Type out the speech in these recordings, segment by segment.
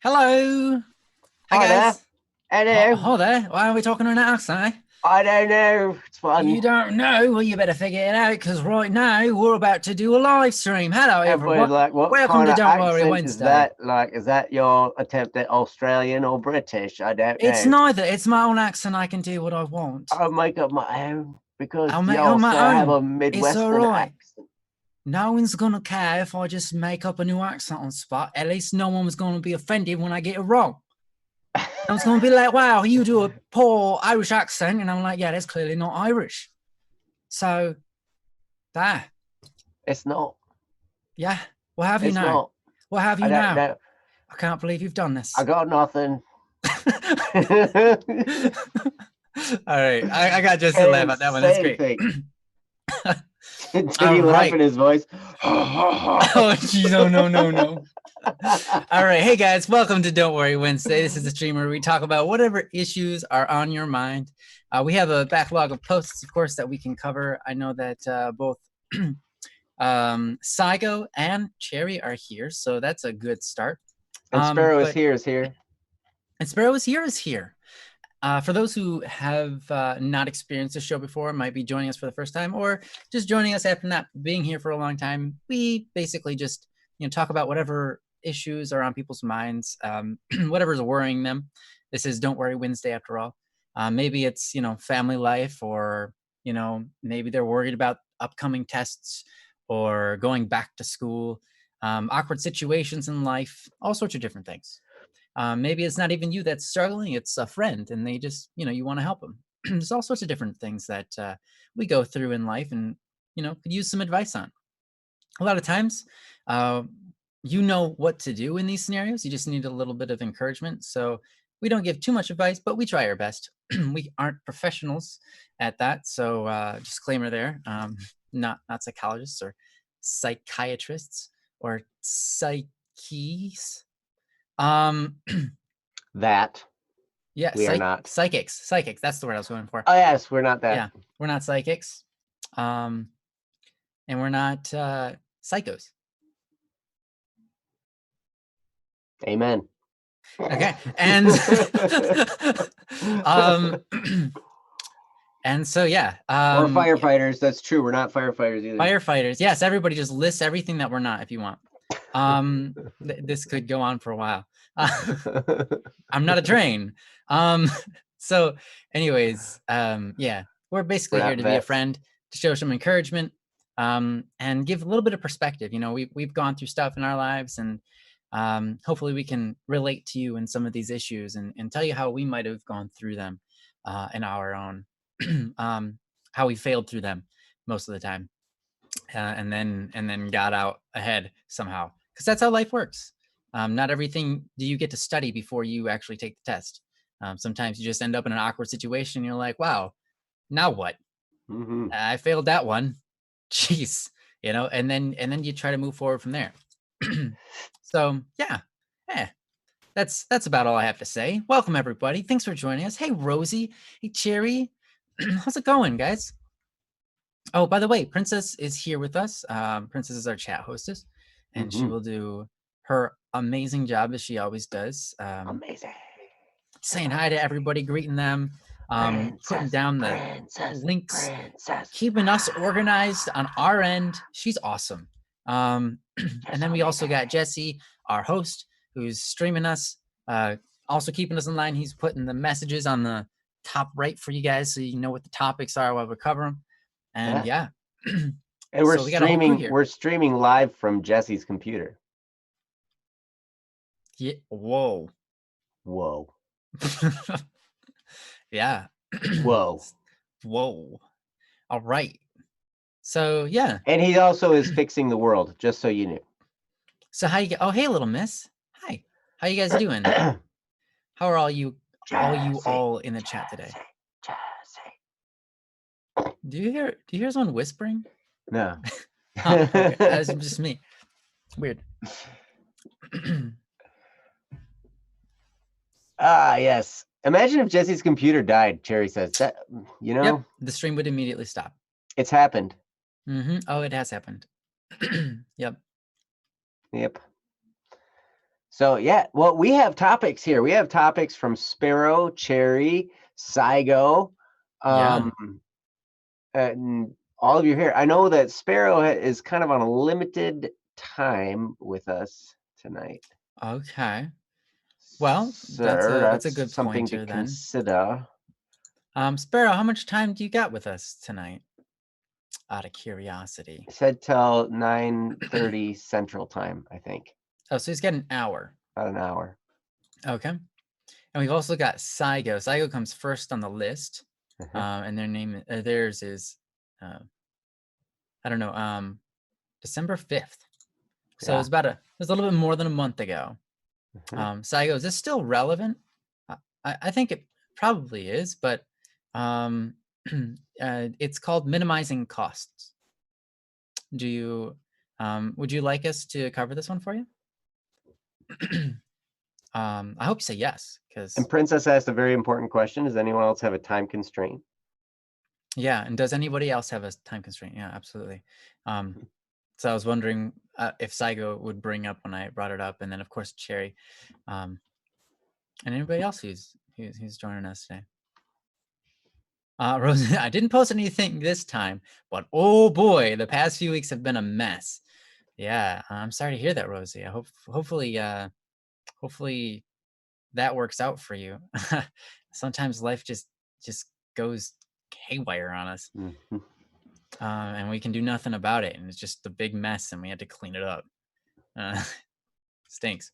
Hello. Hi, Hi there. guys. Hello. Oh, there. Why are we talking in an accent, eh? I don't know. It's You fun. don't know? Well, you better figure it out because right now we're about to do a live stream. Hello, Everybody, everyone. like, what Welcome kind to of Don't Worry accent is Wednesday. that? Like, is that your attempt at Australian or British? I don't It's know. neither. It's my own accent. I can do what I want. I'll make up my own because I'll make it you on also my have own. a It's all Midwestern right. accent. No one's gonna care if I just make up a new accent on spot. At least no one's gonna be offended when I get it wrong. No one's gonna be like, "Wow, you do a poor Irish accent," and I'm like, "Yeah, that's clearly not Irish." So there. It's not. Yeah. What have you It's now? not. What have I you don't now? know. I can't believe you've done I this. got nothing. All right. I got just to laugh Can't at that one. That's say great. anything. Did All he laugh right. in his voice? Oh, geez. Oh, no, no, no. All right. Hey, guys. Welcome to Don't Worry Wednesday. This is the stream where we talk about whatever issues are on your mind. We have a backlog of posts, of course, that we can cover. I know that both Saigo and Cherry are here, so that's a good start. And Sparrow But is here. And Sparrow is here. For those who have not experienced the show before, might be joining us for the first time, or just joining us after not being here for a long time, we basically just talk about whatever issues are on people's minds, whatever's worrying them. This is Don't Worry Wednesday, after all. Maybe it's family life, or maybe they're worried about upcoming tests or going back to school, awkward situations in life, all sorts of different things. Maybe it's not even you that's struggling, it's a friend and they just you want to help them. There's all sorts of different things that we go through in life, and could use some advice on. A lot of times uh, you know what to do in these scenarios, you just need a little bit of encouragement. So we don't give too much advice, but we try our best. We aren't professionals at that, so disclaimer there. Not psychologists or psychiatrists or psyches. um That Yeah, we are not. psychics. Psychics. That's the word I was going for. Oh yes, we're not that. Yeah, we're not psychics, and we're not psychos. Amen. Okay, and um, and so yeah, we're firefighters. That's true. We're not firefighters either. Firefighters. Yes, everybody just lists everything that we're not if you want. This could go on for a while. I'm not a train. So anyways, yeah, we're basically here to be a friend, to show some encouragement, and give a little bit of perspective. We've gone through stuff in our lives, and hopefully we can relate to you in some of these issues, and tell you how we might have gone through them in our own, how we failed through them most of the time, and then got out ahead somehow, because that's how life works. Not everything do you get to study before you actually take the test. Sometimes you just end up in an awkward situation and you're like, wow, now what? I failed that one. Jeez. And then you try to move forward from there. So yeah, that's about all I have to say. Welcome everybody. Thanks for joining us. Hey Rosie, hey Cherry. How's it going, guys? Oh, by the way, Princess is here with us. Princess is our chat hostess, and she will do her amazing job as she always does. Amazing. Saying hi to everybody, greeting them, putting down the links, keeping us organized on our end. She's awesome. And then we also got Jesse, our host, who's streaming us, also keeping us in line. He's putting the messages on the top right for you guys, so you know what the topics are while we cover them. And yeah. And we're So we got a whole crew streaming. here. We're streaming live from Jesse's computer. Yeah. Whoa. Yeah. Whoa. Whoa. All right. So yeah. And he also is fixing the world, just so you knew. So how you get? Oh, hey, little miss. Hi. How you guys doing? How are all you all in the chat today? Do you hear someone whispering? No. Oh, okay. That's just me. Weird. Yes. Imagine if Jesse's computer died, Cherry says. That Yep, the stream would immediately stop. It's happened. Oh, it has happened. Yep. So yeah, well, we have topics here. We have topics from Sparrow, Cherry, Saigo, Yeah. and all of you here. I know that Sparrow is kind of on a limited time with us tonight. Okay. Well, Sir, that's a that's good something to pointer then. consider. Sparrow, how much time do you got with us tonight? Out of curiosity. Said till 9:30 Central Time, I think. Oh, so he's got an hour. About an hour. Okay. And we've also got Saigo. Saigo comes first on the list. And theirs is, I don't know, December 5th. So Yeah. it was a little bit more than a month ago. Saigo, is this still relevant? I think it probably is, but it's called minimizing costs. Would you like us to cover this one for you? I hope you say yes, because And Princess asked a very important question. Does anyone else have a time constraint? yeah. And does anybody else have a time constraint? Yeah, absolutely. So I was wondering if Saigo would bring up when I brought it up, and then of course Cherry, and anybody else who's joining us today. Rosie, I didn't post anything this time, but oh boy, the past few weeks have been a mess. Yeah, I'm sorry to hear that, Rosie. Hopefully that works out for you. Sometimes life just goes haywire on us, and we can do nothing about it, and it's just a big mess, and we had to clean it up. Stinks.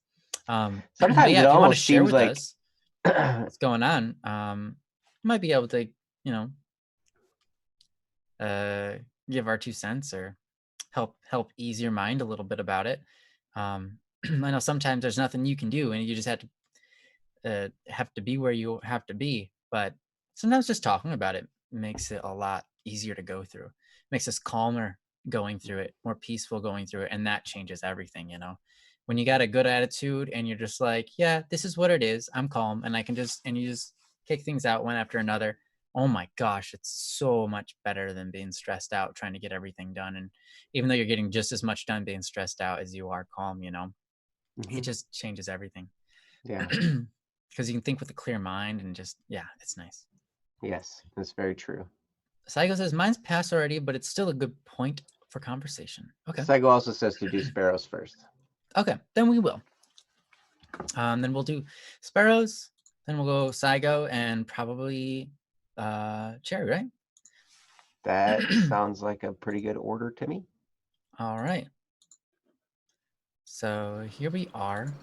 Sometimes yeah, it if you want to almost share seems with like us what's going on, might be able to, give our 2 cents or help ease your mind a little bit about it. I know sometimes there's nothing you can do, and you just have to be where you have to be. But sometimes just talking about it makes it a lot easier to go through. Makes us calmer going through it, more peaceful going through it, and that changes everything. When you got a good attitude and you're just like, yeah, this is what it is. I'm calm, and you just kick things out one after another. Oh my gosh, it's so much better than being stressed out trying to get everything done. And even though you're getting just as much done being stressed out as you are calm, it just changes everything. Yeah. Because you can think with a clear mind and it's nice. Yes, that's very true. Saigo says, mine's passed already, but it's still a good point for conversation. Okay. Saigo also says to do sparrows first. Okay, then we will. Then we'll do sparrows, then we'll go Saigo, and probably Cherry, right? That sounds like a pretty good order to me. All right. So here we are.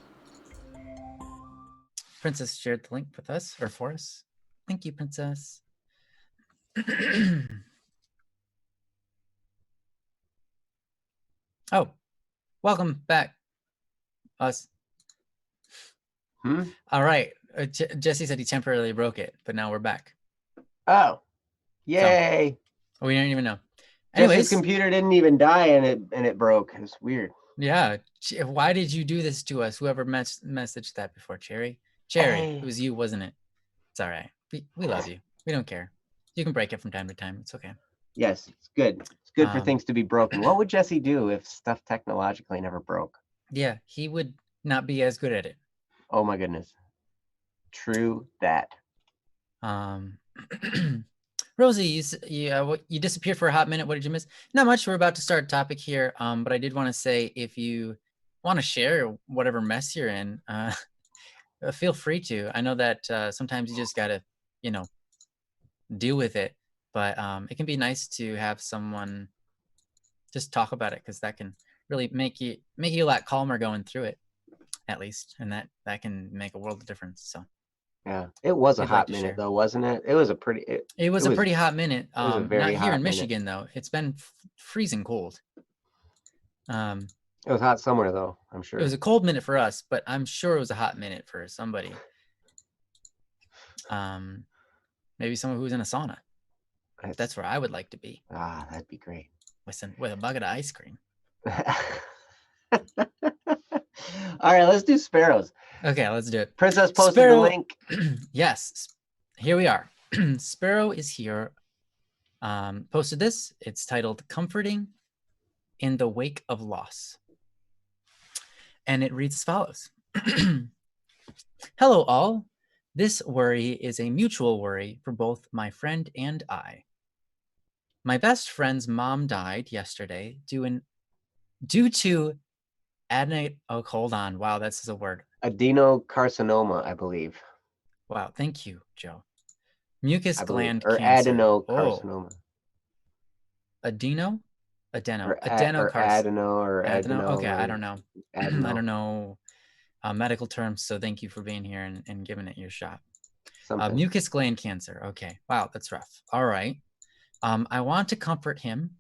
Princess shared the link with us, or for us. Thank you, Princess. Oh, welcome back, us. All right. Jesse said he temporarily broke it, but now we're back. Oh, yay! So, we didn't even know. Anyways, Jesse's computer didn't even die, and it broke. It's weird. Yeah. Why did you do this to us? Whoever messaged that before, Cherry. It was you, wasn't it? It's all right. We love you. We don't care. You can break it from time to time. It's okay. Yes, it's good. It's good for things to be broken. What would Jesse do if stuff technologically never broke? Yeah, he would not be as good at it. Oh my goodness. True that. Rosie, you disappeared for a hot minute. What did you miss? Not much. We're about to start a topic here. But I did want to say, if you want to share whatever mess you're in, feel free to. I know that sometimes you just gotta, deal with it. But it can be nice to have someone just talk about it, because that can really make you a lot calmer going through it, at least, and that can make a world of difference. So. Yeah, it was a hot minute though, wasn't it? It was a pretty. It was a pretty hot minute. It was a very not here hot in Michigan minute. though. It's been freezing cold. It was hot somewhere though, I'm sure. It was a cold minute for us, but I'm sure it was a hot minute for somebody. Maybe someone who's in a sauna. That's where I would like to be. Ah, that'd be great. With a bucket of ice cream. All right, let's do sparrows. Okay, let's do it. Princess posted the link. Yes, here we are. Sparrow is here. Posted this. It's titled "Comforting in the Wake of Loss," and it reads as follows: Hello, all. This worry is a mutual worry for both my friend and I. My best friend's mom died yesterday due to oh, hold on. Wow, this is a word. Adenocarcinoma, I believe. Wow, thank you, Joe. Mucus I believe, gland or cancer. Oh, adenocarcinoma, adeno, or adeno. Okay, I or don't know. I adeno, don't know medical terms. So thank you for being here and giving it your shot. something. Mucus gland cancer. Okay, wow, that's rough. All right. I want to comfort him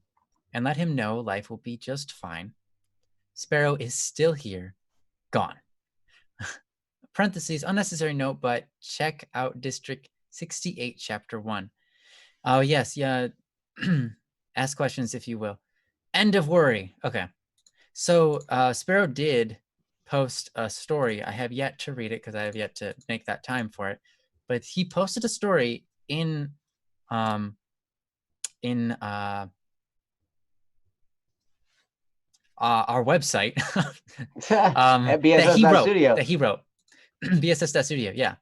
and let him know life will be just fine. Sparrow is still here, gone. Parentheses, unnecessary note, but check out District 68, Chapter 1. Oh, yes, yeah. Ask questions if you will. End of worry. Okay. So Sparrow did post a story. I have yet to read it because I have yet to make that time for it. But he posted a story in um, our website At bss.studio. that he wrote bss.studio. Yeah.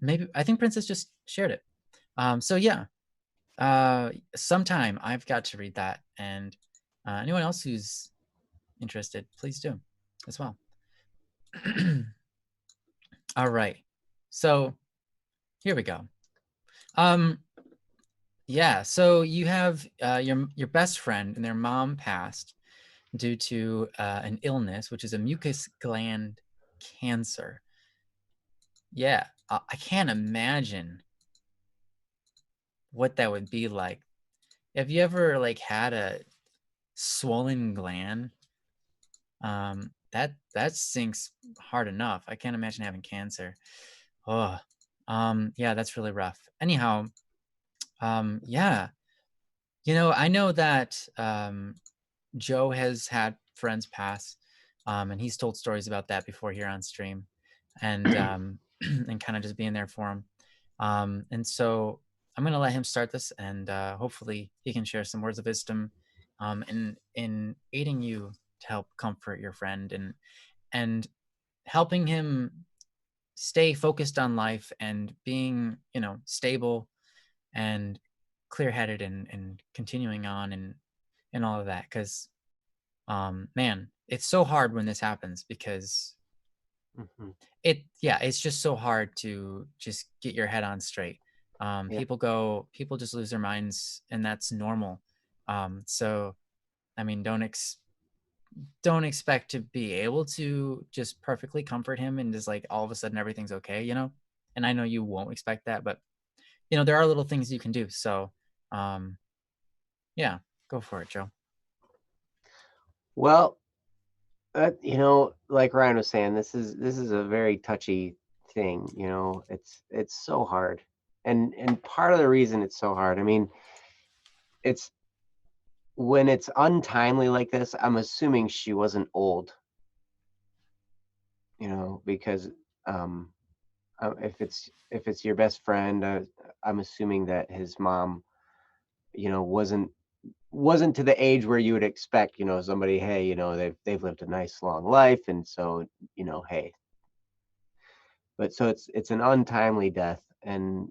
Maybe I think Princess just shared it. So yeah, sometime I've got to read that, and anyone else who's interested, please do as well. All right, so here we go. Yeah, so you have your best friend and their mom passed due to an illness, which is a mucus gland cancer. Yeah, I can't imagine what that would be like. Have you ever like had a swollen gland? That sinks hard enough. I can't imagine having cancer. Oh, yeah, that's really rough. Anyhow, yeah, I know that Joe has had friends pass, and he's told stories about that before here on stream, and and kind of just being there for him. And so I'm gonna let him start this, and hopefully he can share some words of wisdom, in aiding you to help comfort your friend and helping him stay focused on life and being stable and clear-headed and continuing on and all of that, because man, it's so hard when this happens because Mhm. it's just so hard to just get your head on straight. Yeah. People just lose their minds, and that's normal. So I mean, don't expect to be able to just perfectly comfort him and just like all of a sudden everything's okay. And I know you won't expect that, but there are little things you can do. So um yeah, go for it, Joe. Well, like Ryan was saying, this is a very touchy thing. It's so hard, and part of the reason it's so hard, I mean, it's when it's untimely like this. I'm assuming she wasn't old, because um, if it's your best friend, I'm assuming that his mom, wasn't to the age where you would expect, somebody, hey, they've lived a nice long life, and so, hey. But so it's an untimely death, and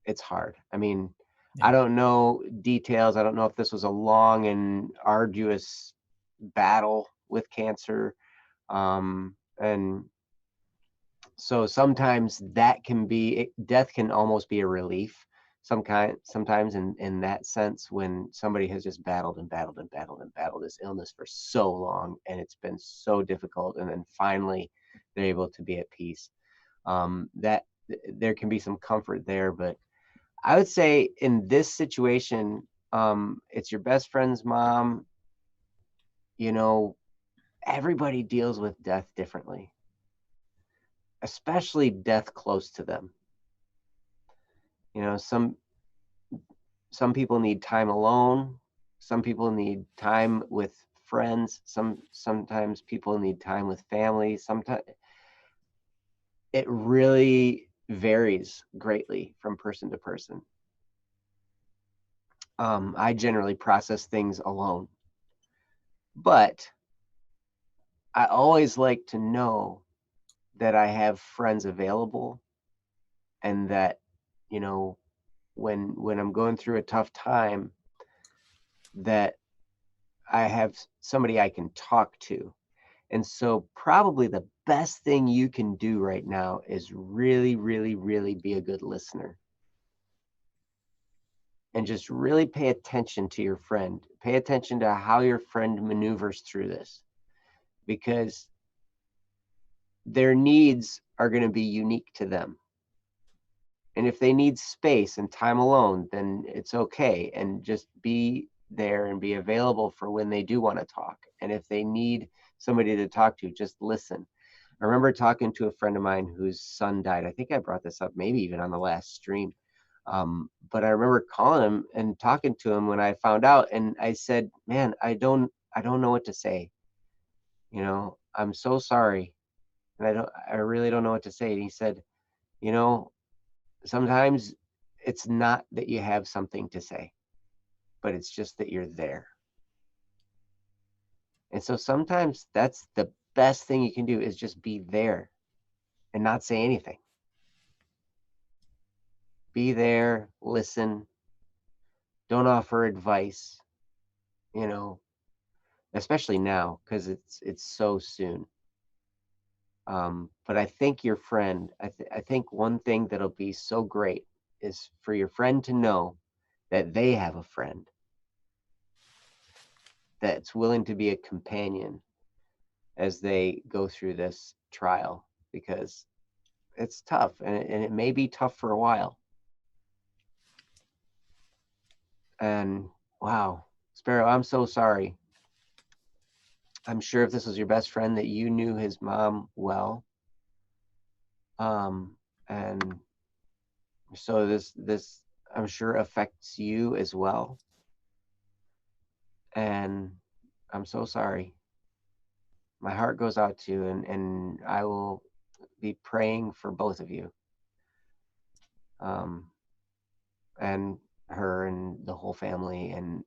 it's hard. I mean, Yeah. I don't know details. I don't know if this was a long and arduous battle with cancer. And so sometimes death can almost be a relief sometimes in that sense, when somebody has just battled and battled and battled and battled this illness for so long, and it's been so difficult, and then finally they're able to be at peace. That there can be some comfort there, but I would say in this situation, it's your best friend's mom. you know Everybody deals with death differently, especially death close to them. Some people need time alone. Some people need time with friends. Sometimes people need time with family. Sometimes it really varies greatly from person to person. I generally process things alone, but I always like to know that I have friends available, and that, you know, when I'm going through a tough time, that I have somebody I can talk to. And so probably the best thing you can do right now is really, really, really be a good listener, and just really pay attention to your friend. Pay attention to how your friend maneuvers through this, because their needs are going to be unique to them. And if they need space and time alone, then it's okay. And just be there and be available for when they do want to talk. And if they need somebody to talk to, just listen. I remember talking to a friend of mine whose son died. I think I brought this up maybe even on the last stream. But I remember calling him and talking to him when I found out, and I said, "Man, I don't know what to say. I'm so sorry, and I really don't know what to say." And he said, "You know, sometimes it's not that you have something to say, but it's just that you're there." And so sometimes that's the best thing you can do, is just be there and not say anything. Be there, listen, don't offer advice, you know, especially now because it's so soon. But I think your friend, I think one thing that'll be so great is for your friend to know that they have a friend that's willing to be a companion as they go through this trial, because it's tough, and it may be tough for a while. And wow, Sparrow, I'm so sorry. I'm sure if this was your best friend that you knew his mom well. And so this I'm sure affects you as well. And I'm so sorry. My heart goes out to you, and I will be praying for both of you. Um, and her and the whole family and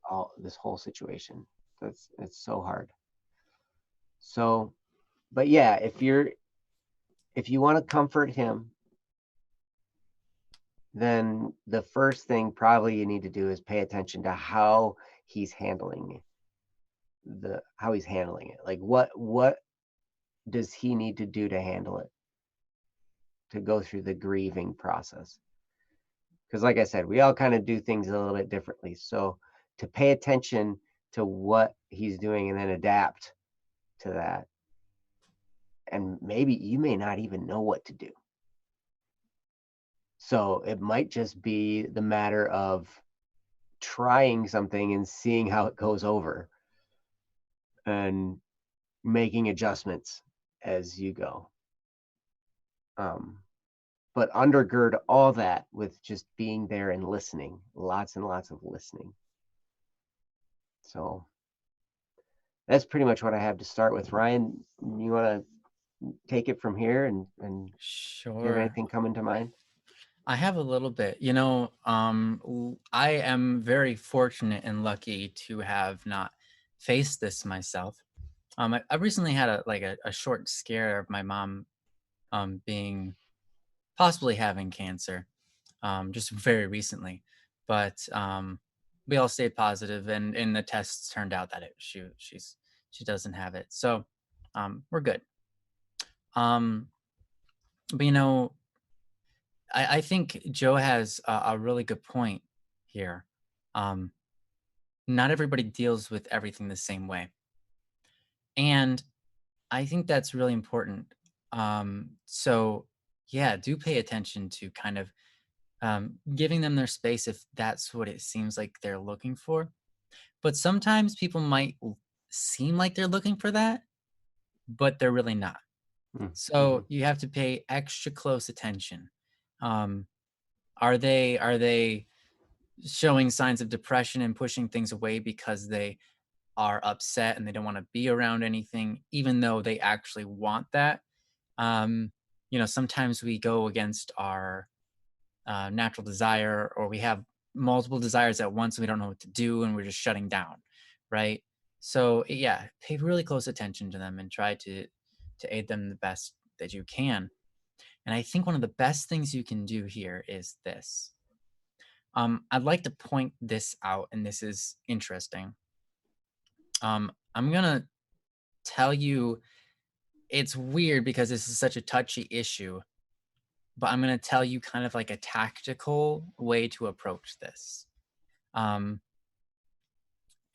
all this whole situation. It's so hard. So, but yeah, if you want to comfort him, then the first thing probably you need to do is pay attention to how he's handling it. Like what does he need to do to handle it, to go through the grieving process? Because like I said, we all kind of do things a little bit differently. So to pay attention to what he's doing and then adapt to that. And maybe you may not even know what to do. So it might just be the matter of trying something and seeing how it goes over, and making adjustments as you go. But undergird all that with just being there and listening, lots and lots of listening. So that's pretty much what I have to start with. Ryan, you want to take it from here, and do you have Sure. anything coming to mind? I have a little bit. I am very fortunate and lucky to have not faced this myself. I recently had a short scare of my mom being possibly having cancer, just very recently. But we all stayed positive, and the tests turned out that she doesn't have it. So we're good. Um, but I think Joe has a really good point here. Um, Not everybody deals with everything the same way. And I think that's really important. So, yeah, do pay attention to kind of giving them their space if that's what it seems like they're looking for. But sometimes people might seem like they're looking for that, but they're really not. Mm-hmm. So you have to pay extra close attention. Um, are they showing signs of depression and pushing things away because they are upset and they don't want to be around anything, even though they actually want that? Um, Sometimes we go against our natural desire, or we have multiple desires at once and we don't know what to do and we're just shutting down, right? So yeah, pay really close attention to them and try to aid them the best that you can. And I think one of the best things you can do here is this. I'd like to point this out, and this is interesting. I'm gonna tell you it's weird because this is such a touchy issue, but I'm gonna tell you kind of like a tactical way to approach this. Um,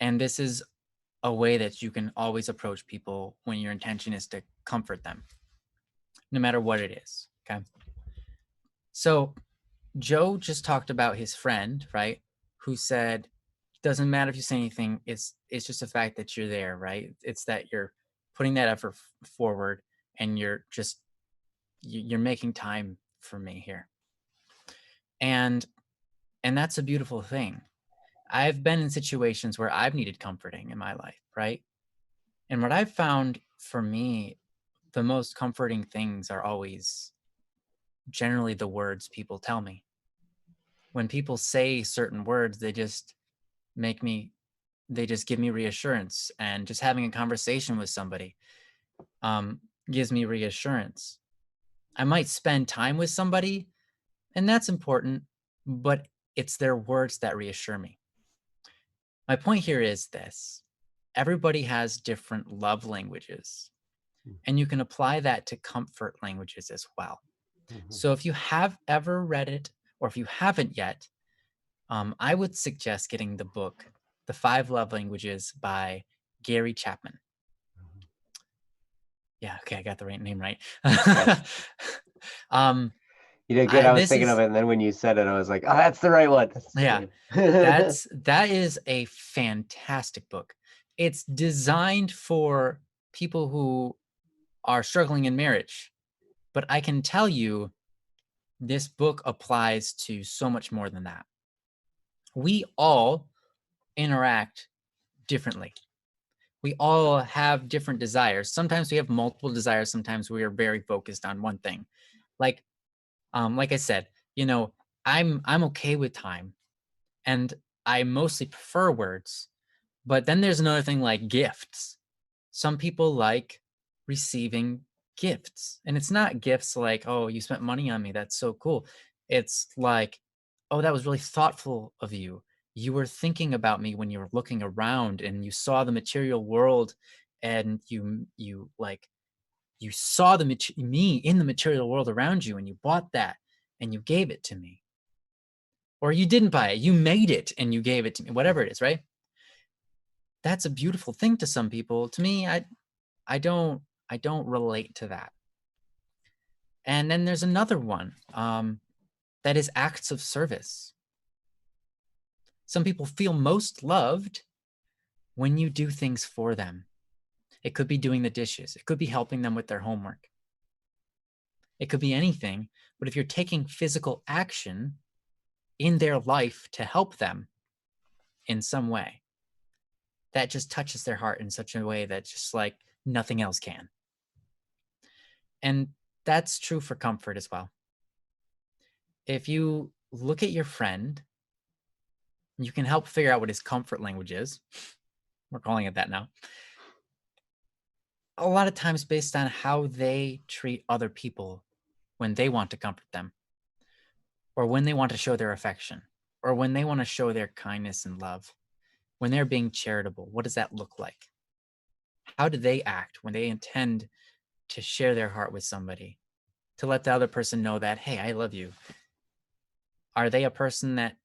and this is a way that you can always approach people when your intention is to comfort them, no matter what it is. Okay. So Joe just talked about his friend, right? Who said, doesn't matter if you say anything, it's just the fact that you're there, right? It's that you're putting that effort forward and you're just you're making time for me here. And that's a beautiful thing. I've been in situations where I've needed comforting in my life, right? And what I've found for me, the most comforting things are always generally the words people tell me. When people say certain words, make me, they just give me reassurance. And just having a conversation with somebody gives me reassurance. I might spend time with somebody, and that's important, but it's their words that reassure me. My point here is this: everybody has different love languages, and you can apply that to comfort languages as well. So if you have ever read it, or if you haven't yet, I would suggest getting the book, The Five Love Languages by Gary Chapman. Yeah, okay, I got the right name right. You did good. I was This thinking is, of it, and then when you said it, I was like, "Oh, that's the right one." yeah, that is a fantastic book. It's designed for people who are struggling in marriage, but I can tell you this book applies to so much more than that. We all interact differently. We all have different desires. Sometimes we have multiple desires. Sometimes we are very focused on one thing. Like, like I said, you know, I'm okay with time, and I mostly prefer words. But then there's another thing like gifts. Some people like receiving gifts, and it's not gifts like, oh, you spent money on me, that's so cool. It's like, oh, that was really thoughtful of you. You were thinking about me when you were looking around and you saw the material world, and you like you saw me in the material world around you, and you bought that and you gave it to me. Or you didn't buy it, you made it and you gave it to me, whatever it is, right? That's a beautiful thing to some people. To me, I don't relate to that. And then there's another one that is acts of service. Some people feel most loved when you do things for them. It could be doing the dishes. It could be helping them with their homework. It could be anything. But if you're taking physical action in their life to help them in some way, that just touches their heart in such a way that just like nothing else can. And that's true for comfort as well. If you look at your friend, you can help figure out what his comfort language is. We're calling it that now. A lot of times based on how they treat other people when they want to comfort them, or when they want to show their affection, or when they want to show their kindness and love, when they're being charitable. What does that look like? How do they act when they intend to share their heart with somebody, to let the other person know that, hey, I love you? Are they a person that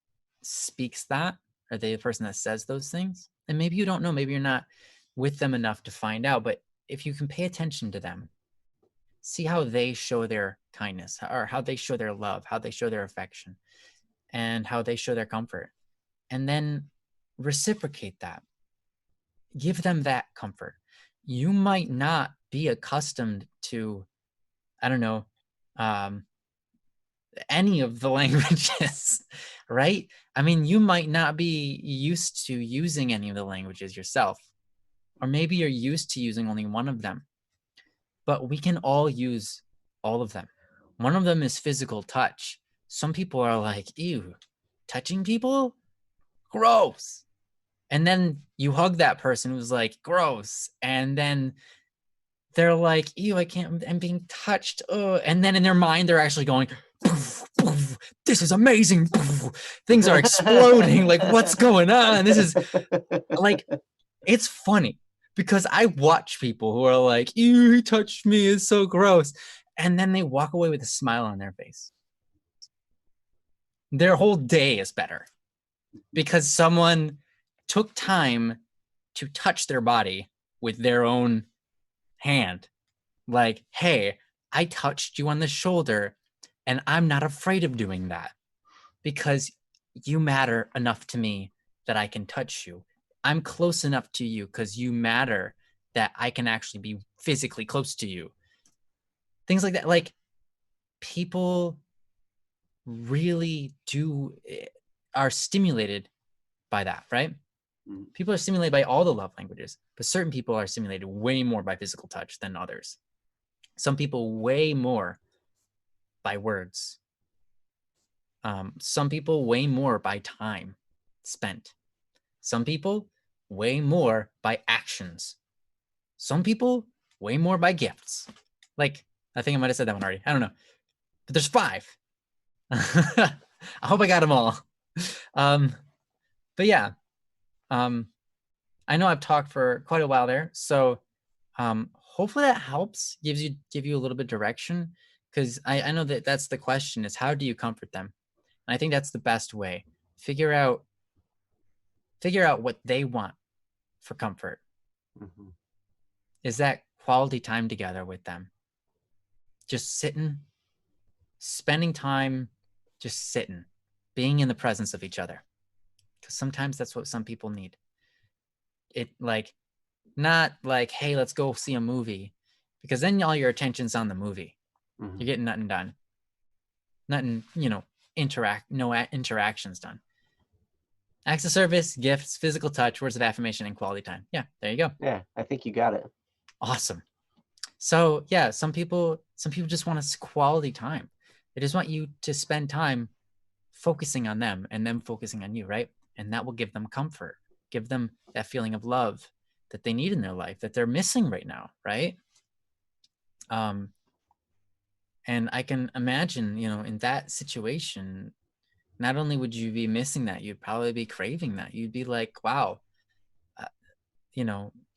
speaks that? Are they a person that says those things? And maybe you don't know, maybe you're not with them enough to find out, but if you can pay attention to them, see how they show their kindness, or how they show their love, how they show their affection, and how they show their comfort, and then reciprocate that. Give them that comfort. You might not be accustomed to, I don't know, any of the languages, right? I mean, you might not be used to using any of the languages yourself, or maybe you're used to using only one of them, but we can all use all of them. One of them is physical touch. Some people are like, ew, touching people? Gross. And then you hug that person who's like, gross. And then they're like, ew, I can't, I'm being touched. Oh, and then in their mind, they're actually going, poof, poof, this is amazing. Poof. Things are exploding. Like, what's going on? This is like, it's funny because I watch people who are like, ew, he touched me. It's so gross. And then they walk away with a smile on their face. Their whole day is better because someone took time to touch their body with their own hand. Like, hey, I touched you on the shoulder and I'm not afraid of doing that because you matter enough to me that I can touch you. I'm close enough to you because you matter that I can actually be physically close to you. Things like that. Like, people really are stimulated by that, right? People are stimulated by all the love languages, but certain people are stimulated way more by physical touch than others. Some people way more by words. Some people way more by time spent. Some people way more by actions. Some people way more by gifts. Like, I think I might have said that one already. I don't know. But there's 5. I hope I got them all. But yeah, I know I've talked for quite a while there, so hopefully that helps, give you a little bit of direction, because I know that that's the question, is how do you comfort them? And I think that's the best way. Figure out what they want for comfort. Mm-hmm. Is that quality time together with them? Just sitting, spending time, just sitting, being in the presence of each other. Because sometimes that's what some people need. It like, not like, hey, let's go see a movie, because then all your attention's on the movie. Mm-hmm. You're getting nothing done. Nothing, no interactions done. Acts of service, gifts, physical touch, words of affirmation, and quality time. Yeah, there you go. Yeah, I think you got it. Awesome. So yeah, some people just want a quality time. They just want you to spend time focusing on them and them focusing on you, right? And that will give them comfort, give them that feeling of love that they need in their life, that they're missing right now, right? And I can imagine, in that situation, not only would you be missing that, you'd probably be craving that. You'd be like, wow,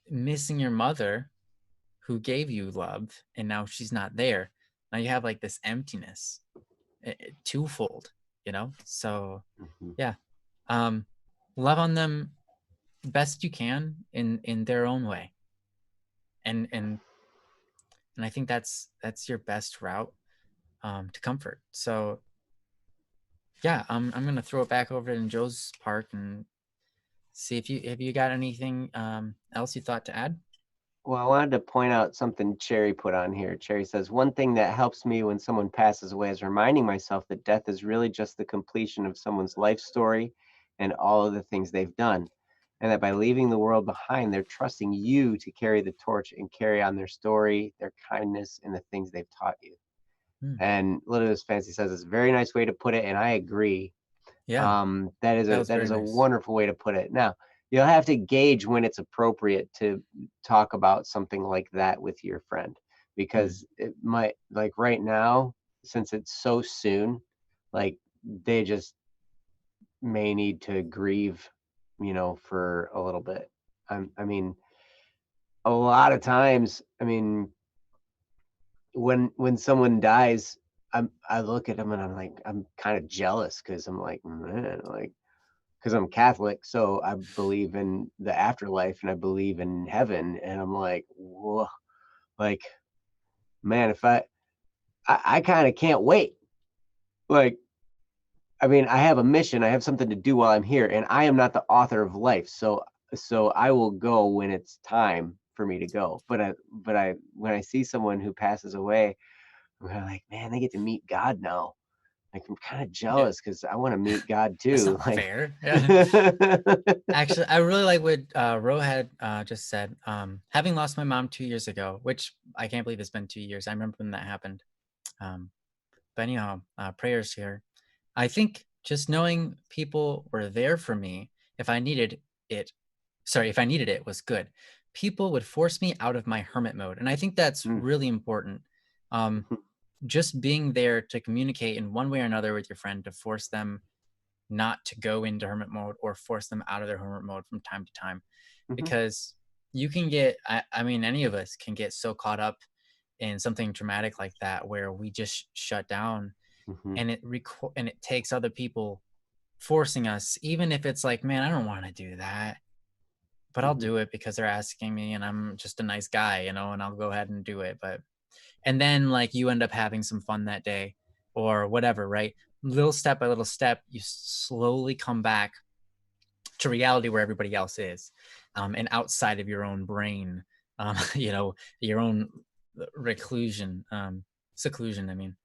missing your mother who gave you love, and now she's not there. Now you have like this emptiness, twofold, So Mm-hmm. yeah, love on them best you can in their own way, and I think that's your best route to comfort. So yeah, I'm gonna throw it back over to Joe's part and see if you got anything else you thought to add. Well, I wanted to point out something Cherry put on here. Cherry says, one thing that helps me when someone passes away is reminding myself that death is really just the completion of someone's life story and all of the things they've done. And that by leaving the world behind, they're trusting you to carry the torch and carry on their story, their kindness, and the things they've taught you. And Little Miss Fancy says it's a very nice way to put it, and I agree. Yeah, That was is very a nice. wonderful way to put it. Now, you'll have to gauge when it's appropriate to talk about something like that with your friend, because it might, like right now, since it's so soon, like they just may need to grieve, for a little bit. I mean, a lot of times, I mean, when someone dies, I look at them and I'm like, I'm kind of jealous because I'm like, man, like, because I'm Catholic, so I believe in the afterlife and I believe in heaven, and I'm like, whoa, like, man, if I kind of can't wait. Like, I mean, I have a mission, I have something to do while I'm here, and I am not the author of life, so I will go when it's time for me to go. But when I see someone who passes away, I'm kind of like, man, they get to meet God now. Like, I'm kind of Yeah, jealous because I want to meet God that's too. not Like, fair. Yeah. Actually, I really like what Ro had just said. Having lost my mom 2 years ago, which I can't believe it's been 2 years. I remember when that happened. But anyhow, prayers here. I think just knowing people were there for me if I needed it sorry, if I needed it, was good. People would force me out of my hermit mode. And I think that's Mm. really important. Um, just being there to communicate in one way or another with your friend to force them not to go into hermit mode or force them out of their hermit mode from time to time. Mhm. Because you can get, I mean, any of us can get so caught up in something traumatic like that where we just shut down, Mhm. and and it takes other people forcing us, even if it's like, man, I don't want to do that, but I'll Mhm. do it because they're asking me and I'm just a nice guy, and I'll go ahead and do it. But, and then like you end up having some fun that day or whatever, right? Little step by little step, you slowly come back to reality where everybody else is, and outside of your own brain, your own seclusion. I mean,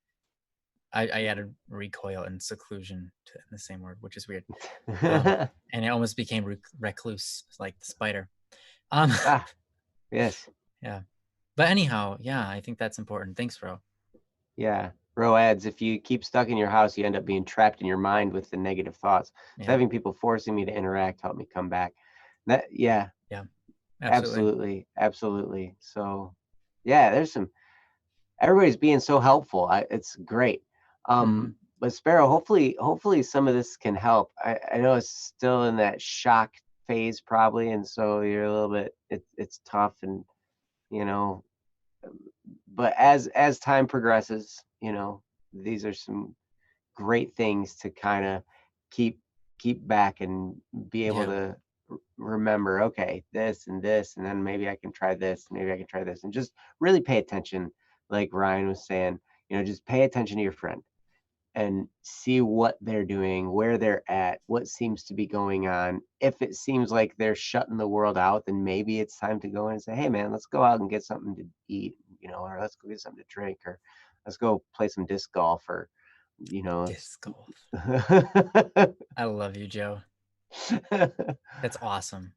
I added recoil and seclusion to in the same word, which is weird. And it almost became recluse, like the spider. Um, Ah, yes. yeah. But anyhow, yeah, I think that's important. Thanks, bro. Yeah. Row adds, if you keep stuck in your house, you end up being trapped in your mind with the negative thoughts. So Yeah, having people forcing me to interact helped me come back. That, yeah, yeah, absolutely. absolutely, absolutely. So, yeah, there's some. Everybody's being so helpful. It's great. Hmm. But Sparrow, hopefully, some of this can help. I know it's still in that shock phase, probably, and so you're a little bit. It's tough, and you know, but as time progresses, these are some great things to kind of keep keep back and be able Yeah, to remember, okay, this and this, and then maybe I can try this, maybe I can try this, and just really pay attention, like Ryan was saying, just pay attention to your friend and see what they're doing, where they're at, what seems to be going on. If it seems like they're shutting the world out, then maybe it's time to go in and say, hey man, let's go out and get something to eat, or let's go get something to drink, or let's go play some disc golf, or it's disc golf. I love you, Joe. That's awesome.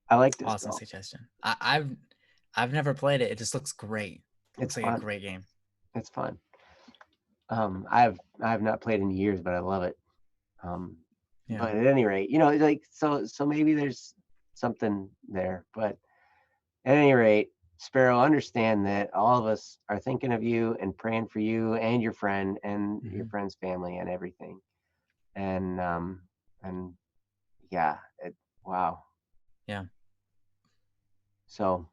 I like disc Awesome golf. suggestion. I've never played it. It just looks great. It It's looks like a fun. great game. It's fun. I have not played in years, but I love it. Um, Yeah. but at any rate, like so maybe there's something there. But at any rate, Sparrow, understand that all of us are thinking of you and praying for you and your friend and your Hmm. friend's family and everything. And yeah, wow. Yeah. So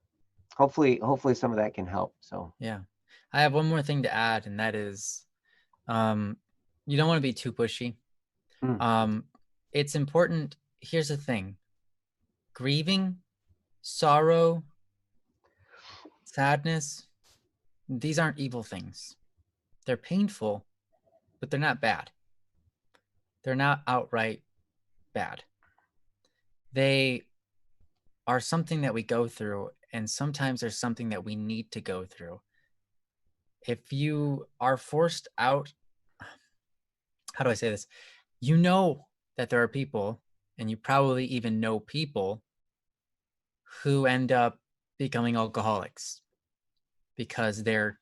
hopefully some of that can help. So Yeah. I have one more thing to add, and that is, um, you don't want to be too pushy. mm, Um, it's important. Here's the thing: grieving, sorrow, sadness, these aren't evil things. They're painful, but they're not bad. They're not outright bad. They are something that we go through, and sometimes there's something that we need to go through. If you are forced out, how do I say this? You know that there are people, and you probably even know people who end up becoming alcoholics because they're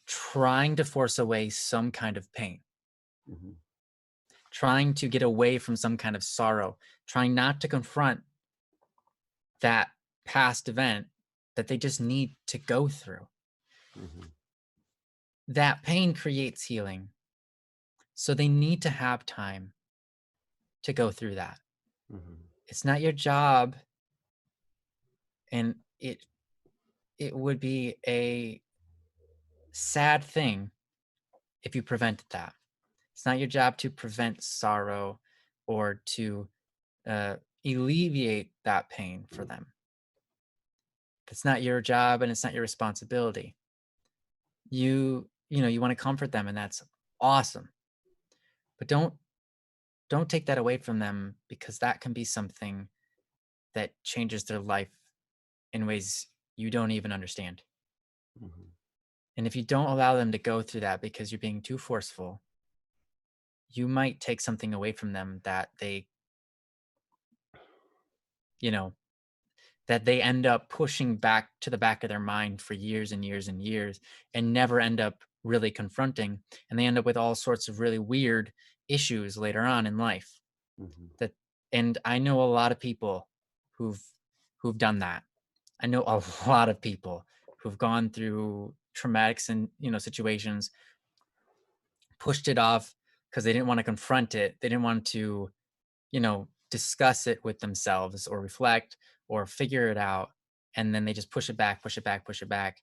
trying to force away some kind of pain, mhm, trying to get away from some kind of sorrow, trying not to confront that past event that they just need to go through. mhm, That pain creates healing. So they need to have time to go through that. mhm, It's not your job, and it would be a sad thing if you prevented that. It's not your job to prevent sorrow or to uh, alleviate that pain for them. It's not your job and it's not your responsibility. You want to comfort them, and that's awesome. But don't take that away from them, because that can be something that changes their life in ways you don't even understand. mhm, And if you don't allow them to go through that because you're being too forceful, you might take something away from them that you know, they end up pushing back to the back of their mind for years and years and years, and never end up really confronting. And they end up with all sorts of really weird issues later on in life. mhm, That, and I know a lot of people who've done that. I know a lot of people who've gone through traumatic situations, pushed it off because they didn't want to confront it. They didn't want to, discuss it with themselves or reflect or figure it out. And then they just push it back, push it back, push it back.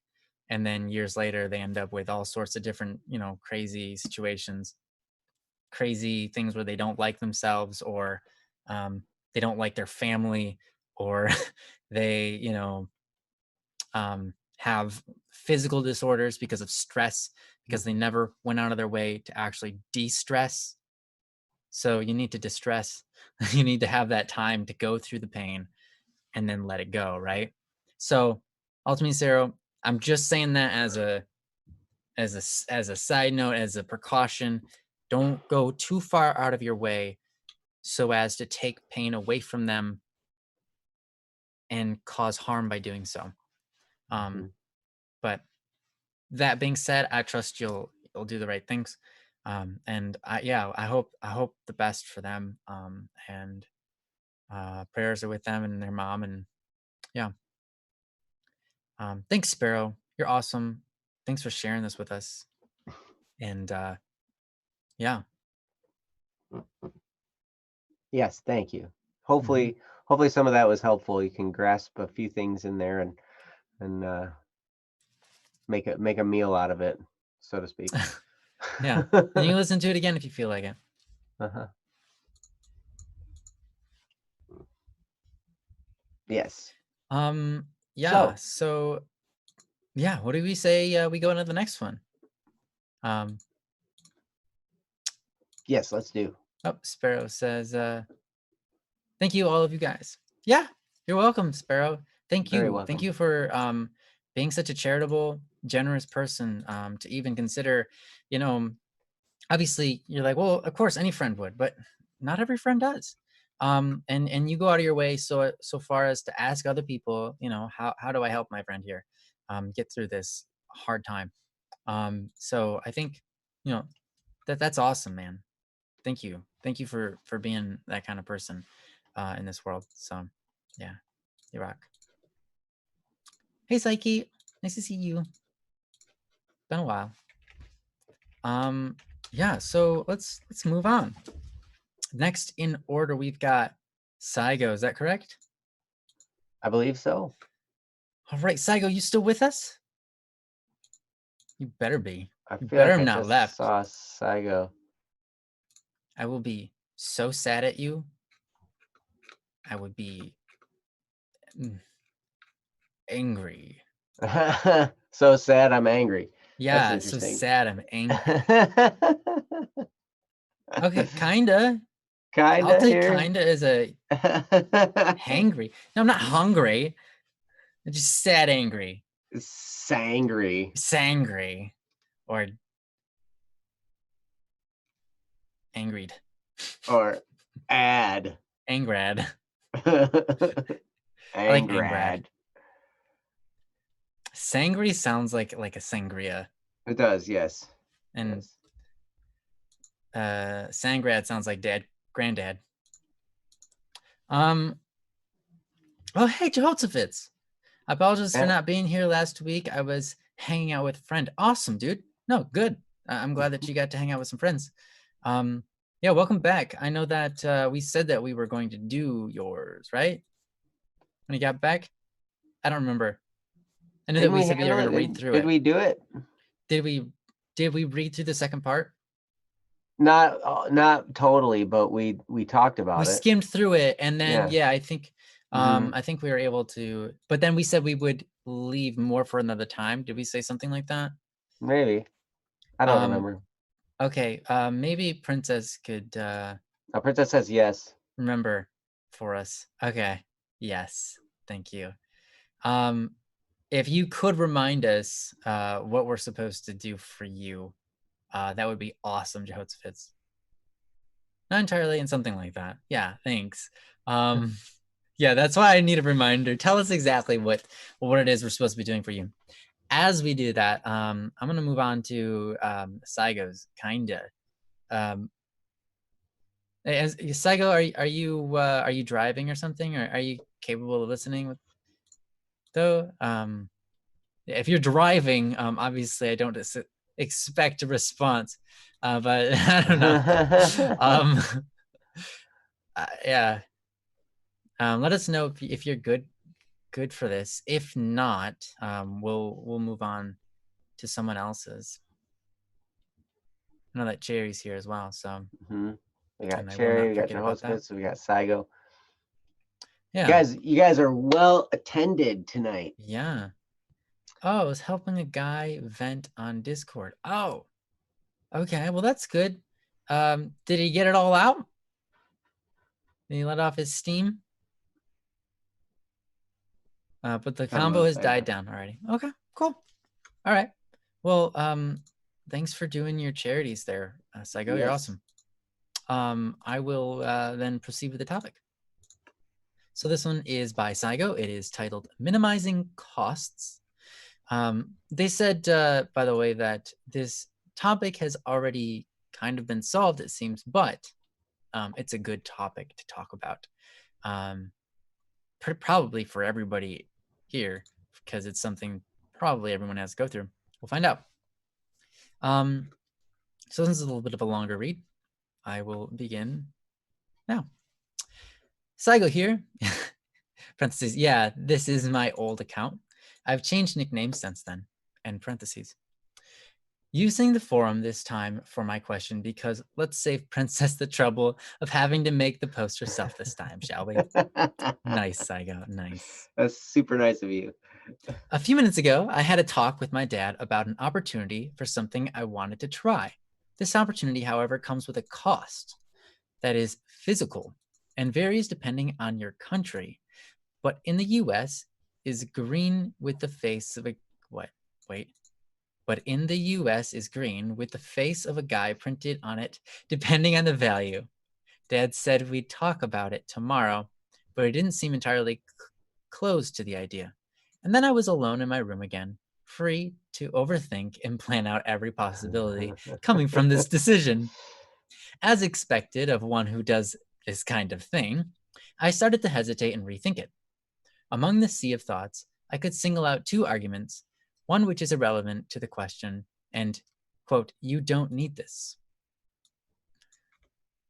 And then years later, they end up with all sorts of different, crazy situations, crazy things where they don't like themselves, or they don't like their family, or they, have physical disorders because of stress, because they never went out of their way to actually de-stress. So you need to distress. You need to have that time to go through the pain and then let it go, right? So ultimately, Sarah, I'm just saying that as a side note, as a precaution. Don't go too far out of your way so as to take pain away from them and cause harm by doing so. Mhm. But that being said, I trust you'll do the right things. And I hope the best for them. And prayers are with them and their mom. And yeah. Thanks, Sparrow. You're awesome. Thanks for sharing this with us. And yeah. Yes, thank you. Mhm. Hopefully some of that was helpful. You can grasp a few things in there and make a meal out of it, so to speak. Yeah. And you can listen to it again if you feel like it. Uh-huh. Yes. Yeah. So, So yeah, what do we say we go into the next one? Um, yes, let's do. Sparrow says, thank you, all of you guys. Yeah, you're welcome, Sparrow. Thank Very you. Thank welcome. you for being such a charitable, generous person, to even consider, obviously you're like, well, of course any friend would, but not every friend does. And you go out of your way so far as to ask other people, how do I help my friend here get through this hard time? So I think, you know, that's awesome, man. Thank you. Thank you for being that kind of person in this world. So yeah, you rock. Hey Psyche, nice to see you. Been a while. Yeah, so let's move on. Next in order, we've got Saigo. Is that correct? I believe so. All right, Saigo, you still with us? You better be. I You feel better like have I not just left. saw Saigo. I will be so sad at you. I would be angry. So sad I'm angry. That's Yeah, so interesting. sad. I'm angry. Okay, kinda. I'll Kinda take here. kinda as a hangry. No, I'm not hungry. I'm just sad, angry, Sangry sangry, or angried, or ad. angrad. I like angrad. Angrad. Sangry sounds like a sangria, It does, yes. and Yes. sangrad sounds like granddad. Um. Oh, hey, Jehoshaphat. I apologize for Eh, not being here last week. I was hanging out with a friend. Awesome, dude. No, good. I'm glad that you got to hang out with some friends. Yeah, welcome back. I know that we said that we were going to do yours, right? When you got back? I don't remember. I knew that Didn't we we said we were handle going it? to read through Did it. we do it? Did we read through the second part? Not totally, but we talked We about it. skimmed through it, and then Yeah. I think we were able to, but then we said we would leave more for another time. Did we say something like that? Maybe. I don't Um, remember. okay, maybe Princess could Princess says yes. remember for us. Okay. Yes. Thank you. Um, if you could remind us what we're supposed to do for you, that would be awesome, Jehoshaphat. Not entirely, and something like that. Yeah, thanks. Yeah, that's why I need a reminder. Tell us exactly what it is we're supposed to be doing for you. As we do that, I'm gonna move on to Saigo's kinda. Um, Saigo, are you driving or something, or are you capable of listening with, though? If you're driving, obviously I don't expect a response, but I don't know. Yeah. Let us know if you're good for this. If not, we'll move on to someone else's. I know that Jerry's here as well, so We got and I will Cherry, not we got forget about that. Jehoshaphat, we got Saigo. Yeah. You guys are well attended tonight. Yeah. Oh, I was helping a guy vent on Discord. Oh, okay. Well, that's good. Did he get it all out? Did he let off his steam? But the combo has died down already. Okay, cool. All right. Well, thanks for doing your charities there, Saigo. You're awesome. I will then proceed with the topic. So this one is by Saigo. It is titled Minimizing Costs. They said, by the way, that this topic has already kind of been solved, it seems, but it's a good topic to talk about. Probably for everybody here, because it's something probably everyone has to go through. We'll find out. So this is a little bit of a longer read. I will begin now. Saigo here. Parentheses. Yeah, this is my old account. I've changed nicknames since then. End parentheses. Using the forum this time for my question because let's save Princess the trouble of having to make the post herself this time, shall we? Nice, Saigo. Nice. That's super nice of you. A few minutes ago, I had a talk with my dad about an opportunity for something I wanted to try. This opportunity, however, comes with a cost that is physical and varies depending on your country. But in the US is green with the face of a what? Wait. But in the US is green with the face of a guy printed on it, depending on the value. Dad said we'd talk about it tomorrow, but he didn't seem entirely closed to the idea. And then I was alone in my room again, free to overthink and plan out every possibility coming from this decision. As expected of one who does this kind of thing, I started to hesitate and rethink it. Among the sea of thoughts, I could single out two arguments, one which is irrelevant to the question and, quote, you don't need this.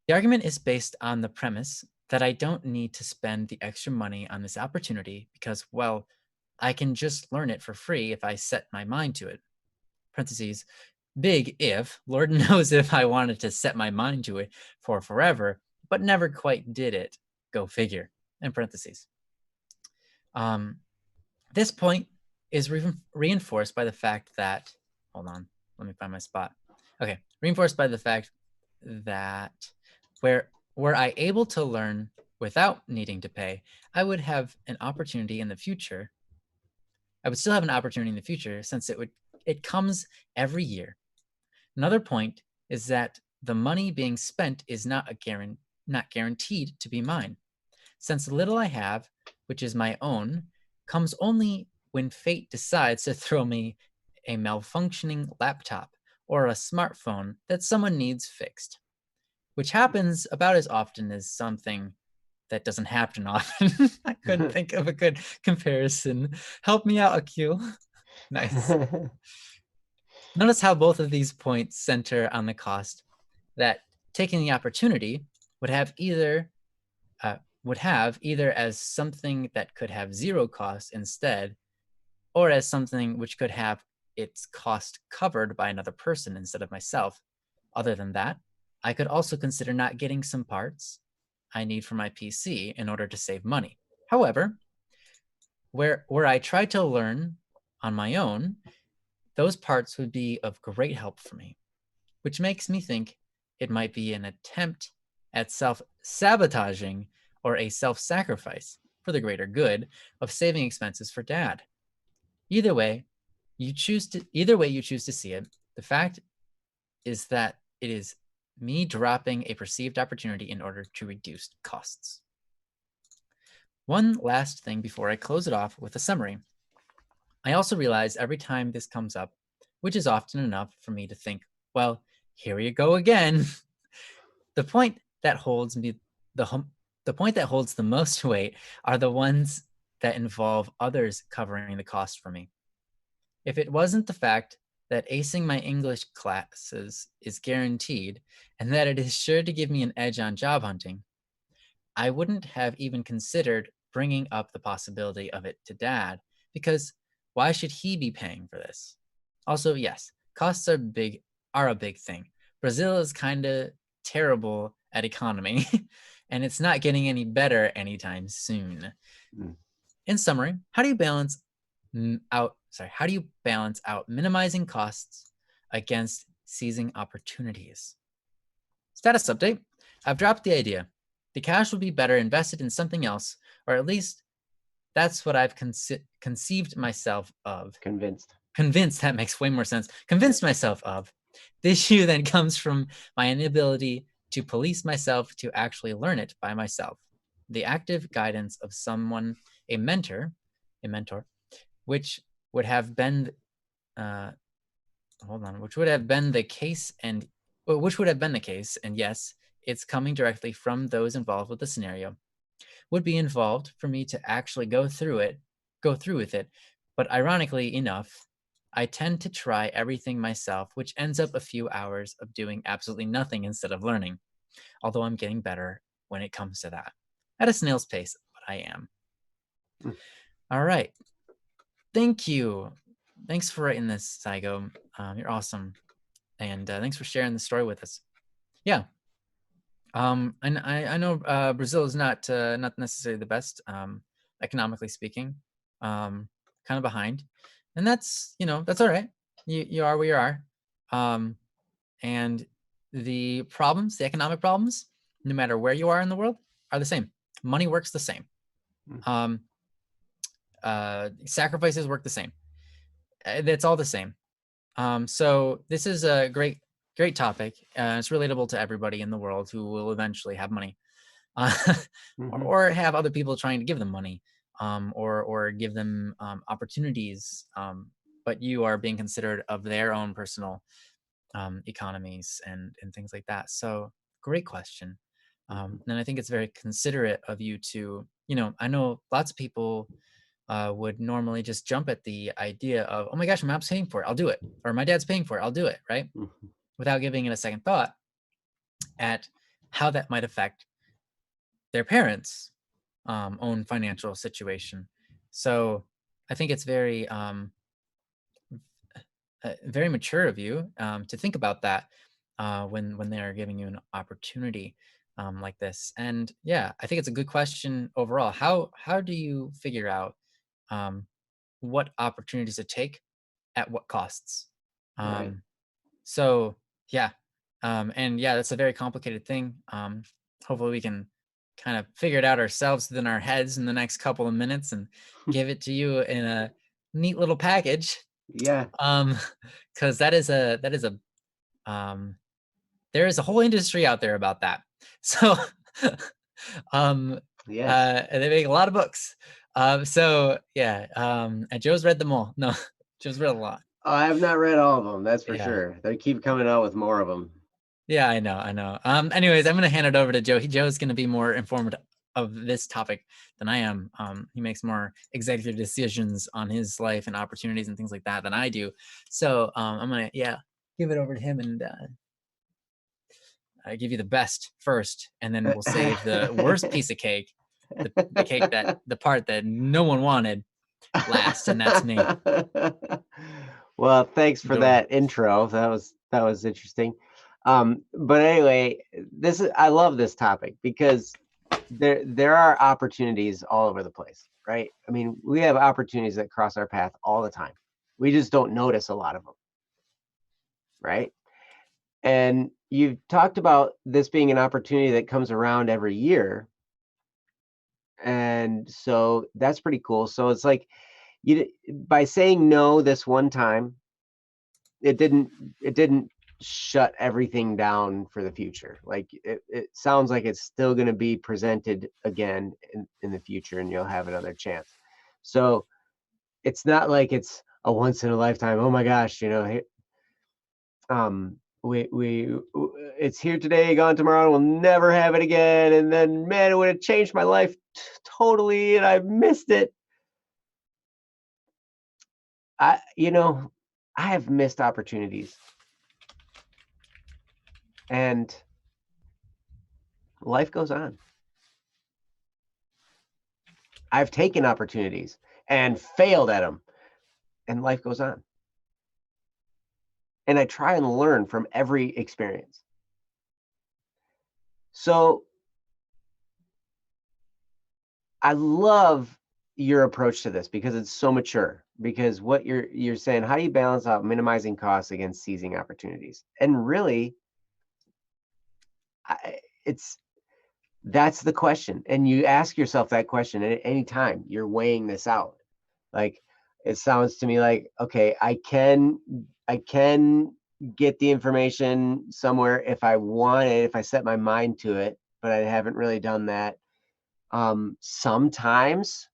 The argument is based on the premise that I don't need to spend the extra money on this opportunity because, well, I can just learn it for free if I set my mind to it. Parentheses, big if, Lord knows if I wanted to set my mind to it for forever, but never quite did it. Go figure. In parentheses. This point is reinforced by the fact that, hold on, let me find my spot. Okay, reinforced by the fact that were I able to learn without needing to pay, I would have an opportunity in the future. I would still have an opportunity in the future since it comes every year. Another point is that the money being spent is not guaranteed to be mine. Since the little I have, which is my own, comes only when fate decides to throw me a malfunctioning laptop or a smartphone that someone needs fixed, which happens about as often as something that doesn't happen often. I couldn't think of a good comparison. Help me out, Akil. Nice. Notice how both of these points center on the cost, that taking the opportunity would have either as something that could have zero cost instead, or as something which could have its cost covered by another person instead of myself. Other than that, I could also consider not getting some parts I need for my PC in order to save money. However, where I try to learn on my own, those parts would be of great help for me, which makes me think it might be an attempt at self-sabotaging or a self-sacrifice for the greater good of saving expenses for Dad. Either way you choose to see it, the fact is that it is me dropping a perceived opportunity in order to reduce costs. One last thing before I close it off with a summary. I also realize every time this comes up, which is often enough for me to think, well, here you go again. The point that holds me the point that holds the most weight are the ones that involve others covering the cost for me. If it wasn't the fact that acing my English classes is guaranteed and that it is sure to give me an edge on job hunting, I wouldn't have even considered bringing up the possibility of it to Dad, because why should he be paying for this? Also, yes, costs are a big thing. Brazil is kind of terrible at economy, and it's not getting any better anytime soon. Mm. In summary, how do you balance out minimizing costs against seizing opportunities? Status update. I've dropped the idea. The cash would be better invested in something else, or at least that's what I've conceived myself of. Convinced. Convinced, that makes way more sense. Convinced myself of. The issue then comes from my inability to police myself to actually learn it by myself. The active guidance of someone, a mentor, which would have been, which would have been the case, and yes, it's coming directly from those involved with the scenario, would be involved for me to actually go through with it. But ironically enough, I tend to try everything myself, which ends up a few hours of doing absolutely nothing instead of learning. Although I'm getting better when it comes to that. At a snail's pace, but I am. All right. Thank you. Thanks for writing this, Saigo. You're awesome. And thanks for sharing the story with us. Yeah. And I know Brazil is not necessarily the best, economically speaking, kind of behind, and that's that's all right. You are where you are, and the economic problems, no matter where you are in the world, are the same. Money works the same. Sacrifices work the same. It's all the same. So this is a great topic. It's relatable to everybody in the world who will eventually have money, or have other people trying to give them money, or give them opportunities. But you are being considerate of their own personal economies and things like that. So great question. And I think it's very considerate of you to, I know lots of people would normally just jump at the idea of, oh my gosh, my mom's paying for it, I'll do it. Or my dad's paying for it, I'll do it, right? Without giving it a second thought at how that might affect their parents' own financial situation. So I think it's very, very mature of you to think about that when they're giving you an opportunity like this. And yeah, I think it's a good question overall. How do you figure out what opportunities to take at what costs? Right. So yeah, and yeah, that's a very complicated thing. Hopefully we can kind of figure it out ourselves within our heads in the next couple of minutes and give it to you in a neat little package. Yeah. Because there is a whole industry out there about that. So Yes. they make a lot of books. So yeah, and Joe's read them all. No, Joe's read a lot. Oh, I have not read all of them, that's for Yeah. sure. They keep coming out with more of them. Yeah, I know. Anyways, I'm gonna hand it over to Joe. Joe's gonna be more informed of this topic than I am. He makes more executive decisions on his life and opportunities and things like that than I do. So I'm gonna give it over to him and give you the best first, and then we'll save the worst piece of cake, the cake the part that no one wanted last, and that's me. Well, thanks for that intro. That was interesting. But anyway, I love this topic because there are opportunities all over the place, right? I mean, we have opportunities that cross our path all the time. We just don't notice a lot of them, right? And you've talked about this being an opportunity that comes around every year. And so that's pretty cool. So it's like by saying no this one time, it didn't shut everything down for the future. Like it sounds like it's still going to be presented again in the future, and you'll have another chance. So it's not like it's a once in a lifetime, oh my gosh, it's here today, gone tomorrow, we'll never have it again. And then, man, it would have changed my life totally, and I missed it. You know, I have missed opportunities, and life goes on. I've taken opportunities and failed at them, and life goes on. And I try and learn from every experience. So I love your approach to this because it's so mature. Because what you're saying, how do you balance out minimizing costs against seizing opportunities? And really, that's the question. And you ask yourself that question at any time you're weighing this out. Like, it sounds to me like, okay, I can get the information somewhere if I want it, if I set my mind to it, but I haven't really done that. Sometimes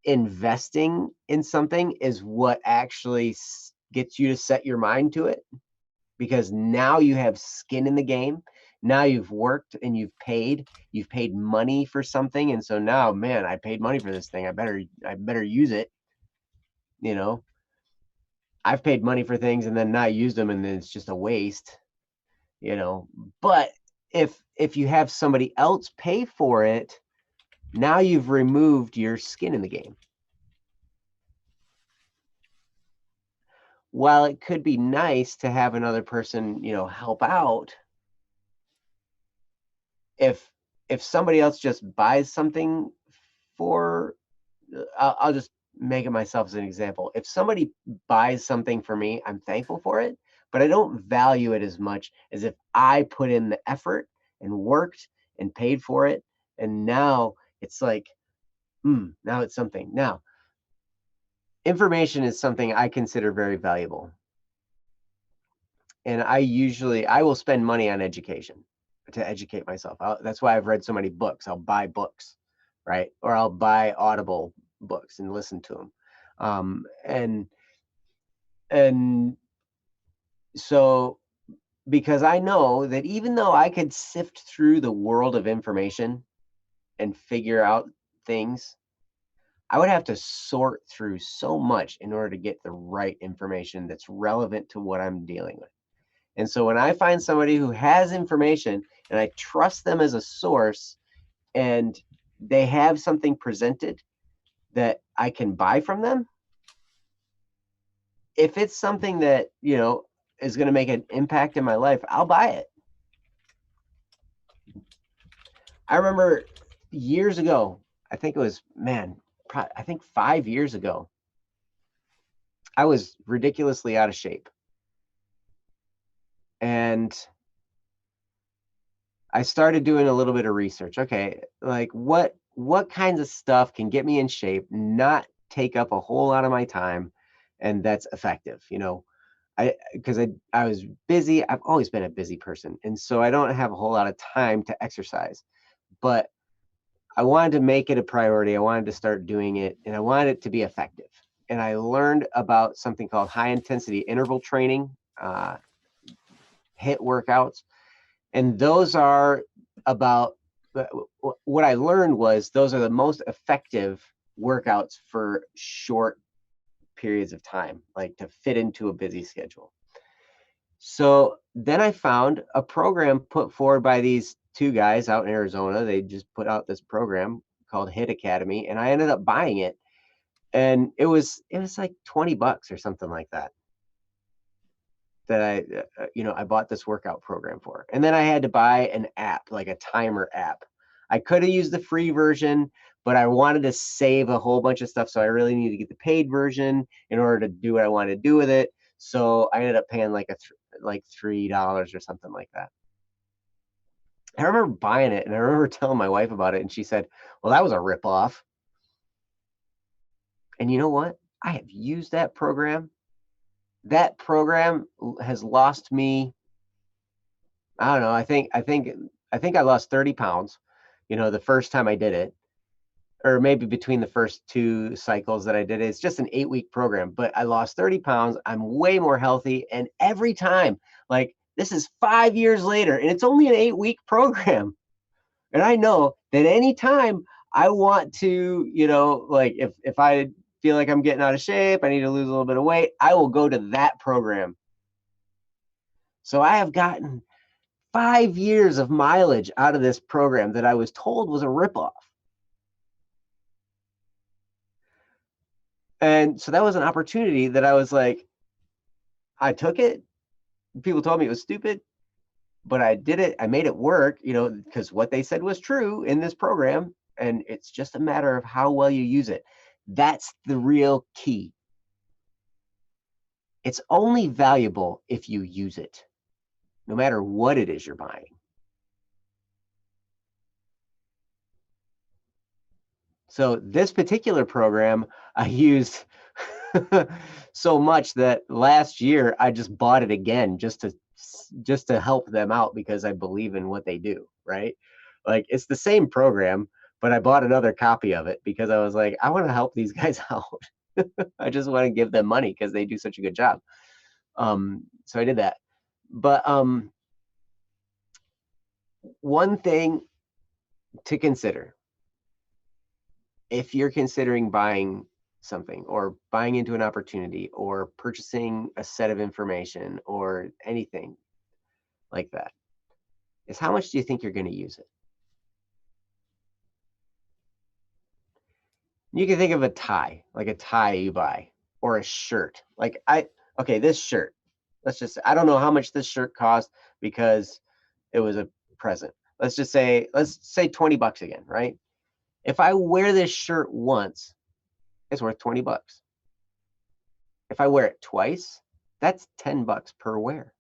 investing in something is what actually gets you to set your mind to it, because now you have skin in the game. Now you've worked and you've paid money for something. And so now, man, I paid money for this thing. I better use it. You know, I've paid money for things and then not used them, and then it's just a waste, you know. But if you have somebody else pay for it, now you've removed your skin in the game. While it could be nice to have another person, you know, help out, if somebody else just buys something for, I'll just make it myself as an example. If somebody buys something for me, I'm thankful for it, but I don't value it as much as if I put in the effort and worked and paid for it. And now it's like, now it's something. Now, information is something I consider very valuable. And I will spend money on education to educate myself. That's why I've read so many books. I'll buy books, right? Or I'll buy Audible books and listen to them. And so, because I know that even though I could sift through the world of information and figure out things, I would have to sort through so much in order to get the right information that's relevant to what I'm dealing with. And so when I find somebody who has information and I trust them as a source, and they have something presented that I can buy from them, if it's something that, you know, is going to make an impact in my life, I'll buy it. I remember years ago, I think it was, I think 5 years ago, I was ridiculously out of shape. And I started doing a little bit of research. Okay, like what kinds of stuff can get me in shape, not take up a whole lot of my time, and that's effective, you know. Because I was busy. I've always been a busy person, and so I don't have a whole lot of time to exercise. But I wanted to make it a priority. I wanted to start doing it, and I wanted it to be effective. And I learned about something called high intensity interval training, HIIT workouts. And those are about, what I learned was those are the most effective workouts for short periods of time, like to fit into a busy schedule. So then I found a program put forward by these two guys out in Arizona. They just put out this program called HIIT Academy, and I ended up buying it. And it was like $20 or something like that I bought this workout program for. And then I had to buy an app, like a timer app. I could have used the free version, but I wanted to save a whole bunch of stuff. So I really needed to get the paid version in order to do what I wanted to do with it. So I ended up paying like $3 or something like that. I remember buying it, and I remember telling my wife about it, and she said, well, that was a ripoff. And you know what? I have used that program. That program has lost me, I don't know, I think I lost 30 pounds, you know, the first time I did it, or maybe between the first 2 cycles that I did it. It's just an 8-week program, but I lost 30 pounds. I'm way more healthy. And every time, like This is 5 years later, and it's only an 8-week program. And I know that anytime I want to, like if I feel like I'm getting out of shape, I need to lose a little bit of weight, I will go to that program. So I have gotten 5 years of mileage out of this program that I was told was a ripoff. And so that was an opportunity that I was like, I took it. People told me it was stupid, but I did it. I made it work, because what they said was true in this program. And it's just a matter of how well you use it. That's the real key. It's only valuable if you use it, no matter what it is you're buying. So this particular program I used so much that last year I just bought it again just to help them out because I believe in what they do, right? Like it's the same program, but I bought another copy of it because I was like, I want to help these guys out. I just want to give them money because they do such a good job. So I did that. But one thing to consider if you're considering buying something or buying into an opportunity or purchasing a set of information or anything like that is how much do you think you're going to use it? You can think of a tie, like a tie you buy, or a shirt. Like this shirt. I don't know how much this shirt cost because it was a present. Let's say $20 again, right? If I wear this shirt once, it's worth $20. If I wear it twice, that's $10 per wear.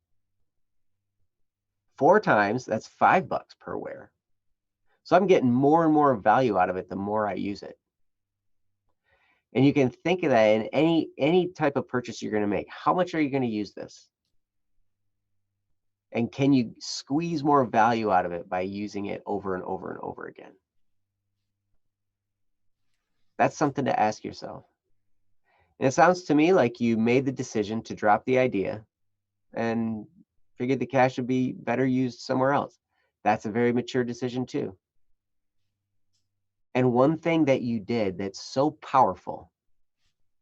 4 times, that's $5 per wear. So I'm getting more and more value out of it the more I use it. And you can think of that in any type of purchase you're going to make. How much are you going to use this? And can you squeeze more value out of it by using it over and over and over again? That's something to ask yourself. And it sounds to me like you made the decision to drop the idea and figured the cash would be better used somewhere else. That's a very mature decision too. And one thing that you did that's so powerful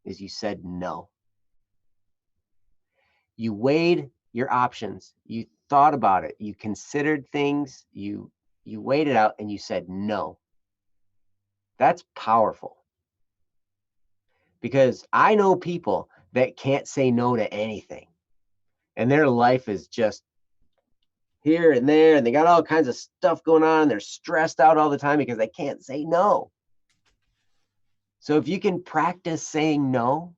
is you said no. You weighed your options. You thought about it. You considered things. You weighed it out and you said no. That's powerful. Because I know people that can't say no to anything. And their life is just here and there, and they got all kinds of stuff going on. They're stressed out all the time because they can't say no. So if you can practice saying no,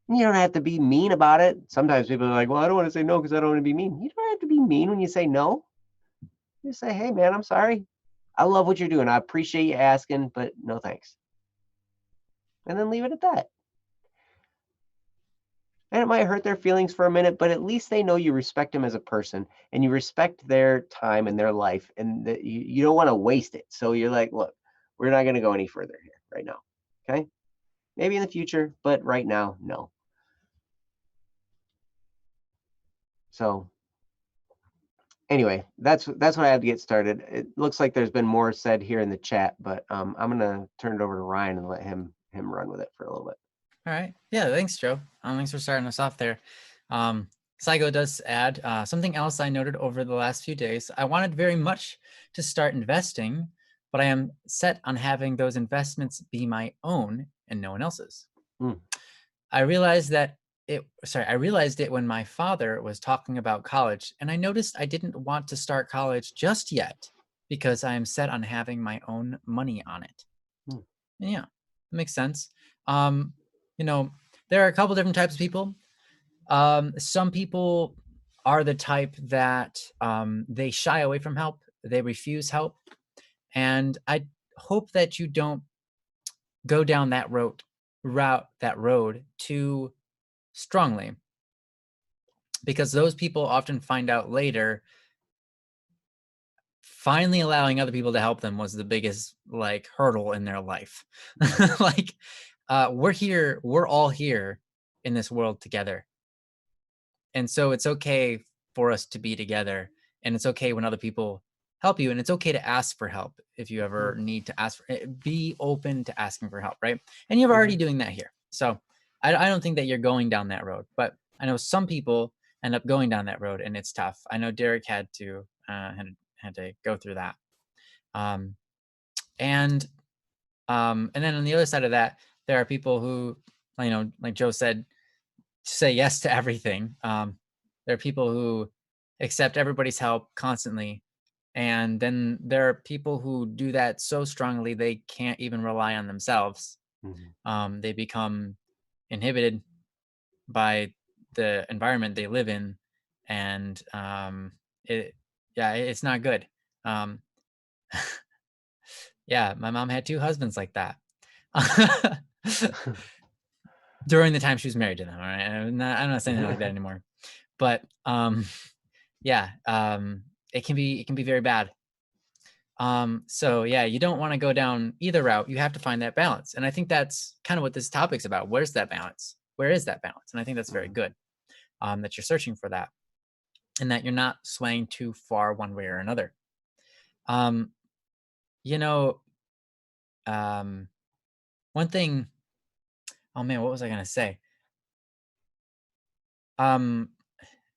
you don't have to be mean about it. Sometimes people are like, well, I don't want to say no because I don't want to be mean. You don't have to be mean when you say no. You say, hey, man, I'm sorry. I love what you're doing. I appreciate you asking, but no thanks. And then leave it at that. And it might hurt their feelings for a minute, but at least they know you respect them as a person and you respect their time and their life and that you don't want to waste it. So you're like, look, we're not going to go any further here right now. Okay. Maybe in the future, but right now, no. So anyway, that's what I have to get started. It looks like there's been more said here in the chat, but I'm going to turn it over to Ryan and let him run with it for a little bit. All right. Yeah, thanks, Joe. Thanks for starting us off there. Saigo does add something else I noted over the last few days. I wanted very much to start investing, but I am set on having those investments be my own and no one else's. I realized it when my father was talking about college, and I noticed I didn't want to start college just yet because I am set on having my own money on it. And yeah, it makes sense. There are a couple different types of people. Some people are the type that they shy away from help. They refuse help. And I hope that you don't go down that road too strongly, because those people often find out later finally allowing other people to help them was the biggest hurdle in their life. We're all here in this world together. And so it's okay for us to be together. And it's okay when other people help you. And it's okay to ask for help if you ever need to ask for it. Be open to asking for help, right? And you're already doing that here. So I don't think that you're going down that road. But I know some people end up going down that road, and it's tough. I know Derek had to go through that. And then on the other side of that, there are people who, like Joe said, say yes to everything. There are people who accept everybody's help constantly. And then there are people who do that so strongly they can't even rely on themselves. They become inhibited by the environment they live in, and it's not good. Yeah, my mom had 2 husbands like that. During the time she was married to them. All right, I'm not saying like that anymore. But it can be very bad. So yeah, you don't want to go down either route. You have to find that balance. And I think that's kind of what this topic's about. Where's that balance? Where is that balance? And I think that's very good, that you're searching for that, and that you're not swaying too far one way or another. One thing, oh man, what was I gonna say?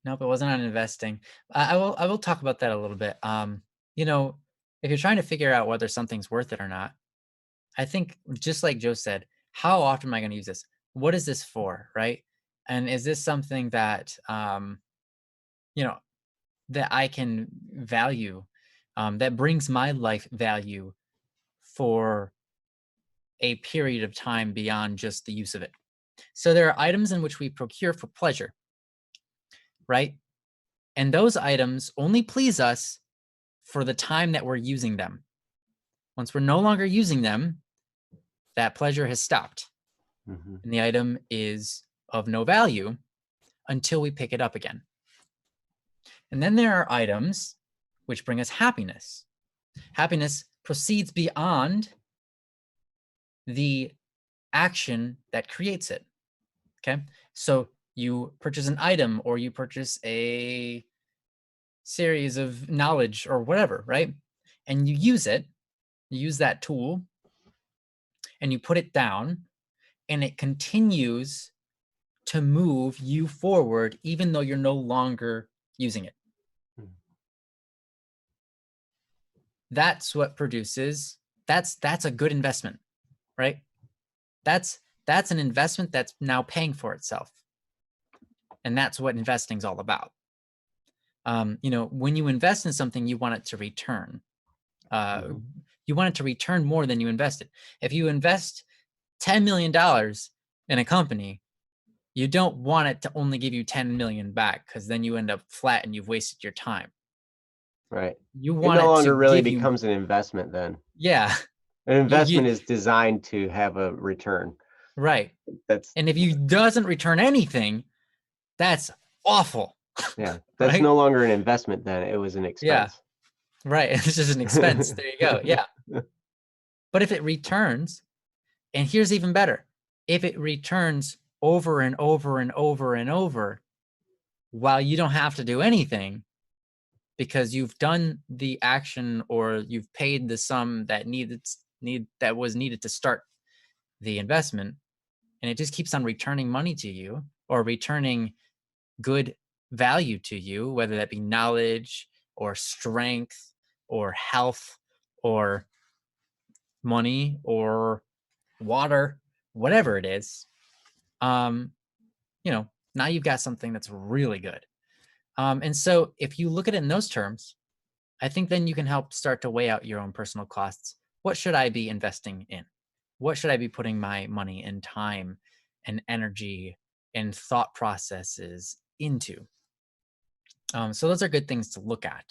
Nope, it wasn't on investing. I will talk about that a little bit. If you're trying to figure out whether something's worth it or not, I think just like Joe said, how often am I going to use this? What is this for, right? And is this something that that I can value, that brings my life value for a period of time beyond just the use of it? So there are items in which we procure for pleasure, right? And those items only please us for the time that we're using them. Once we're no longer using them, that pleasure has stopped. And the item is of no value until we pick it up again. And then there are items which bring us happiness. Happiness proceeds beyond the action that creates it. Okay, so you purchase an item, or you purchase a series of knowledge or whatever, right? And you use it, you use that tool, and you put it down, and it continues to move you forward even though you're no longer using it. That's what produces, that's a good investment, right? That's an investment that's now paying for itself. And that's what investing is all about. When you invest in something, you want it to return. You want it to return more than you invested. If you invest $10 million in a company, you don't want it to only give you 10 million back, because then you end up flat and you've wasted your time. Right. You want it no it longer to really give becomes an investment then. Yeah. An investment is designed to have a return. Right. And if you doesn't return anything, that's awful. Yeah. That's right? no longer an investment then. It was an expense. Yeah. Right. It's just an expense. There you go. Yeah. But if it returns, and here's even better, if it returns over and over and over and over, while you don't have to do anything, because you've done the action, or you've paid the sum that was needed to start the investment, and it just keeps on returning money to you, or returning good value to you, whether that be knowledge or strength or health or money or water, whatever it is, now you've got something that's really good. And so if you look at it in those terms, I think then you can help start to weigh out your own personal costs. What should I be investing in? What should I be putting my money and time and energy and thought processes into? So those are good things to look at.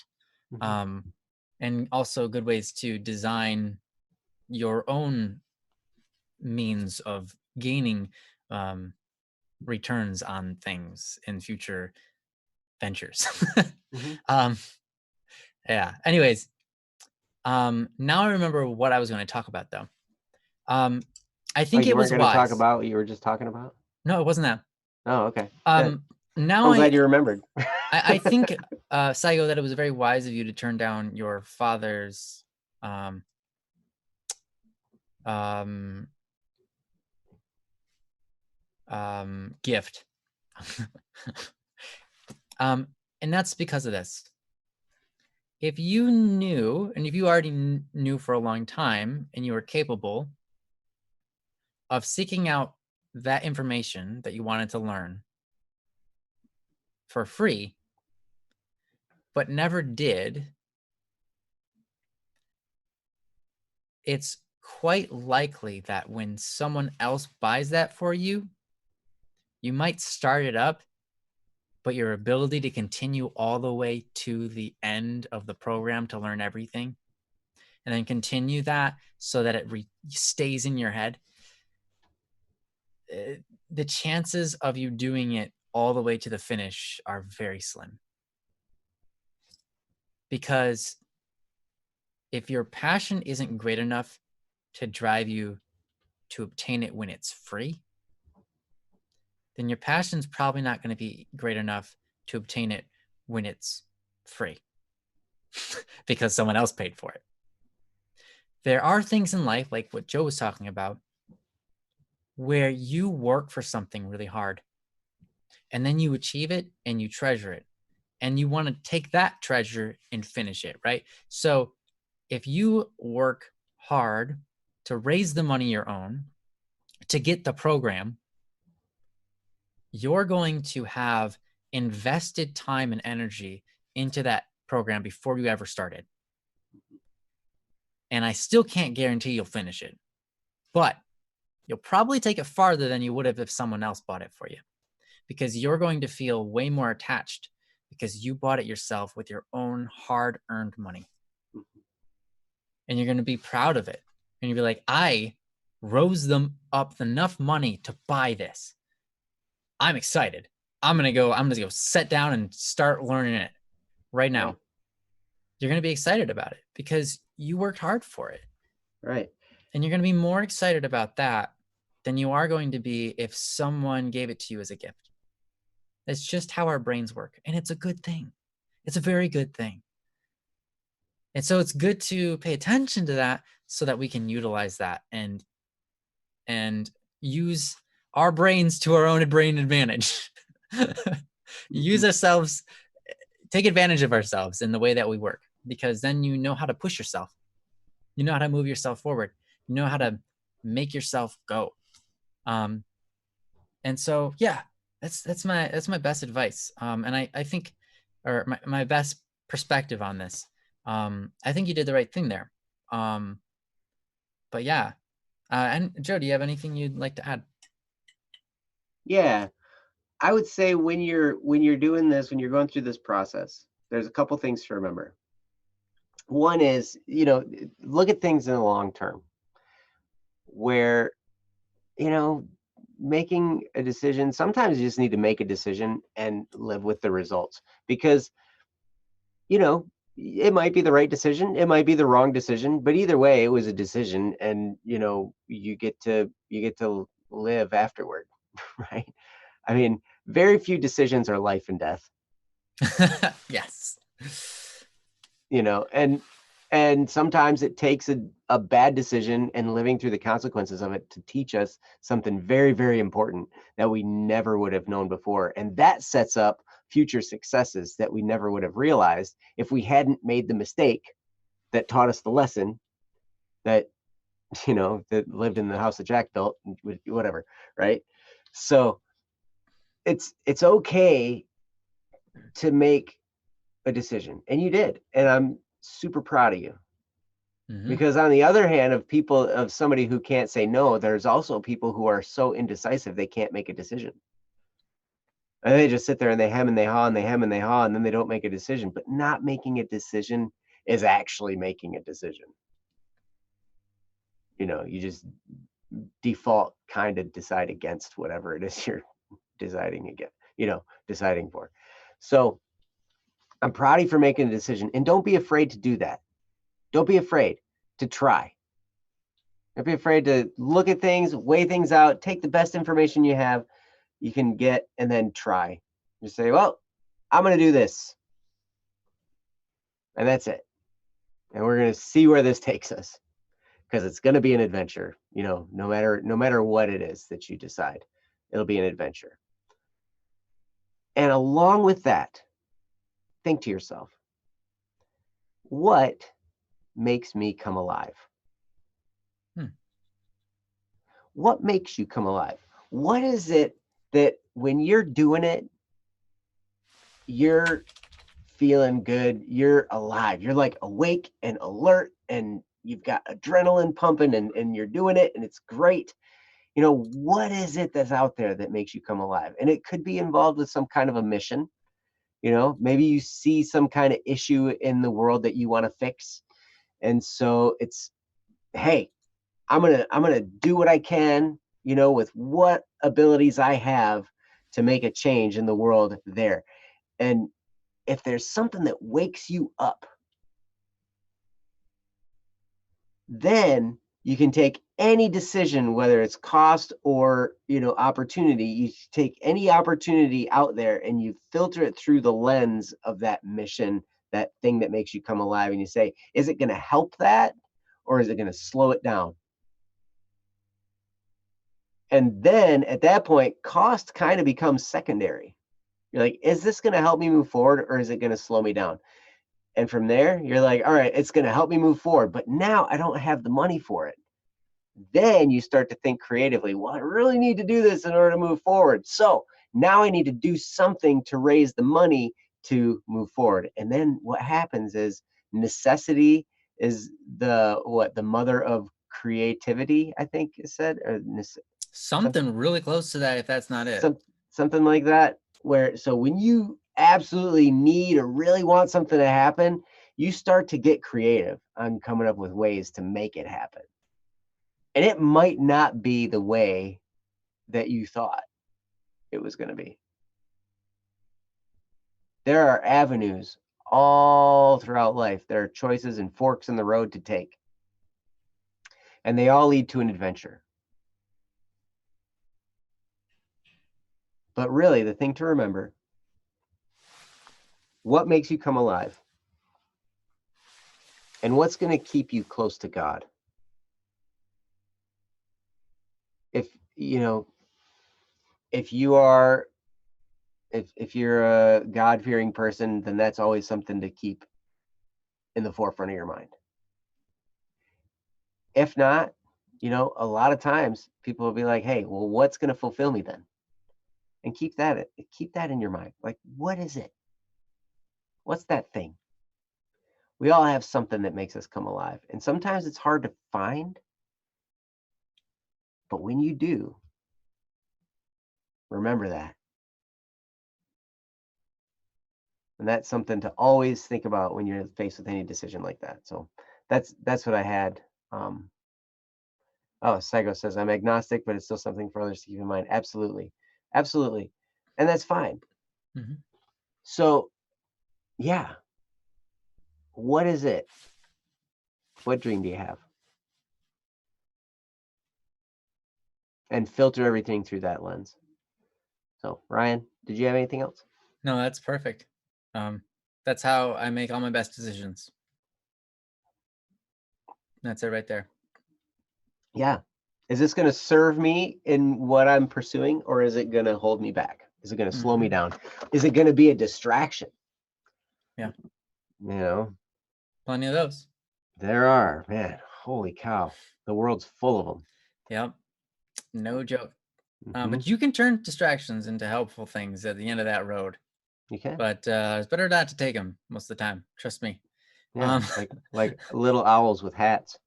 And also good ways to design your own means of gaining returns on things in future ventures. Yeah. Anyways, now I remember what I was going to talk about, though. I think it was wise. Talk about what you were just talking about? No, it wasn't that. Oh, okay. Now I'm glad you remembered. I think, Saigo, that it was very wise of you to turn down your father's um, gift. And that's because of this. If you knew, and if you already knew for a long time, and you were capable of seeking out that information that you wanted to learn for free, but never did, it's quite likely that when someone else buys that for you, you might start it up, but your ability to continue all the way to the end of the program to learn everything and then continue that so that it stays in your head, the chances of you doing it all the way to the finish are very slim. Because if your passion isn't great enough to drive you to obtain it when it's free, then your passion's probably not going to be great enough to obtain it when it's free because someone else paid for it. There are things in life, like what Joe was talking about, where you work for something really hard and then you achieve it and you treasure it and you want to take that treasure and finish it, right? So if you work hard to raise the money your own to get the program, you're going to have invested time and energy into that program before you ever started. And I still can't guarantee you'll finish it, but you'll probably take it farther than you would have if someone else bought it for you, because you're going to feel way more attached because you bought it yourself with your own hard-earned money. And you're going to be proud of it. And you'll be like, I rose them up enough money to buy this. I'm excited. I'm going to go sit down and start learning it right now. Right. You're going to be excited about it because you worked hard for it. Right. And you're going to be more excited about that than you are going to be if someone gave it to you as a gift. That's just how our brains work. And it's a good thing. It's a very good thing. And so it's good to pay attention to that so that we can utilize that and use our brains to our own brain advantage. Use ourselves, take advantage of ourselves in the way that we work, because then you know how to push yourself. You know how to move yourself forward. You know how to make yourself go. And so, yeah, that's my best advice. And I think, or my best perspective on this. I think you did the right thing there. But yeah. And Joe, do you have anything you'd like to add? Yeah, I would say when you're doing this, when you're going through this process, there's a couple things to remember. One is, look at things in the long term, where, making a decision, sometimes you just need to make a decision and live with the results, because, it might be the right decision, it might be the wrong decision, but either way, it was a decision, and, you get to live afterward, right? I mean, very few decisions are life and death. Yes. And sometimes it takes a bad decision and living through the consequences of it to teach us something very, very important that we never would have known before. And that sets up future successes that we never would have realized if we hadn't made the mistake that taught us the lesson that, that lived in the house that Jack built, whatever, right? So it's okay to make a decision, and you did, and I'm super proud of you. Mm-hmm. Because on the other hand, of somebody who can't say no, there's also people who are so indecisive they can't make a decision, and they just sit there and they hem and they haw and they hem and they haw, and then they don't make a decision. But not making a decision is actually making a decision. You just default kind of decide against whatever it is you're deciding for. So I'm proud of you for making a decision, and don't be afraid to do that. Don't be afraid to try. Don't be afraid to look at things, weigh things out, take the best information you can get, and then try. You say, well, I'm going to do this. And that's it. And we're going to see where this takes us, because it's going to be an adventure, no matter what it is that you decide, it'll be an adventure. And along with that, think to yourself, what makes me come alive? What makes you come alive? What is it that when you're doing it, you're feeling good, you're alive, you're like awake and alert, and you've got adrenaline pumping, and you're doing it, and it's great. What is it that's out there that makes you come alive? And it could be involved with some kind of a mission. Maybe you see some kind of issue in the world that you want to fix. And so it's, hey, I'm gonna do what I can, with what abilities I have to make a change in the world there. And if there's something that wakes you up, then you can take any decision, whether it's cost or opportunity. You take any opportunity out there and you filter it through the lens of that mission, that thing that makes you come alive, and you say, is it going to help that, or is it going to slow it down? And then at that point, cost kind of becomes secondary. You're like, is this going to help me move forward, or is it going to slow me down? And from there, you're like, all right, it's going to help me move forward, but now I don't have the money for it. Then you start to think creatively, well, I really need to do this in order to move forward. So now I need to do something to raise the money to move forward. And then what happens is necessity is the mother of creativity, I think it said, or something really close to that, if that's not it. Something like that, so when you absolutely need or really want something to happen, you start to get creative on coming up with ways to make it happen. And it might not be the way that you thought it was going to be. There are avenues all throughout life. There are choices and forks in the road to take. And they all lead to an adventure. But really, the thing to remember, what makes you come alive? And what's going to keep you close to God? If you're a God-fearing person, then that's always something to keep in the forefront of your mind. If not, a lot of times people will be like, hey, well, what's going to fulfill me then? And keep that in your mind. Like, what is it? What's that thing? We all have something that makes us come alive. And sometimes it's hard to find. But when you do, remember that. And that's something to always think about when you're faced with any decision like that. So that's what I had. Saigo says, I'm agnostic, but it's still something for others to keep in mind. Absolutely. Absolutely. And that's fine. Mm-hmm. So, yeah. What is it? What dream do you have? And filter everything through that lens. So, Ryan, did you have anything else? No, that's perfect. That's how I make all my best decisions. That's it right there. Yeah. Is this going to serve me in what I'm pursuing, or is it going to hold me back? Is it going to slow me down? Is it going to be a distraction? Yeah. Plenty of those. There are, man. Holy cow. The world's full of them. Yep. No joke. But you can turn distractions into helpful things at the end of that road. You can. But it's better not to take them most of the time. Trust me. Yeah, like little owls with hats.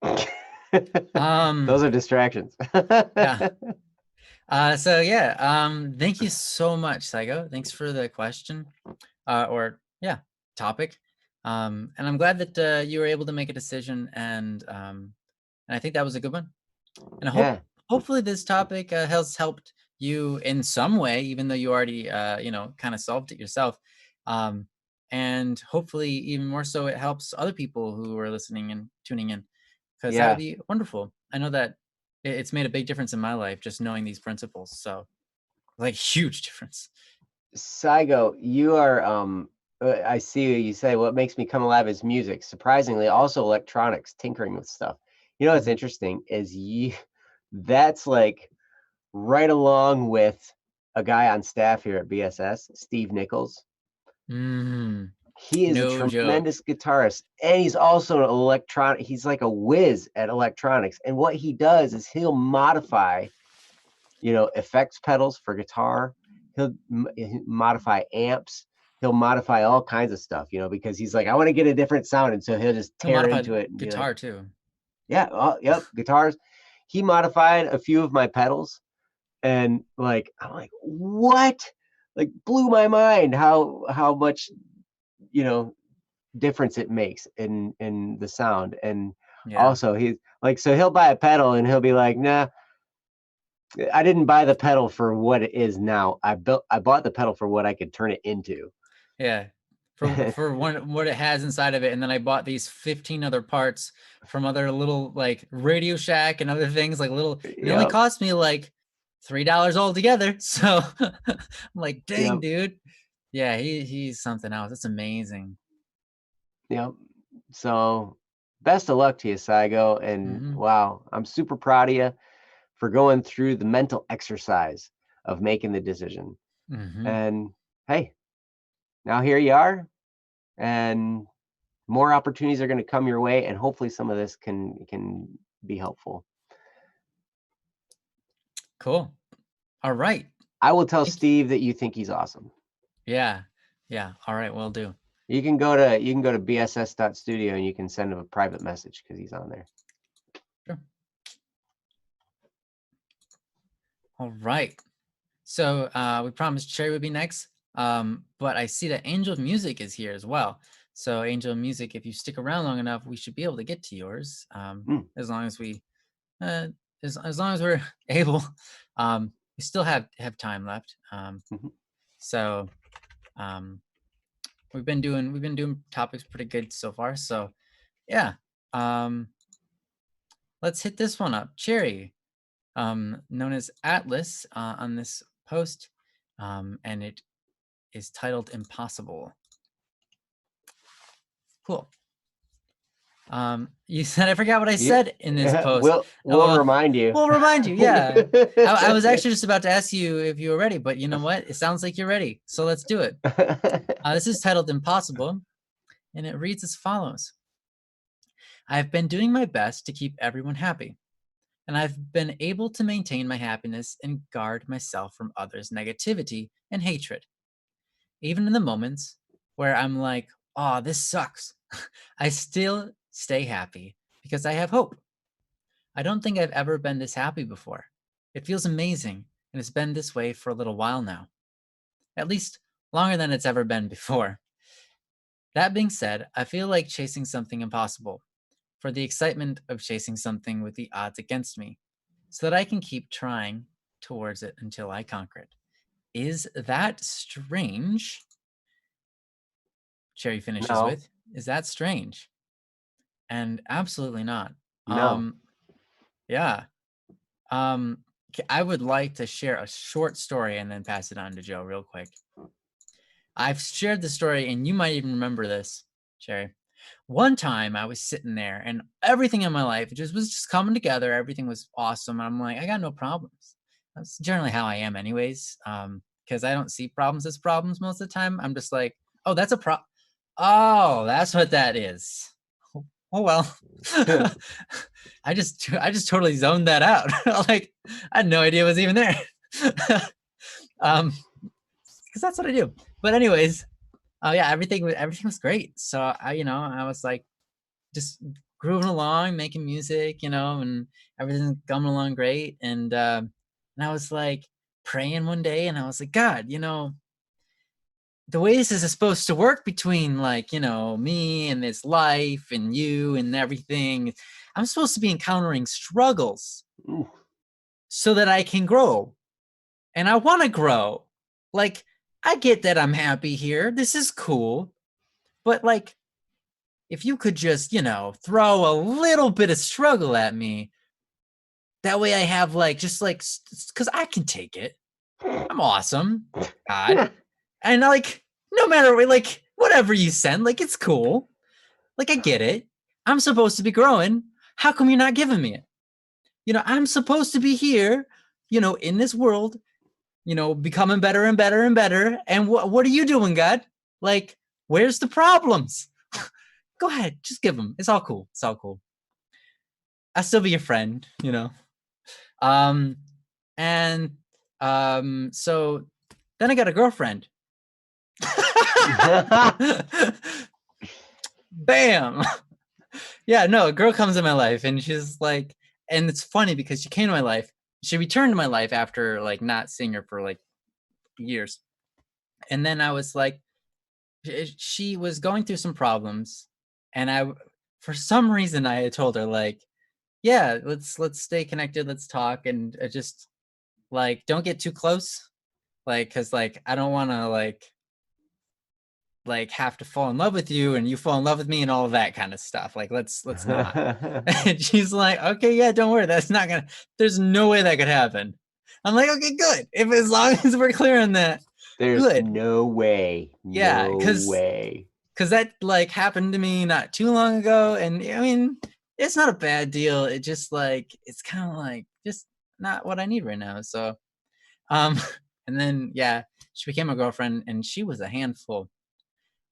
Those are distractions. Yeah. Thank you so much, Saigo. Thanks for the question, topic. And I'm glad that you were able to make a decision, and I think that was a good one. And hopefully this topic has helped you in some way, even though you already kind of solved it yourself. And hopefully even more so it helps other people who are listening and tuning in, because that would be wonderful. I know that it's made a big difference in my life just knowing these principles. So like huge difference. Saigo, you are I see you say what makes me come alive is music. Surprisingly, also electronics, tinkering with stuff. You know what's Mhm. interesting is that's like right along with a guy on staff here at BSS, Steve Nichols. Mm, He is a no joke. tremendous guitarist, and he's also an electronic. He's like a whiz at electronics. And what he does is he'll modify, effects pedals for guitar. He'll modify amps. He'll modify all kinds of stuff, because he's like, I want to get a different sound, and so he'll just He'll tear modify into it and be like, guitar too. yeah, oh, yep, guitars. He modified a few of my pedals, and like, I'm like, what? Like, blew my mind how much, you know difference it makes in the sound. And Yeah. also he's like, so he'll buy a pedal and he'll be like, nah, I didn't buy the pedal for what it is now. I bought the pedal for what I could turn it into. Yeah. For what it has inside of it. And then I bought these 15 other parts from other little like Radio Shack and other things like little, and it only Yep, cost me like $3 altogether. So I'm like, dang, yep, dude. Yeah, he's something else. It's amazing. yep. So best of luck to you, Saigo. And Hmm. wow, I'm super proud of you for going through the mental exercise of making the decision. Hmm. And hey, now here you are, and more opportunities are going to come your way, and hopefully some of this can be helpful. Cool. All right. I will tell Thank you. Steve that you think he's awesome. Yeah. Yeah. All right. Will do. You can go to bss.studio and you can send him a private message because he's on there. Sure. All right. So we promised Cherry would be next, but I see that Angel Music is here as well. So Angel Music, if you stick around long enough, we should be able to get to yours, Mm, as long as we, as long as we're able. We still have time left. mhm. So um, we've been doing topics pretty good so far. So yeah, um, let's hit this one up. Cherry, known as Atlas on this post, and it is titled Impossible. Cool. You said I forgot what I Yeah, said in this post. we'll remind you. We'll remind you. Yeah, I was actually just about to ask you if you were ready, but you know what? It sounds like you're ready, so let's do it. This is titled Impossible, and it reads as follows: I've been doing my best to keep everyone happy, and I've been able to maintain my happiness and guard myself from others' negativity and hatred. Even in the moments where I'm like, oh, this sucks, I still stay happy because I have hope. I don't think I've ever been this happy before. It feels amazing, and it's been this way for a little while now, at least longer than it's ever been before. That being said, I feel like chasing something impossible for the excitement of chasing something with the odds against me, so that I can keep trying towards it until I conquer it. Is that strange? Cherry finishes No, with, is that strange? And absolutely not. no. Um, yeah. Um, I would like to share a short story and then pass it on to Joe real quick. I've shared the story, and you might even remember this, Cherry. One time I was sitting there, and everything in my life was just coming together. Everything was awesome. I'm like, I got no problems. That's generally how I am, anyways. Because I don't see problems as problems most of the time. I'm just like, oh, that's a problem. Oh, that's what that is. Oh well. I just totally zoned that out. Like I had no idea it was even there. um, because that's what I do. But anyways, yeah, everything was great. So I was like just grooving along, making music, and everything's coming along great. And I was like praying one day, and I was like, God, the way this is supposed to work between like me and this life and you and everything, I'm supposed to be encountering struggles Ooh, so that I can grow, and I want to grow. Like, I get that I'm happy here, this is cool, but like if you could just throw a little bit of struggle at me, That way I have like, just like, because I can take it. I'm awesome, God. And like, no matter what, like, whatever you send, like, it's cool. Like, I get it. I'm supposed to be growing. How come you're not giving me it? I'm supposed to be here, in this world, becoming better and better and better. And what are you doing, God? Like, where's the problems? Go ahead, just give them. It's all cool. It's all cool. I'll still be your friend, Um, and so then I got a girlfriend. Bam. Yeah, no, a girl comes in my life and she's like, and it's funny because she came to my life. She returned to my life after like not seeing her for like years. And then I was like, she was going through some problems, and for some reason I had told her like, yeah, let's stay connected, let's talk, and just like, don't get too close, like, because like I don't want to like have to fall in love with you and you fall in love with me and all of that kind of stuff. Like, let's not. And she's like, okay, yeah, don't worry, there's no way that could happen. I'm like, okay, good, if as long as we're clear on that. There's Good. no way. Yeah, No way. because that like happened to me not too long ago, and I mean, it's not a bad deal. It just like, it's kind of like just not what I need right now. So and then yeah, she became a girlfriend and she was a handful.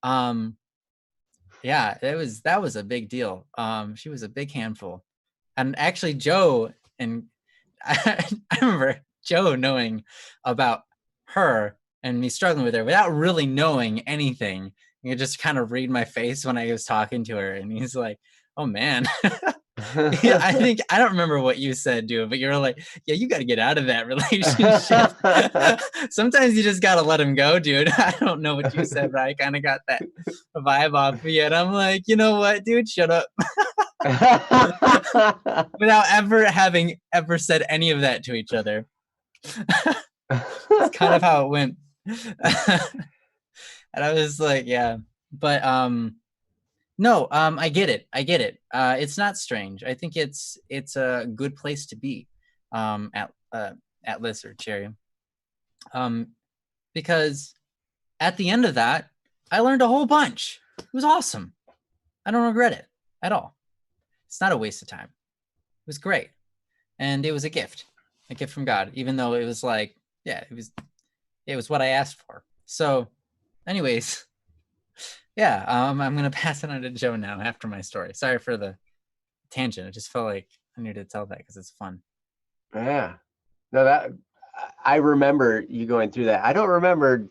Yeah, that was a big deal. She was a big handful. And actually Joe, and I remember Joe knowing about her and me struggling with her without really knowing anything. You could just kind of read my face when I was talking to her, and he's like, "Oh man." Yeah, I don't remember what you said, dude, but you're like, "Yeah, you got to get out of that relationship." Sometimes you just got to let him go, dude. I don't know what you said, but I kind of got that vibe off of you, and I'm like, you know what, dude, shut up. Without having ever said any of that to each other. It's kind of how it went. And I was like, yeah, but no, I get it. It's not strange. I think it's a good place to be at Lizard Cherry. Because at the end of that, I learned a whole bunch. It was awesome. I don't regret it at all. It's not a waste of time. It was great. And it was a gift from God, even though it was like, yeah, it was what I asked for. So anyways, yeah, I'm going to pass it on to Joe now after my story. Sorry for the tangent. I just felt like I needed to tell that because it's fun. Yeah. No, I remember you going through that. I don't remember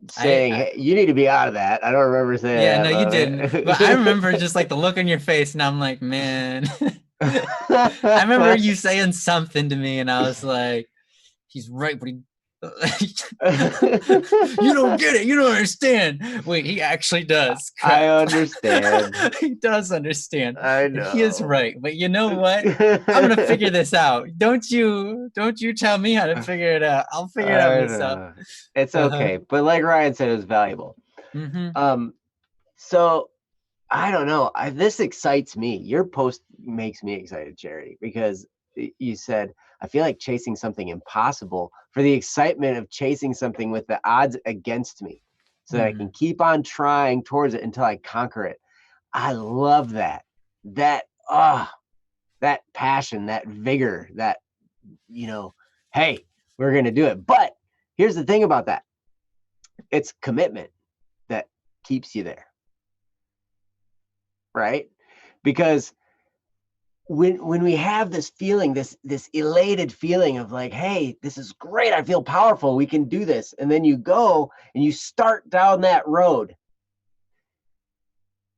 saying, hey, you need to be out of that. I don't remember saying yeah, that. no, you didn't. But I remember just like the look on your face, and I'm like, man. I remember you saying something to me, and I was like, he's right, but you don't get it. You don't understand. Wait, he actually does. Crap. I understand. He does understand. I know. He is right. But you know what? I'm gonna figure this out. Don't you tell me how to figure it out. I'll figure it out myself. It's okay. But like Ryan said, it was valuable. Mm-hmm. So I don't know. This excites me. Your post makes me excited, Jerry, because you said, I feel like chasing something impossible for the excitement of chasing something with the odds against me so that I can keep on trying towards it until I conquer it. I love that. That passion, that vigor, that, hey, we're going to do it. But here's the thing about that. It's commitment that keeps you there. Right? Because when we have this feeling, this elated feeling of like, hey, this is great, I feel powerful, we can do this, and then you go and you start down that road,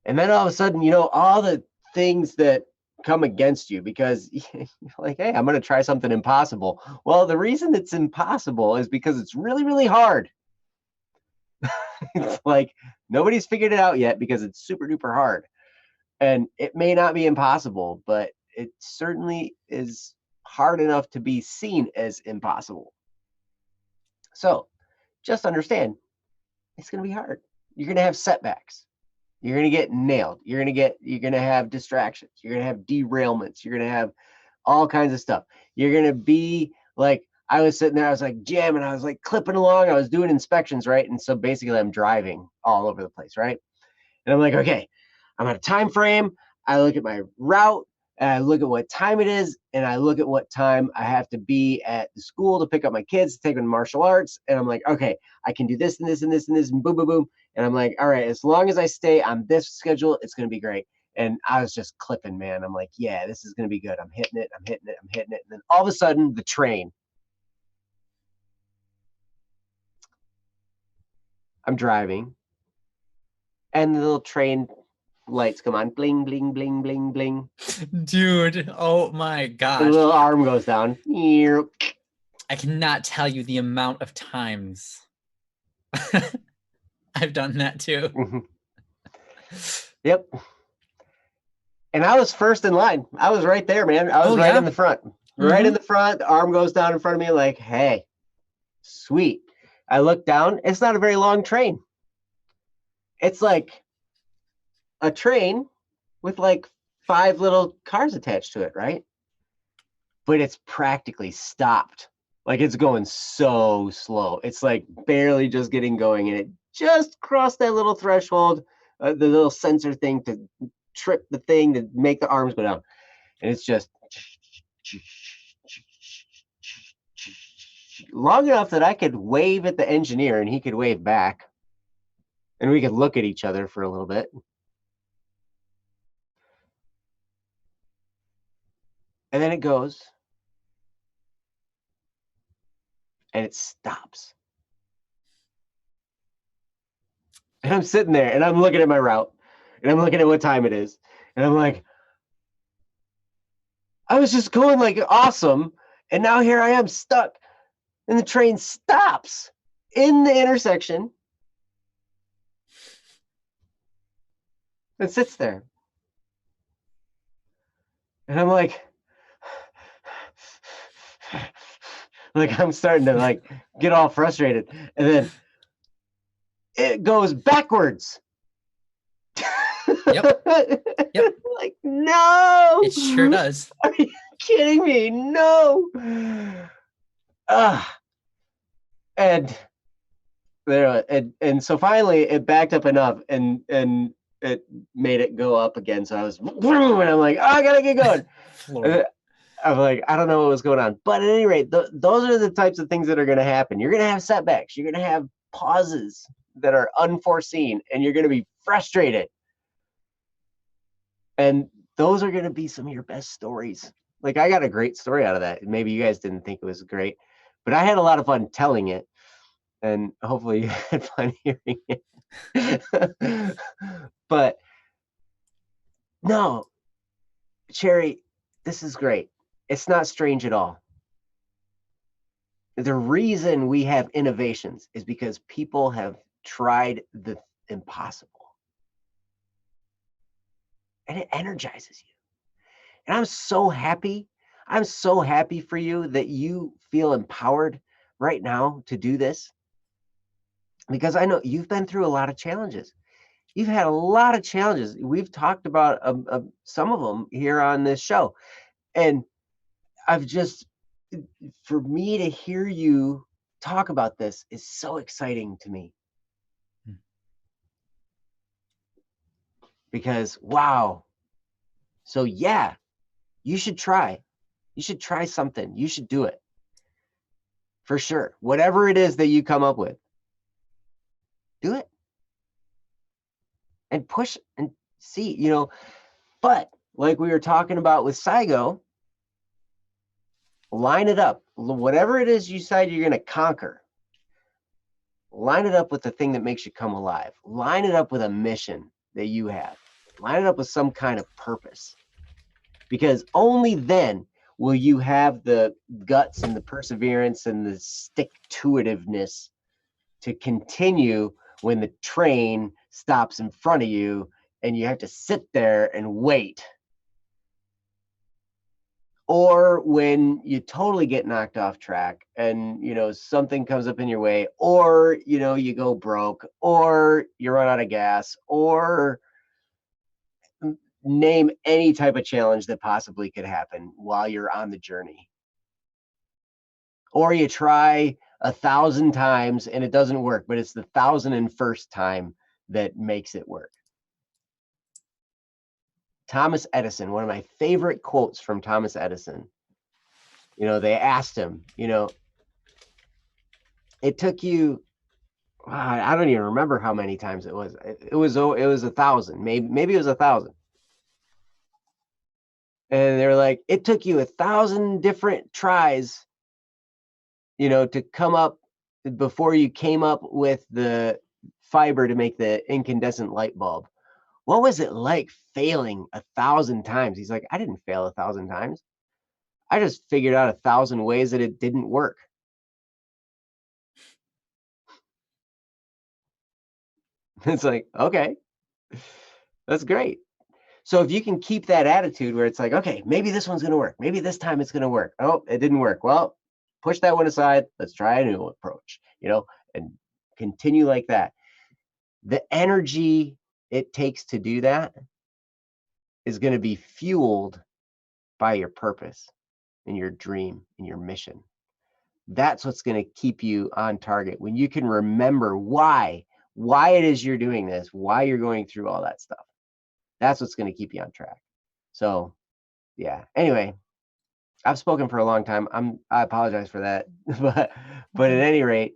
and then all of a sudden, all the things that come against you because you're like, hey, I'm going to try something impossible. Well, the reason it's impossible is because it's really, really hard. It's like nobody's figured it out yet because it's super duper hard. And it may not be impossible, but it certainly is hard enough to be seen as impossible. So just understand, it's going to be hard. You're going to have setbacks. You're going to get nailed. You're going to have distractions. You're going to have derailments. You're going to have all kinds of stuff. You're going to be like, I was sitting there, I was like jamming, I was like clipping along, I was doing inspections, right? And so basically I'm driving all over the place, right? And I'm like, okay, I'm at a time frame. I look at my route and I look at what time it is, and I look at what time I have to be at the school to pick up my kids to take them to martial arts. And I'm like, okay, I can do this and this and this and this and boom, boom, boom. And I'm like, all right, as long as I stay on this schedule, it's going to be great. And I was just clipping, man. I'm like, yeah, this is going to be good. I'm hitting it. I'm hitting it. I'm hitting it. And then all of a sudden, the train. I'm driving, and the little train lights come on, bling, bling, bling, bling, bling. Dude, oh my The gosh. little arm goes down. I cannot tell you the amount of times I've done that too. Yep. And I was first in line. I was right there, man. I was right in the front. Right in the front. The arm goes down in front of me like, hey, sweet. I look down. It's not a very long train. It's like a train with like 5 little cars attached to it, right? But it's practically stopped. Like it's going so slow. It's like barely just getting going, and it just crossed that little threshold, the little sensor thing to trip the thing to make the arms go down. And it's just long enough that I could wave at the engineer and he could wave back, and we could look at each other for a little bit. And then it goes and it stops. And I'm sitting there and I'm looking at my route and I'm looking at what time it is. And I'm like, I was just going like awesome. And now here I am stuck. And the train stops in the intersection and sits there. And I'm like I'm starting to like get all frustrated. And then it goes backwards. Yep. Like, no. It sure does. Are you kidding me? No. And there, and so finally it backed up enough, and it made it go up again. So I was, and I'm like, oh, I gotta get going. I'm like, I don't know what was going on, but at any rate, those are the types of things that are going to happen. You're going to have setbacks. You're going to have pauses that are unforeseen, and you're going to be frustrated. And those are going to be some of your best stories. Like I got a great story out of that. Maybe you guys didn't think it was great, but I had a lot of fun telling it, and hopefully you had fun hearing it. But no, Cherry, this is great. It's not strange at all. The reason we have innovations is because people have tried the impossible. And it energizes you. And I'm so happy. I'm so happy for you that you feel empowered right now to do this. Because I know you've been through a lot of challenges. You've had a lot of challenges. We've talked about some of them here on this show. And I've just, for me to hear you talk about this is so exciting to me. Because, wow. So yeah, you should try. You should try something. You should do it. For sure. Whatever it is that you come up with, do it. And push and see, but like we were talking about with Saigo, line it up. Whatever it is you decide you're going to conquer, line it up with the thing that makes you come alive. Line it up with a mission that you have. Line it up with some kind of purpose. Because only then will you have the guts and the perseverance and the stick-to-itiveness to continue when the train stops in front of you and you have to sit there and wait. Or when you totally get knocked off track and, something comes up in your way, or, you go broke, or you run out of gas, or name any type of challenge that possibly could happen while you're on the journey. Or you try 1,000 times and it doesn't work, but it's the 1,001st time that makes it work. Thomas Edison, one of my favorite quotes from Thomas Edison. They asked him, it took you, I don't even remember how many times it was. It was 1,000, maybe it was 1,000. And they're like, it took you 1,000 different tries, to come up before you came up with the fiber to make the incandescent light bulb. What was it like failing 1,000 times? He's like, I didn't fail 1,000 times. I just figured out 1,000 ways that it didn't work. It's like, okay, that's great. So if you can keep that attitude where it's like, okay, maybe this one's going to work. Maybe this time it's going to work. Oh, it didn't work. Well, push that one aside. Let's try a new approach, and continue like that. The energy it takes to do that is going to be fueled by your purpose and your dream and your mission. That's what's going to keep you on target. When you can remember why it is you're doing this, why you're going through all that stuff. That's what's going to keep you on track. So, yeah. Anyway, I've spoken for a long time. I apologize for that, but at any rate,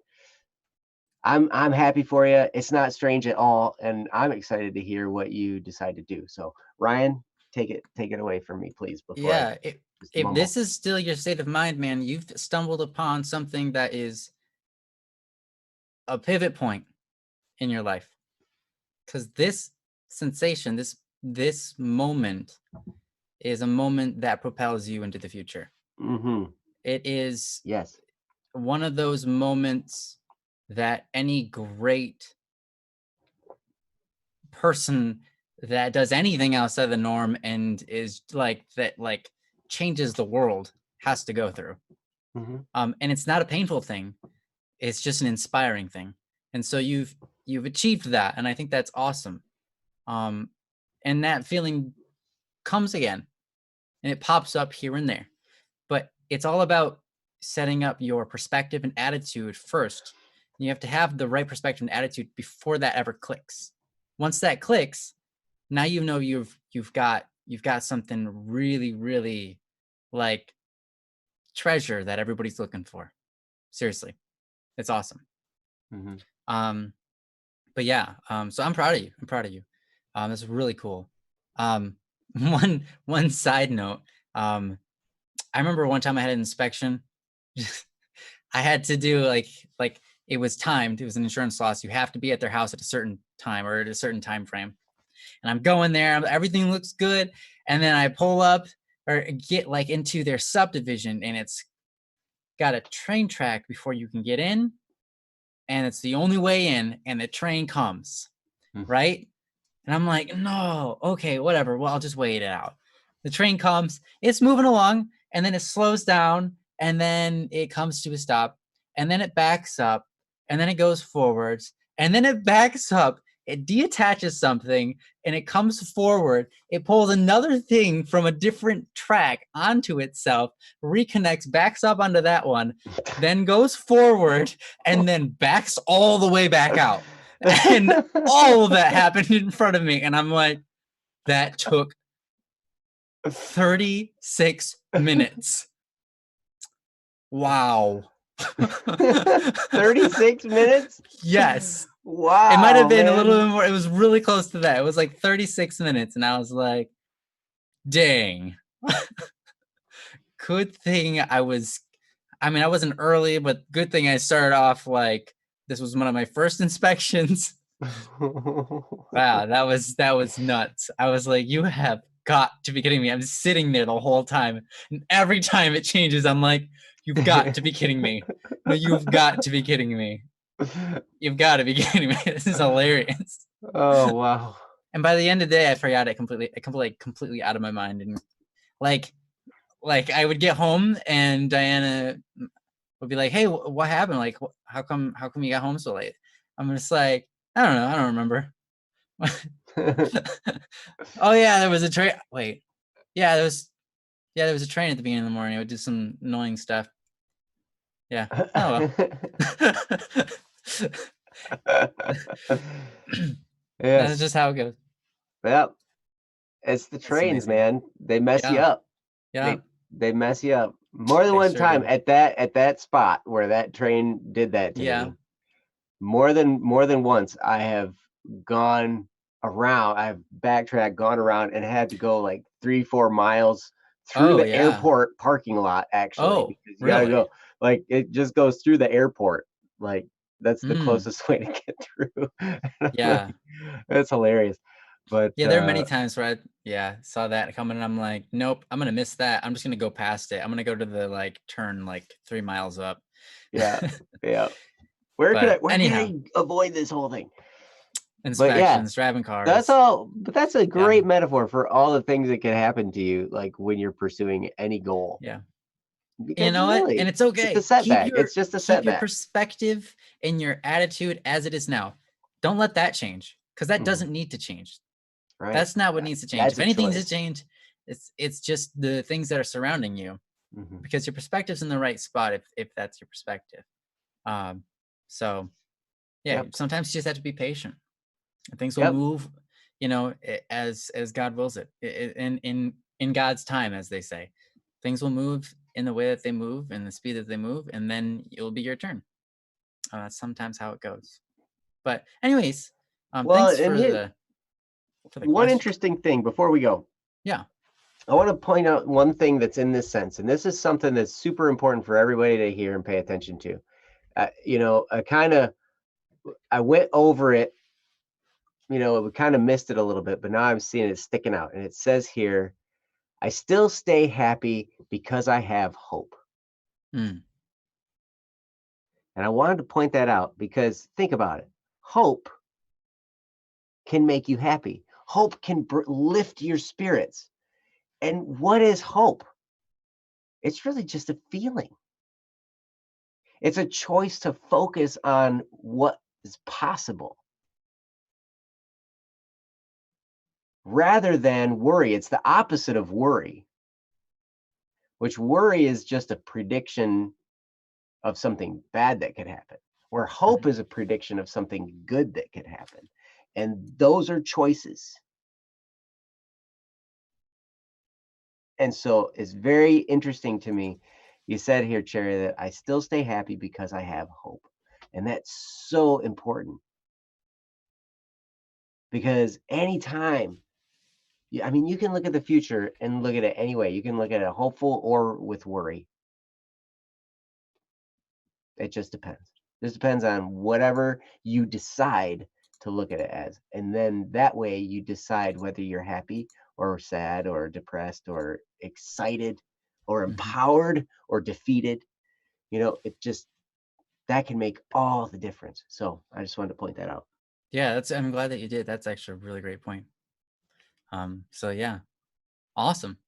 I'm happy for you. It's not strange at all, and I'm excited to hear what you decide to do. So, Ryan, take it away from me, please. Yeah. If this is still your state of mind, man, you've stumbled upon something that is a pivot point in your life, because this sensation, this moment is a moment that propels you into the future. Mm-hmm. It is yes one of those moments that any great person that does anything outside the norm and is like changes the world has to go through. Mm-hmm. And it's not a painful thing. It's just an inspiring thing. And so you've achieved that. And I think that's awesome. And that feeling comes again and it pops up here and there, but it's all about setting up your perspective and attitude first. You have to have the right perspective and attitude before that ever clicks. Once that clicks, now you've got something really, really like treasure that everybody's looking for. Seriously, it's awesome. Mm-hmm. But yeah, so I'm proud of you. That's really cool. One side note, I remember one time I had an inspection. I had to do like it was timed. It was an insurance loss. You have to be at their house at a certain time or at a certain time frame. And I'm going there. Everything looks good. And then I pull up or get like into their subdivision, and it's got a train track before you can get in. And it's the only way in, and the train comes, right? And I'm like, no, okay, whatever. Well, I'll just wait it out. The train comes, it's moving along, and then it slows down, and then it comes to a stop, and then it backs up, and then it goes forwards, and then it backs up, it deattaches something, and it comes forward. It pulls another thing from a different track onto itself, reconnects, backs up onto that one, then goes forward, and then backs all the way back out. And all of that happened in front of me. And I'm like, that took 36 minutes. Wow. 36 minutes? Yes. Wow. It might have been a little bit more. It was really close to that. It was like 36 minutes. And I was like, dang. Good thing I wasn't early, but good thing I started off like this was one of my first inspections. Wow, that was nuts. I was like, you have got to be kidding me. I'm sitting there the whole time, and every time it changes, I'm like, you've got to be kidding me. No, you've got to be kidding me. You've got to be kidding me. This is hilarious. Oh, wow. And by the end of the day, I forgot it completely out of my mind. And like I would get home and Diana would be like, hey, what happened? Like, how come you got home so late? I'm just like, I don't know. I don't remember. Oh yeah, there was a train. Wait, yeah, there was a train at the beginning of the morning. It would do some annoying stuff. Yeah. Oh well. That's Yes. just how it goes. Yep. It's the That's trains, amazing. man. They mess you Yeah. up. Yeah. They mess you up. More than They one sure time do. at that spot where that train did that to Yeah. me. More than once, I have gone around. I've backtracked, gone around, and had to go like 3, 4 miles through Oh the yeah. airport parking lot, actually, Oh, because you gotta really? go like, it just goes through the airport. Like, that's the Mm. closest way to get through. And I'm Yeah. like, that's hilarious. But, Yeah, there are many times where saw that coming and I'm like, nope, I'm gonna miss that. I'm just gonna go past it. I'm gonna go to the like turn like 3 miles up. yeah, yeah. But Where can anyhow, I avoid this whole thing? But yeah, inspections, driving that's cars. all, but that's a Yeah. great metaphor for all the things that can happen to you, like, when you're pursuing any goal, Yeah. And you because know what? And really, it's it's a okay. setback, it's just a Keep your setback. perspective and your attitude as it is now. Don't let that change because that Mhm, doesn't need to change. right. That's not what needs to change. That's If a anything needs to choice. change, it's just the things that are surrounding you Mhm, because your perspective's in the right spot if that's your perspective. Um, so yeah, yep, sometimes you just have to be patient. And things will yep, move, as God wills it, in God's time, as they say. Things will move in the way that they move and the speed that they move, and then it'll be your turn. That's sometimes how it goes. But anyways, well, thanks and here for the one question. interesting thing before we go, Yeah. I wanna point out one thing that's in this sense, and this is something that's super important for everybody to hear and pay attention to. I went over it, we kinda missed it a little bit, but now I'm seeing it sticking out, and it says here, "I still stay happy because I have hope." Mm, And I wanted to point that out because think about it. Hope can make you happy. Hope can lift your spirits. And what is hope? It's really just a feeling. It's a choice to focus on what is possible rather than worry. It's the opposite of worry, which worry is just a prediction of something bad that could happen, where hope mhm. is a prediction of something good that could happen. And those are choices. And so it's very interesting to me. You said here, Cherry, that I still stay happy because I have hope. And that's so important because anytime, I mean, you can look at the future and look at it any way. You can look at it hopeful or with worry. It just depends. Just depends on whatever you decide to look at it as. And then that way you decide whether you're happy or sad or depressed or excited or Mhm. empowered or defeated. It just that can make all the difference. So I just wanted to point that out. Yeah, I'm glad that you did. That's actually a really great point. So yeah, awesome.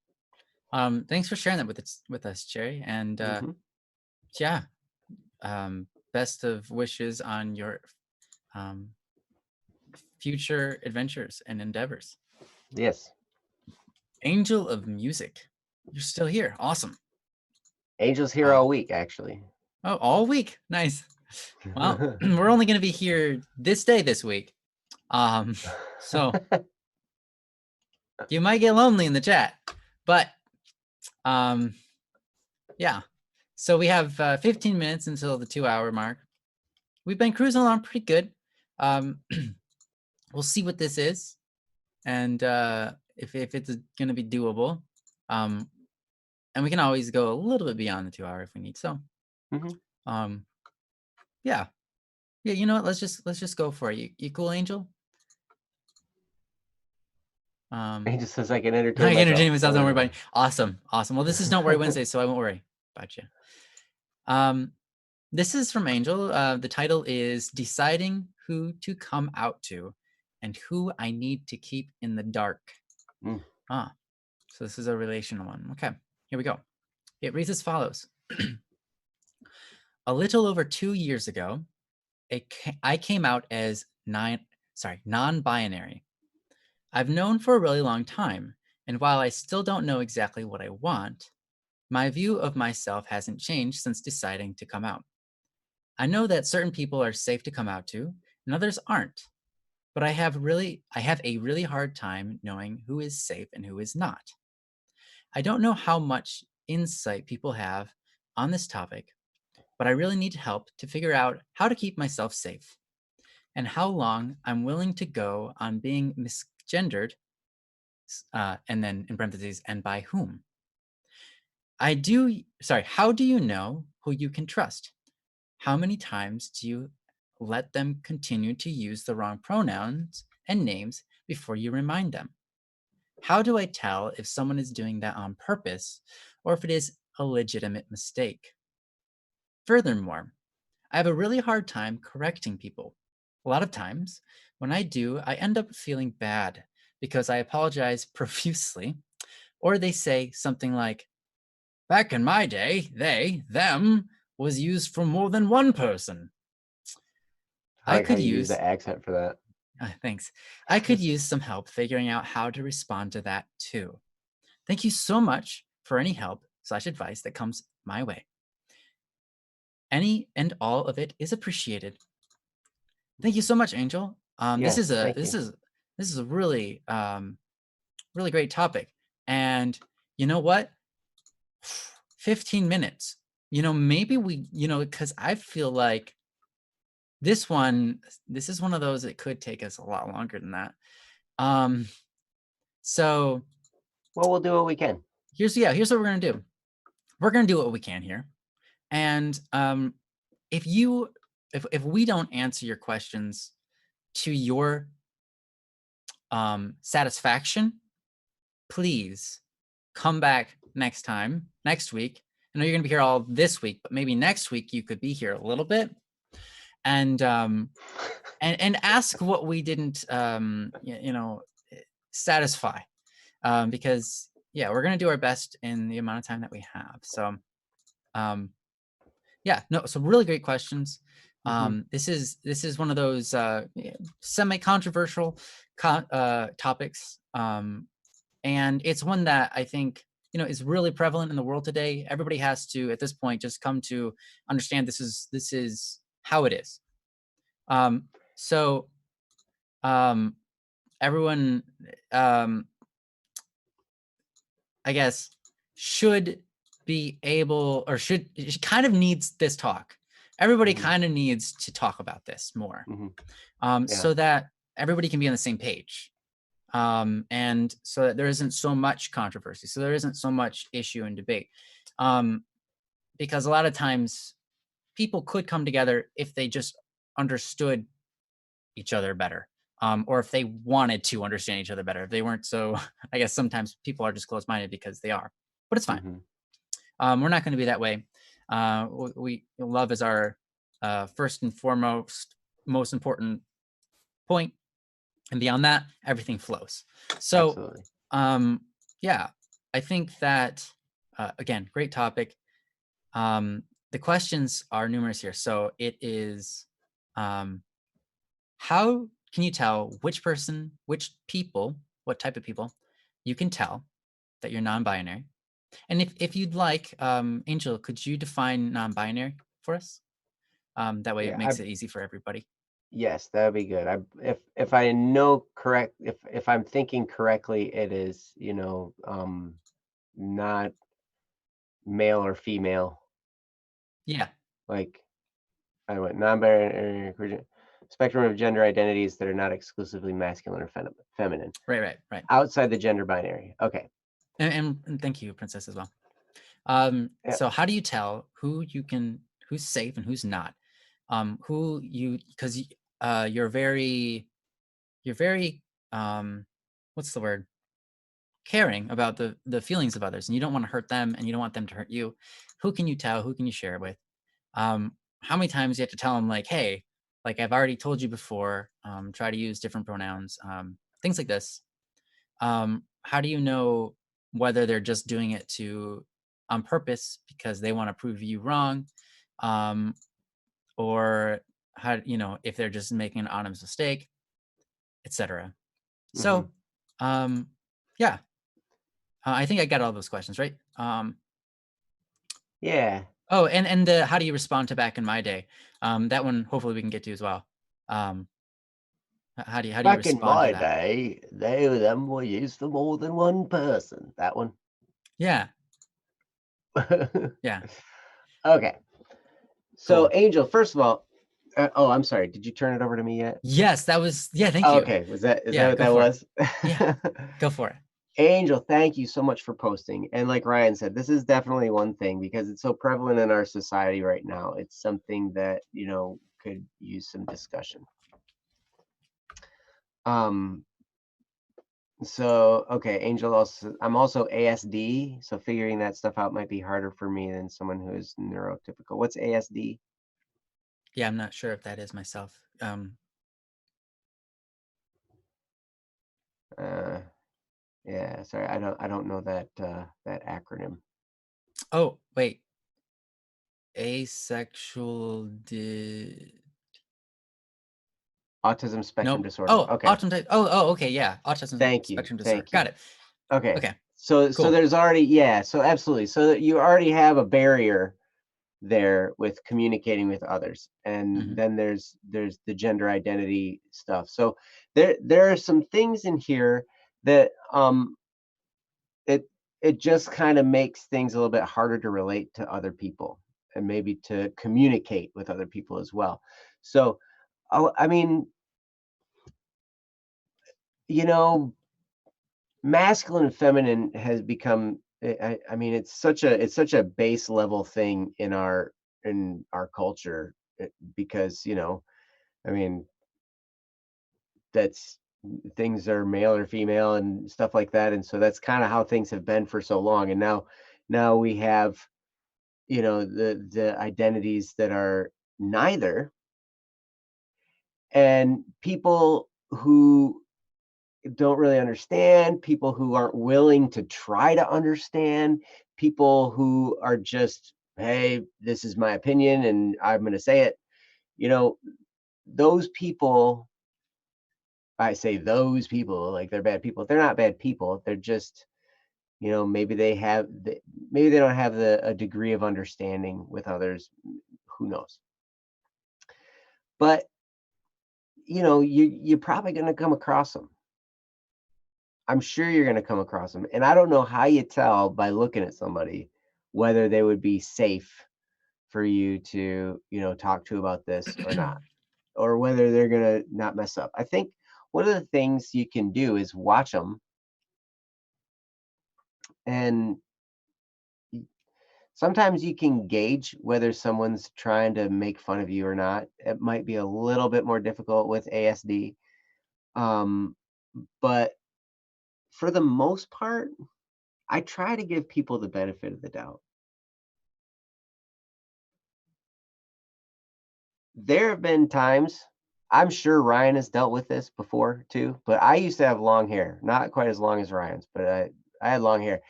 Thanks for sharing that with us, Cherry. And Hmm. yeah, best of wishes on your um, future adventures and endeavors. Yes. Angel of Music, you're still here. Awesome. Angels here Uh, all week, actually. oh, all week. Nice. Well, we're only going to be here this week. So you might get lonely in the chat, but um, yeah. So we have 15 minutes until the 2 hour mark. We've been cruising along pretty good. Um, we'll see what this is, and if it's going to be doable. Um, and we can always go a little bit beyond the 2 hour if we need. So, Hmm. um, yeah, yeah. You know what? Let's just go for it. You cool, Angel? Um, Angel says I can entertain I can myself. entertain myself. Don't worry about it. Awesome, awesome. Well, this is Don't Worry Wednesday, so I won't worry about you. Um, this is from Angel. The title is Deciding Who to Come Out to and Who I Need to Keep in the Dark. Mm. Ah, so this is a relational one. Okay, here we go. It reads as follows. A little over 2 years ago, I came out as non-binary. I've known for a really long time, and while I still don't know exactly what I want, my view of myself hasn't changed since deciding to come out. I know that certain people are safe to come out to, and others aren't. But I have a really hard time knowing who is safe and who is not. I don't know how much insight people have on this topic, but I really need help to figure out how to keep myself safe and how long I'm willing to go on being misgendered, and then in parentheses, and by whom. How do you know who you can trust? How many times do you let them continue to use the wrong pronouns and names before you remind them? How do I tell if someone is doing that on purpose or if it is a legitimate mistake? Furthermore, I have a really hard time correcting people. A lot of times, when I do, I end up feeling bad because I apologize profusely, or they say something like, back in my day, them was used for more than one person. I I like how could you use use, the accent for that. thanks. I could use some help figuring out how to respond to that too. Thank you so much for any help/advice that comes my way. Any and all of it is appreciated. Thank you so much, Angel. Yes, thank This you. is this is a really really great topic. And you know what? 15 minutes. Maybe because I feel like this is one of those that could take us a lot longer than that. Um, so Well, we'll do what we can. here's what we're gonna do. We're gonna do what we can here. And if we don't answer your questions to your satisfaction, please come back next week. I know you're gonna be here all this week, but maybe next week you could be here a little bit and ask what we didn't satisfy, because yeah, we're gonna do our best in the amount of time that we have. So yeah, no, some really great questions. This is one of those semi-controversial topics, and it's one that I think is really prevalent in the world today. Everybody has to, at this point, just come to understand this is how it is. So everyone, I guess, should be able, or should kind of needs this talk. Everybody kind of needs to talk about this more, Yeah. so that everybody can be on the same page, and so that there isn't so much controversy, so there isn't so much issue and debate, because a lot of times people could come together if they just understood each other better, or if they wanted to understand each other better. If they weren't so, I guess sometimes people are just closed-minded because they are, but it's fine. We're not going to be that way. Love is our first and foremost, most important point, and beyond that, everything flows. So, yeah, I think that again, great topic. The questions are numerous here. So it is, how can you tell which people, what type of people you can tell that you're non-binary? And if you'd like, Angel, could you define non-binary for us? That way it makes it easy for everybody. Yes, that would be good. If I know correct, if I'm thinking correctly, it is, not male or female. Yeah. Like I went non-binary spectrum of gender identities that are not exclusively masculine or feminine. Right. Outside the gender binary. Okay. And thank you, Princess, as well. Yeah. So how do you tell who's safe and who's not? Because you're very, what's the word? Caring about the feelings of others, and you don't want to hurt them, and you don't want them to hurt you. Who can you tell? Who can you share it with? How many times do you have to tell them, like, hey, like I've already told you before, try to use different pronouns, things like this. How do you know whether they're just doing it on purpose because they want to prove you wrong, or if they're just making an honest mistake? etc. Mhm. So, yeah, I think I got all those questions right. Yeah. Oh, and the how do you respond to back in my day? That one hopefully we can get to as well. Um, how do you Back in respond to my that? day, them were used for more than one person. That one. Yeah, yeah, Okay. So, cool. Angel, first of all, oh, I'm sorry. Did you turn it over to me yet? Yes, that was yeah. Thank Oh, you. okay. Is that Yeah, what go that for it. was? Yeah, go for it. Angel, thank you so much for posting. And like Ryan said, this is definitely one thing because it's so prevalent in our society right now. It's something that, could use some discussion. Um, so okay, Angel also I'm also ASD, so figuring that stuff out might be harder for me than someone who is neurotypical. What's ASD? Yeah, I'm not sure if that is myself. Uh, yeah, sorry, I don't know that acronym. Oh, wait. Asexual di Autism spectrum Nope. disorder. Oh, Okay. autism type. Oh, okay, yeah. Autism Thank you. spectrum disorder. Thank Got you. it. Okay. Okay, So cool. there's already, yeah, so absolutely. So that you already have a barrier there with communicating with others. And Hmm. then there's the gender identity stuff. So there are some things in here that it it just kind of makes things a little bit harder to relate to other people and maybe to communicate with other people as well. So I mean, you know, masculine and feminine has become I mean it's such a base level thing in our culture because I mean that's things are male or female and stuff like that, and so that's kind of how things have been for so long, and now we have the identities that are neither, and people who don't really understand, people who aren't willing to try to understand, people who are just, hey, this is my opinion and I'm going to say it. You know, those people, I say those people like they're bad people. They're not bad people. They're just, maybe maybe they don't have a degree of understanding with others. Who knows? But, you're probably going to come across them. I'm sure you're gonna come across them, and I don't know how you tell by looking at somebody whether they would be safe for you to, talk to about this or not, or whether they're gonna not mess up. I think one of the things you can do is watch them, and sometimes you can gauge whether someone's trying to make fun of you or not. It might be a little bit more difficult with ASD, um, but for the most part, I try to give people the benefit of the doubt. There have been times, I'm sure Ryan has dealt with this before too, but I used to have long hair, not quite as long as Ryan's, but I had long hair.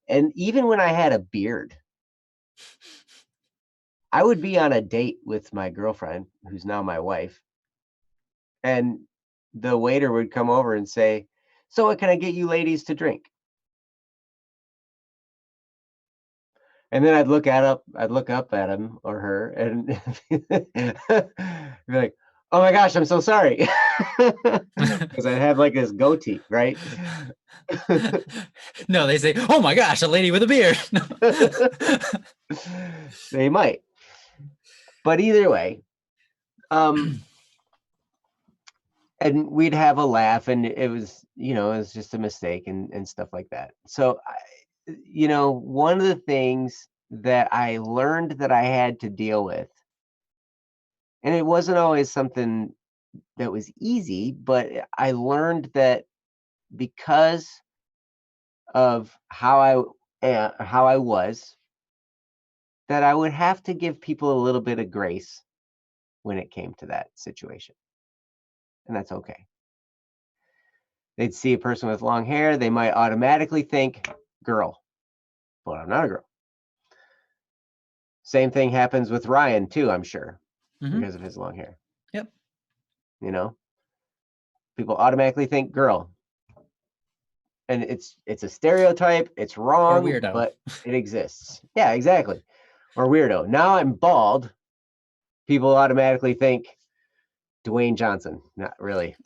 And even when I had a beard, I would be on a date with my girlfriend, who's now my wife, and the waiter would come over and say, "So what can I get you ladies to drink?" And then I'd look up at him or her and be like, "Oh my gosh, I'm so sorry." Because I'd have like this goatee, right? No, they say, "Oh my gosh, a lady with a beard." They might. But either way, um, and we'd have a laugh and it was just a mistake and stuff like that. So, one of the things that I learned that I had to deal with, and it wasn't always something that was easy, but I learned that because of how I was, that I would have to give people a little bit of grace when it came to that situation, and that's okay. They'd see a person with long hair, they might automatically think girl, but I'm not a girl. Same thing happens with Ryan too, I'm sure, Hmm. because of his long hair, Yep. you know? People automatically think girl. And it's a stereotype, it's wrong, weirdo. but it exists. Yeah, exactly. Or weirdo. Now I'm bald. People automatically think Dwayne Johnson. Not really.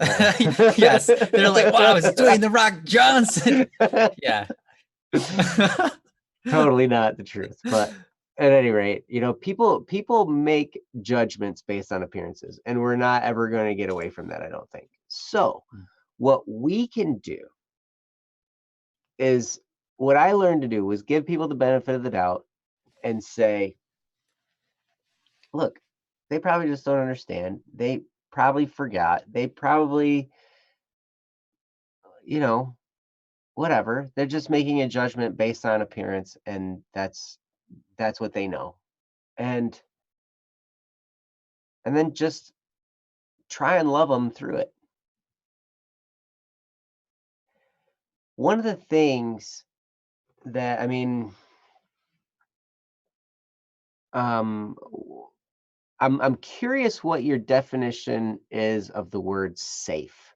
Yes. They're like, wow, it's Dwayne The Rock Johnson. Yeah. Totally not the truth. But at any rate, you know, people make judgments based on appearances, and we're not ever going to get away from that, I don't think. So what we can do is, what I learned to do was give people the benefit of the doubt and say, look, they probably just don't understand. They probably forgot. They probably, you know, whatever. They're just making a judgment based on appearance, and that's what they know. And then just try and love them through it. One of the things that, I mean, I'm curious what your definition is of the word safe.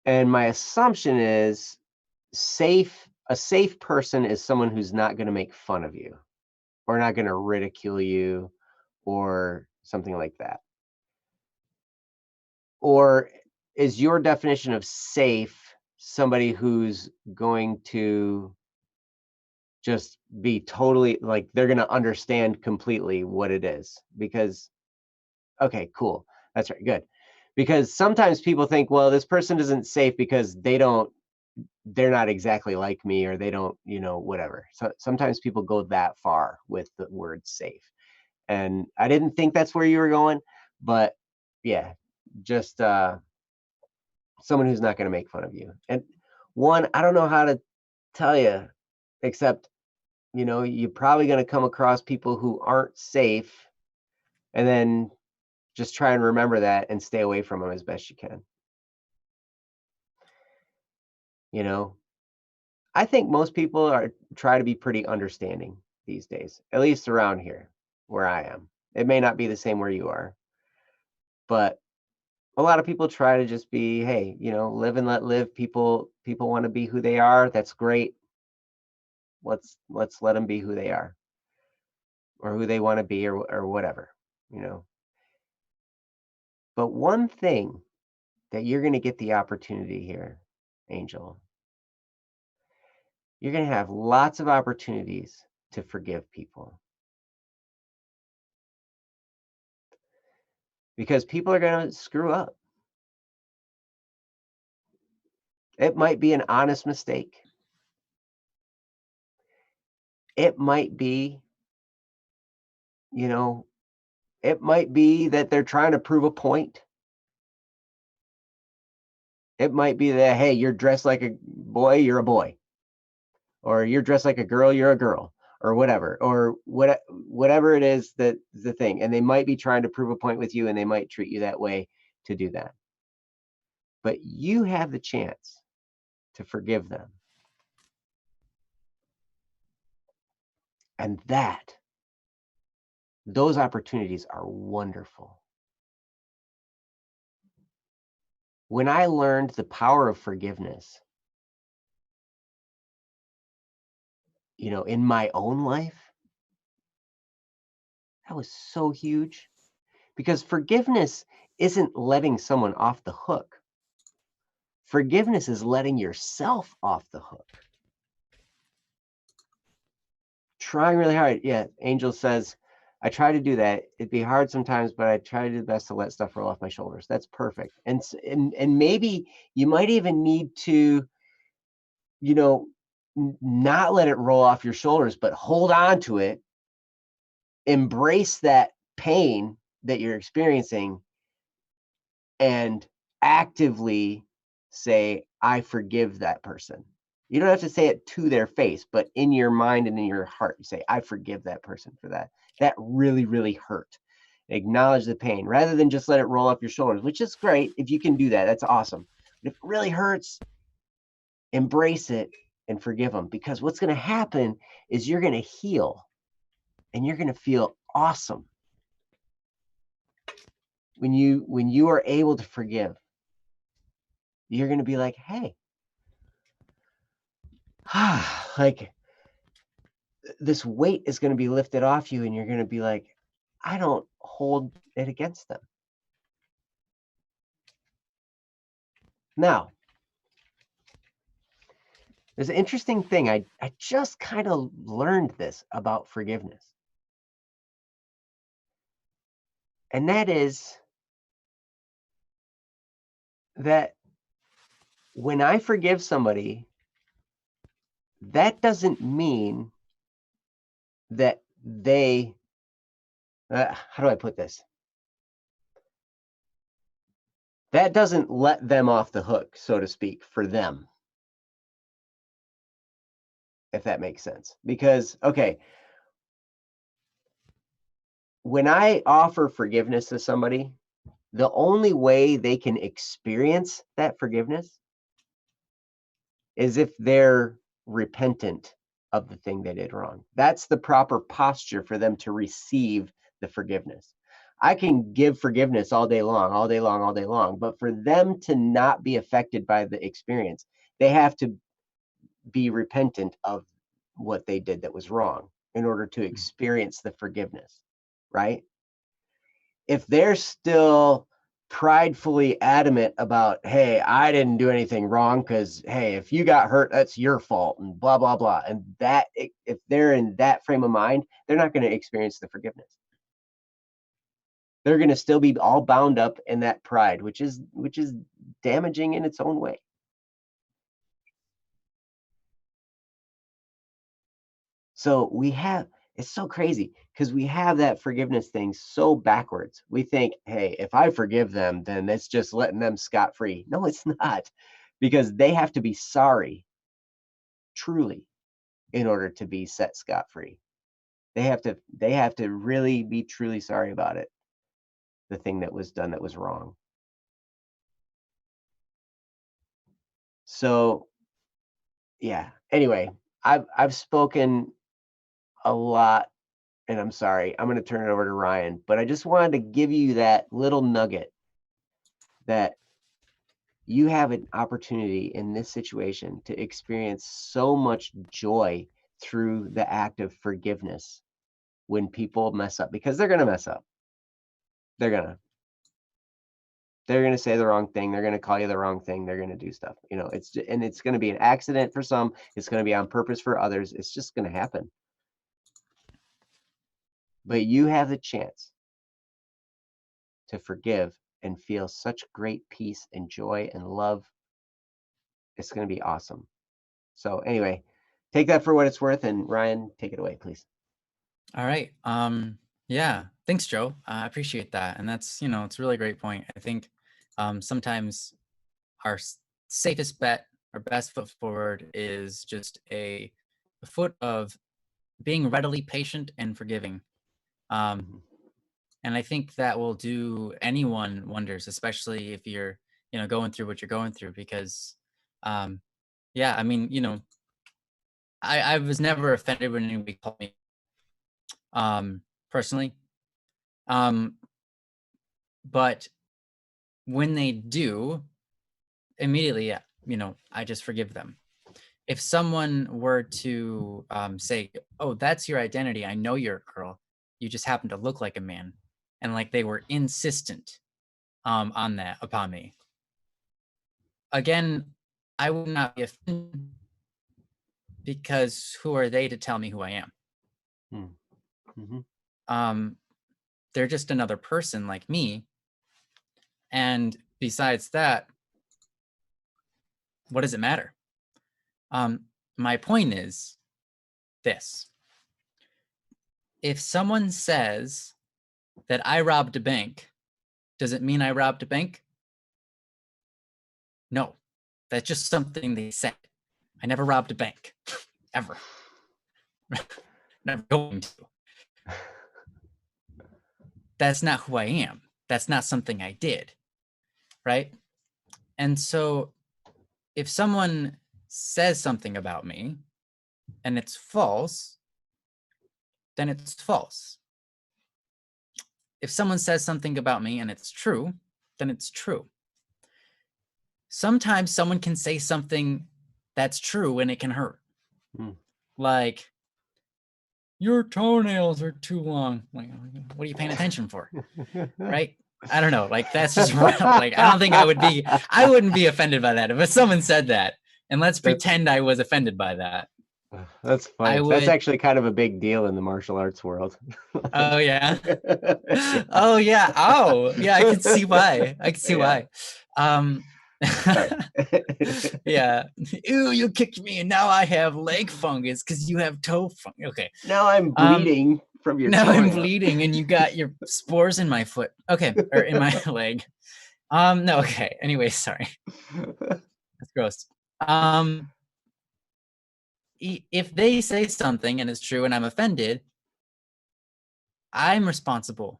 And my assumption is a safe person is someone who's not going to make fun of you or not going to ridicule you or something like that. Or is your definition of safe somebody who's going to just be totally, like, they're going to understand completely what it is? Because, okay, cool. That's right. Good. Because sometimes people think, well, this person isn't safe because they're not exactly like me, or they don't, you know, whatever. So sometimes people go that far with the word safe. And I didn't think that's where you were going, but yeah, just someone who's not going to make fun of you. And one, I don't know how to tell you, except, you know, you're probably going to come across people who aren't safe, and then just try and remember that and stay away from them as best you can. You know, I think most people try to be pretty understanding these days, at least around here where I am. It may not be the same where you are, but a lot of people try to just be, hey, you know, live and let live. People want to be who they are. That's great. Let's let them be who they are, or who they want to be, or whatever, you know. But one thing that you're going to get the opportunity here, Angel, you're going to have lots of opportunities to forgive people. Because people are going to screw up. It might be an honest mistake. It might be, you know, it might be that they're trying to prove a point. It might be that, hey, you're dressed like a boy, you're a boy. Or you're dressed like a girl, you're a girl. Or whatever. Or whatever it is, that the thing. And they might be trying to prove a point with you, and they might treat you that way to do that. But you have the chance to forgive them. And those opportunities are wonderful. When I learned the power of forgiveness, you know, in my own life, that was so huge. Because forgiveness isn't letting someone off the hook. Forgiveness is letting yourself off the hook. Trying really hard. Yeah, Angel says, I try to do that. It'd be hard sometimes, but I try to do the best to let stuff roll off my shoulders. That's perfect. And maybe you might even need to, you know, not let it roll off your shoulders, but hold on to it. Embrace that pain that you're experiencing, and actively say, I forgive that person. You don't have to say it to their face, but in your mind and in your heart, you say, I forgive that person for that. That really, really hurt. Acknowledge the pain rather than just let it roll off your shoulders, which is great. If you can do that, that's awesome. But if it really hurts, embrace it and forgive them, because what's going to happen is you're going to heal and you're going to feel awesome. when you are able to forgive, you're going to be like, hey, like this weight is going to be lifted off you, and you're going to be like, I don't hold it against them. Now, there's an interesting thing. I just kind of learned this about forgiveness. And that is that when I forgive somebody, that doesn't mean that they, how do I put this? That doesn't let them off the hook, so to speak, for them. If that makes sense. Because, okay, when I offer forgiveness to somebody, the only way they can experience that forgiveness is if they're repentant of the thing they did wrong. That's the proper posture for them to receive the forgiveness. I can give forgiveness all day long, all day long, all day long, but for them to not be affected by the experience, they have to be repentant of what they did that was wrong in order to experience the forgiveness, right? If they're still pridefully adamant about, hey, I didn't do anything wrong because, hey, if you got hurt, that's your fault and blah, blah, blah. And that, if they're in that frame of mind, they're not going to experience the forgiveness. They're going to still be all bound up in that pride, which is damaging in its own way. So it's so crazy because we have that forgiveness thing so backwards. We think, hey, if I forgive them, then it's just letting them scot-free. No, it's not, because they have to be sorry, truly, in order to be set scot-free. They have to really be truly sorry about it, the thing that was done that was wrong. So, yeah. Anyway, I've spoken a lot, and I'm sorry. I'm going to turn it over to Ryan, but I just wanted to give you that little nugget that you have an opportunity in this situation to experience so much joy through the act of forgiveness when people mess up, because they're going to mess up. They're going to say the wrong thing. They're going to call you the wrong thing. They're going to do stuff, and it's going to be an accident for some. It's going to be on purpose for others. It's just going to happen. But you have the chance to forgive and feel such great peace and joy and love. It's going to be awesome. So anyway, take that for what it's worth, and Ryan, take it away, please. All right. Yeah. Thanks, Joe. I appreciate that. And that's, it's a really great point. I think sometimes our safest bet, our best foot forward is just a foot of being readily patient and forgiving. And I think that will do anyone wonders, especially if you're, going through what you're going through, because, yeah, I mean, I was never offended when anybody called me, personally. But when they do, immediately, I just forgive them. If someone were to say, oh, that's your identity, I know you're a girl, you just happen to look like a man, and like they were insistent on that upon me, again, I would not be offended, because who are they to tell me who I am? Mm-hmm. They're just another person like me. And besides that, what does it matter? My point is this. If someone says that I robbed a bank, does it mean I robbed a bank? No, that's just something they said. I never robbed a bank, ever. Never going to. That's not who I am. That's not something I did, right? And so if someone says something about me and it's false, then it's false. if someone says something about me and it's true, then it's true. Sometimes someone can say something that's true and it can hurt. Like, your toenails are too long. Like, what are you paying attention for? Right? I don't know. Like, that's just like, I don't think I wouldn't be offended by that if someone said that. And let's pretend I was offended by that. That's funny. That's actually kind of a big deal in the martial arts world. Oh yeah. Oh yeah. Oh yeah. I can see why. Why. Yeah. Ew, you kicked me and now I have leg fungus because you have toe fungus. Okay. Now I'm bleeding from your Now I'm bleeding and you got your spores in my foot. Okay. Or in my leg. No, okay. Anyway, sorry. That's gross. If they say something and it's true and I'm offended, I'm responsible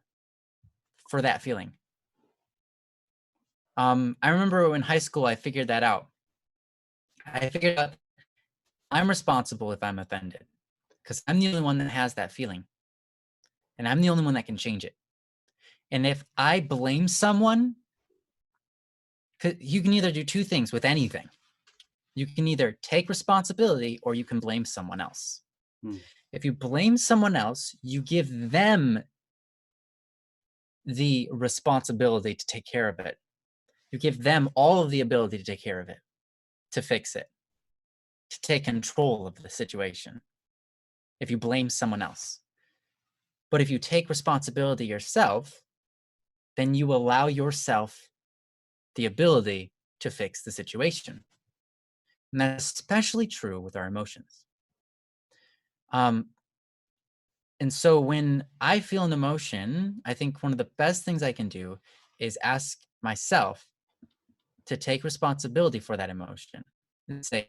for that feeling. I remember in high school, I figured that out. I figured out I'm responsible if I'm offended because I'm the only one that has that feeling. And I'm the only one that can change it. And if I blame someone, you can either do two things with anything. You can either take responsibility or you can blame someone else. If you blame someone else, you give them the responsibility to take care of it. You give them all of the ability to take care of it, to fix it, to take control of the situation. If you blame someone else. But if you take responsibility yourself, then you allow yourself the ability to fix the situation. And that's especially true with our emotions. And so when I feel an emotion, I think one of the best things I can do is ask myself to take responsibility for that emotion and say,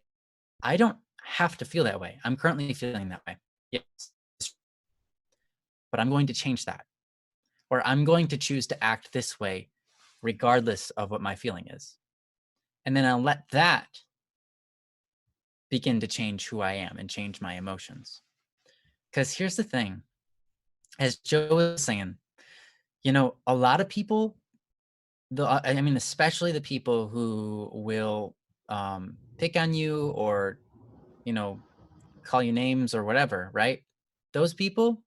I don't have to feel that way. I'm currently feeling that way. Yes. But I'm going to change that. Or I'm going to choose to act this way regardless of what my feeling is. And then I'll let that begin to change who I am and change my emotions. Because here's the thing, as Joe was saying, a lot of people, especially the people who will pick on you or, call you names or whatever, right? Those people,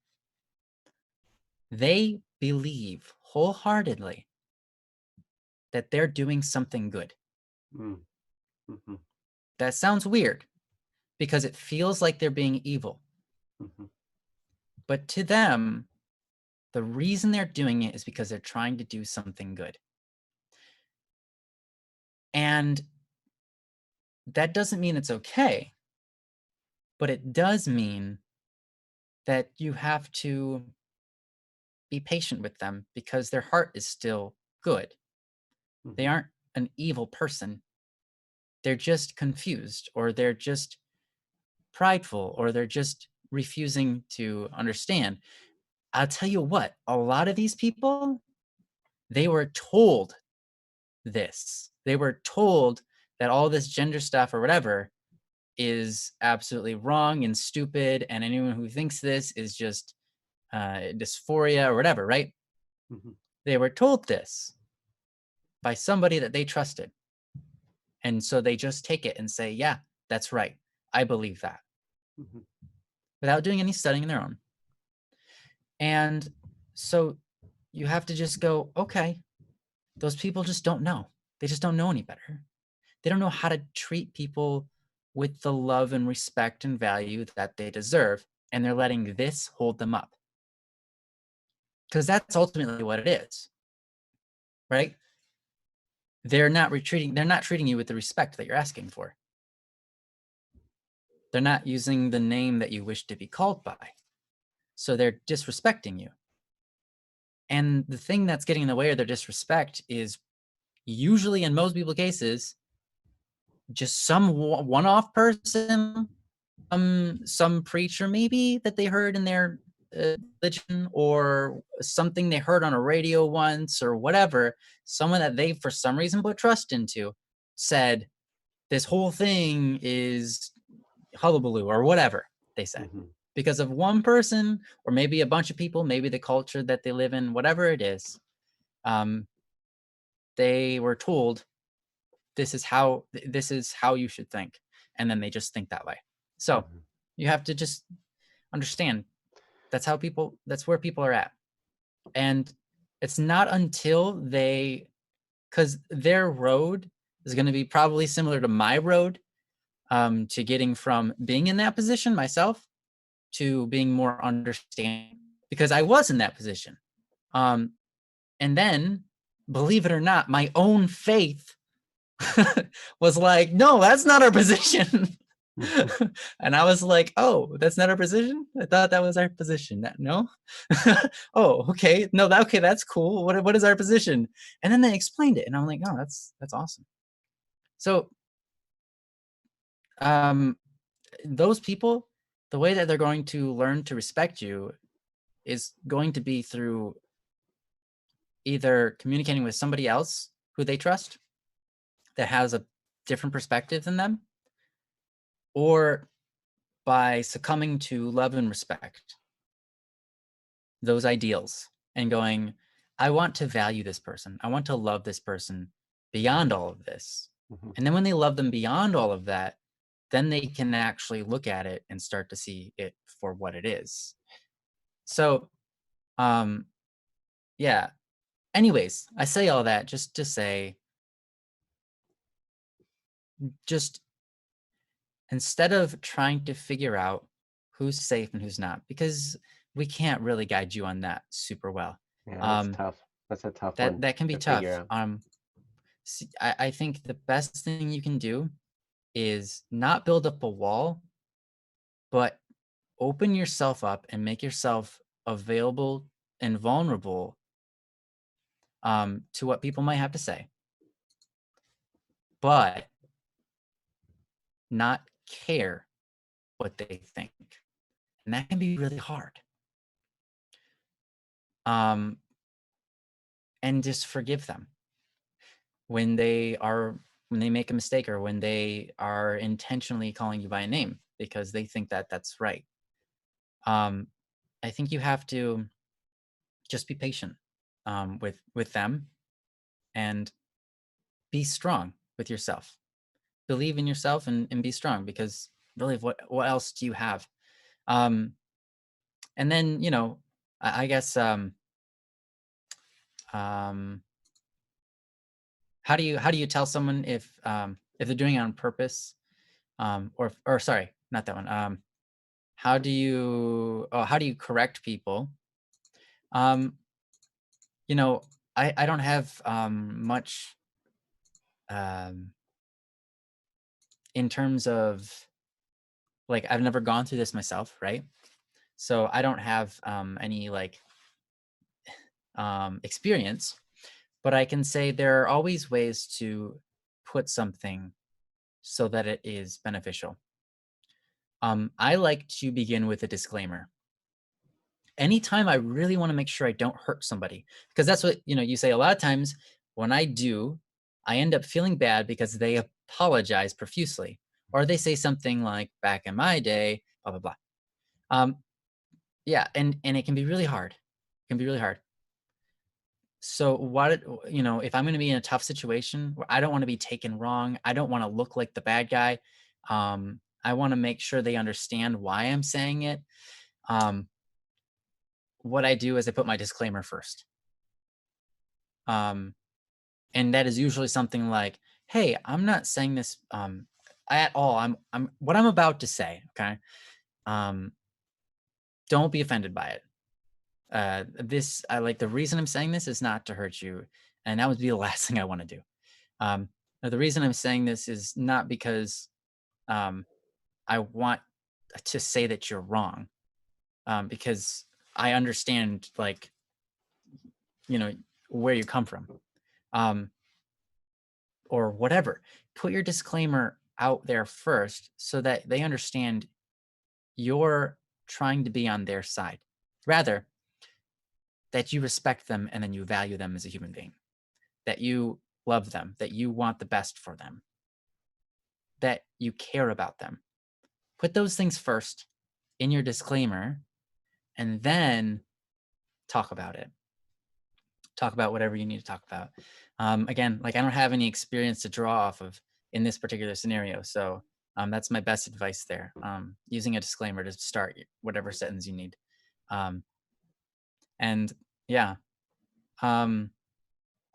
they believe wholeheartedly that they're doing something good. Mm-hmm. That sounds weird because it feels like they're being evil. Mm-hmm. But to them, the reason they're doing it is because they're trying to do something good. And that doesn't mean it's okay, but it does mean that you have to be patient with them because their heart is still good. Mm-hmm. They aren't an evil person. They're just confused, or they're just prideful, or they're just refusing to understand. I'll tell you what, a lot of these people, they were told this. They were told that all this gender stuff or whatever is absolutely wrong and stupid, and anyone who thinks this is just dysphoria or whatever, right? Mm-hmm. They were told this by somebody that they trusted. And so they just take it and say, yeah, that's right. I believe that. Mm-hmm. Without doing any studying of their own. And so you have to just go, okay, those people just don't know. They just don't know any better. They don't know how to treat people with the love and respect and value that they deserve. And they're letting this hold them up. Because that's ultimately what it is. Right? They're not treating you with the respect that you're asking for. They're not using the name that you wish to be called by. So they're disrespecting you. And the thing that's getting in the way of their disrespect is usually, in most people's cases, just some one-off person, some preacher maybe that they heard in their religion, or something they heard on a radio once or whatever, someone that they for some reason put trust into said, this whole thing is hullabaloo or whatever they said. Mm-hmm. because of one person, or maybe a bunch of people, maybe the culture that they live in, whatever it is. They were told this is how you should think, and then they just think that way. So you have to just understand that's where people are at. And it's not until because their road is going to be probably similar to my road, to getting from being in that position myself to being more understanding, because I was in that position. And then, believe it or not, my own faith was like, no, that's not our position. And I was like, oh, that's not our position? I thought that was our position. No? Oh, okay. No, okay, that's cool. What is our position? And then they explained it, and I'm like, oh, that's awesome. So those people, the way that they're going to learn to respect you is going to be through either communicating with somebody else who they trust that has a different perspective than them, or by succumbing to love and respect those ideals and going, I want to value this person. I want to love this person beyond all of this. And then when they love them beyond all of that, then they can actually look at it and start to see it for what it is. So, yeah. Anyways, I say all that just to say, just instead of trying to figure out who's safe and who's not, because we can't really guide you on that super well. Yeah, that's tough. That's a tough one. That can be to figure tough. out. I think the best thing you can do is not build up a wall, but open yourself up and make yourself available and vulnerable to what people might have to say, but not care what they think. And that can be really hard. And just forgive them when they make a mistake, or when they are intentionally calling you by a name because they think that that's right. I think you have to just be patient with them, and be strong with yourself. Believe in yourself, and be strong, because really, what else do you have? And then, I guess, how do you tell someone if they're doing it on purpose, or sorry, not that one. How do you correct people? You know, I don't have much in terms of, like, I've never gone through this myself, right? So I don't have any, like, experience, but I can say there are always ways to put something so that it is beneficial. I like to begin with a disclaimer. Anytime I really want to make sure I don't hurt somebody, because that's what, you say a lot of times. When I do, I end up feeling bad because they apologize profusely, or they say something like, back in my day, blah, blah, blah. Yeah, and it can be really hard. It can be really hard. So if I'm going to be in a tough situation where I don't want to be taken wrong, I don't want to look like the bad guy. I want to make sure they understand why I'm saying it. What I do is I put my disclaimer first. And that is usually something like, hey, I'm not saying this at all. I'm what I'm about to say, okay? Don't be offended by it. The reason I'm saying this is not to hurt you, and that would be the last thing I want to do. The reason I'm saying this is not because I want to say that you're wrong, because I understand, like, where you come from, or whatever. Put your disclaimer out there first so that they understand you're trying to be on their side, rather that you respect them and then you value them as a human being, that you love them, that you want the best for them, that you care about them. Put those things first in your disclaimer, and then talk about it. Talk about whatever you need to talk about. Again, like I don't have any experience to draw off of in this particular scenario. So that's my best advice there. Using a disclaimer to start whatever sentence you need. And yeah,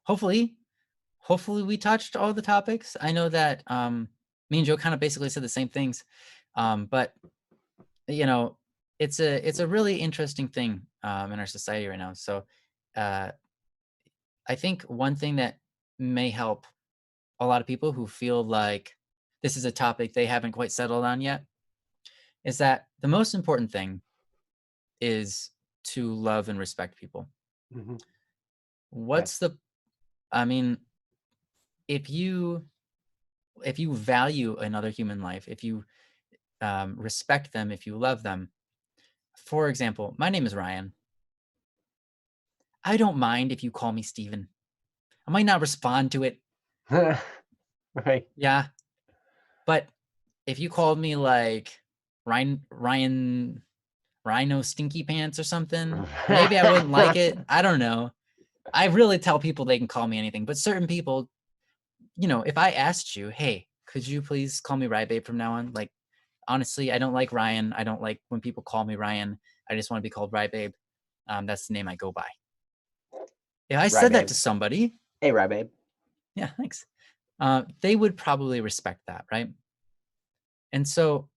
hopefully we touched all the topics. I know that me and Joe kind of basically said the same things, but you know, it's a really interesting thing in our society right now. So I think one thing that may help a lot of people who feel like this is a topic they haven't quite settled on yet is that the most important thing is to love and respect people. Mhm. What's the I mean, if you value another human life, if you respect them, if you love them, for example, my name is Ryan. I don't mind if you call me Steven. I might not respond to it. Right. Yeah. But if you called me like Ryan Rhino Stinky Pants or something, maybe I wouldn't like it. I don't know. I really tell people they can call me anything, but certain people, if I asked you, hey, could you please call me Rybabe from now on? Like, honestly, I don't like Ryan. I don't like when people call me Ryan. I just want to be called Rybabe. That's the name I go by. If I said that Rybabe. to somebody, Hey, Rybabe. yeah, thanks. They would probably respect that, right? And so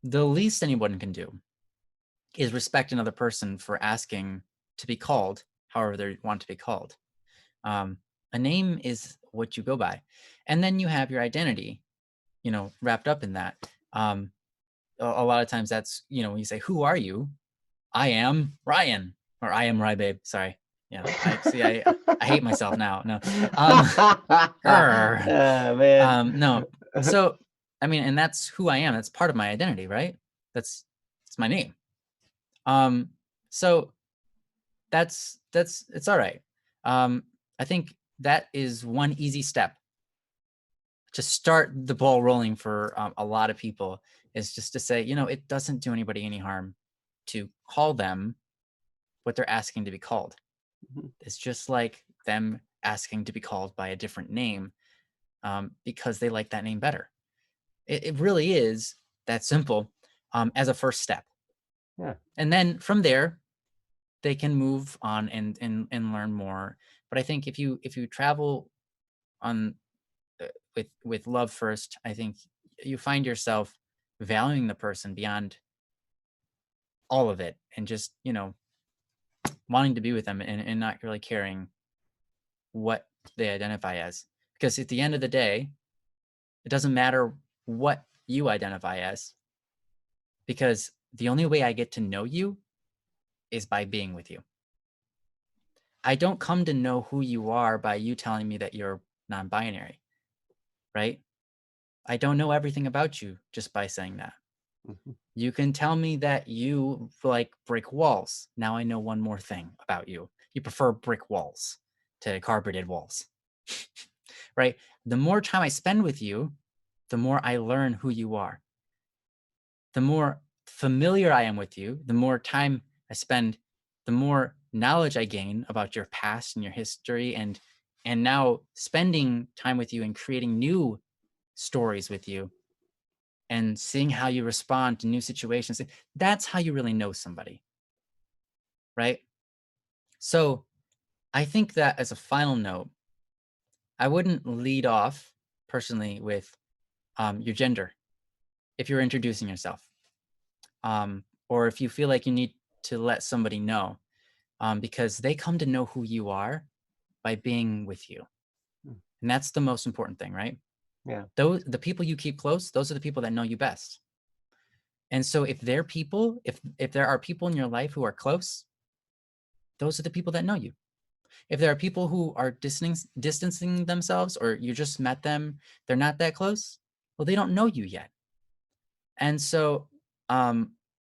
the least anyone can do is respect another person for asking to be called however they want to be called. A name is what you go by. And then you have your identity, wrapped up in that. A lot of times that's, when you say, who are you? I am Ryan, or I am Rybabe. Sorry. Yeah. I hate myself now. No. Man. No. So, and that's who I am. That's part of my identity, right? That's my name. So it's all right. I think that is one easy step to start the ball rolling for a lot of people, is just to say, it doesn't do anybody any harm to call them what they're asking to be called. Mhm. It's just like them asking to be called by a different name because they like that name better. It really is that simple as a first step. Yeah. And then from there, they can move on and learn more. But I think if you travel on with love first, I think you find yourself valuing the person beyond all of it, and just wanting to be with them, and not really caring what they identify as, because at the end of the day, it doesn't matter what you identify as, because the only way I get to know you is by being with you. I don't come to know who you are by you telling me that you're non-binary, right? I don't know everything about you just by saying that. Mhm. You can tell me that you like brick walls. Now I know one more thing about you. You prefer brick walls to carpeted walls, right? The more time I spend with you, the more I learn who you are. The more familiar I am with you, the more time I spend, the more knowledge I gain about your past and your history, and now spending time with you and creating new stories with you and seeing how you respond to new situations. That's how you really know somebody, right? So I think that as a final note, I wouldn't lead off personally with your gender if you're introducing yourself, or if you feel like you need to let somebody know, because they come to know who you are by being with you. Mm. And that's the most important thing, right? Yeah. The people you keep close, those are the people that know you best. And so if there are people in your life who are close, those are the people that know you. If there are people who are distancing themselves, or you just met them, they're not that close, well, they don't know you yet. And so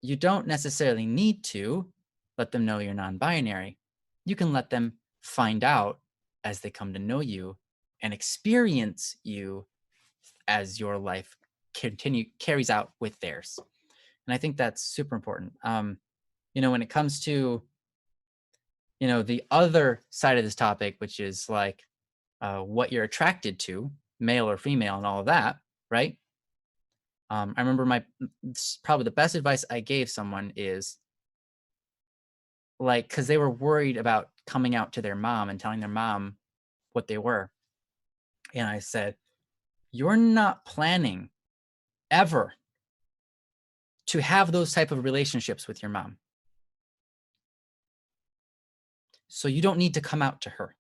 you don't necessarily need to let them know you're non-binary. You can let them find out as they come to know you and experience you as your life carries out with theirs. And I think that's super important. When it comes to, the other side of this topic, which is like what you're attracted to, male or female, and all of that, right? I remember probably the best advice I gave someone is like, because they were worried about coming out to their mom and telling their mom what they were. And I said, you're not planning ever to have those type of relationships with your mom. So you don't need to come out to her.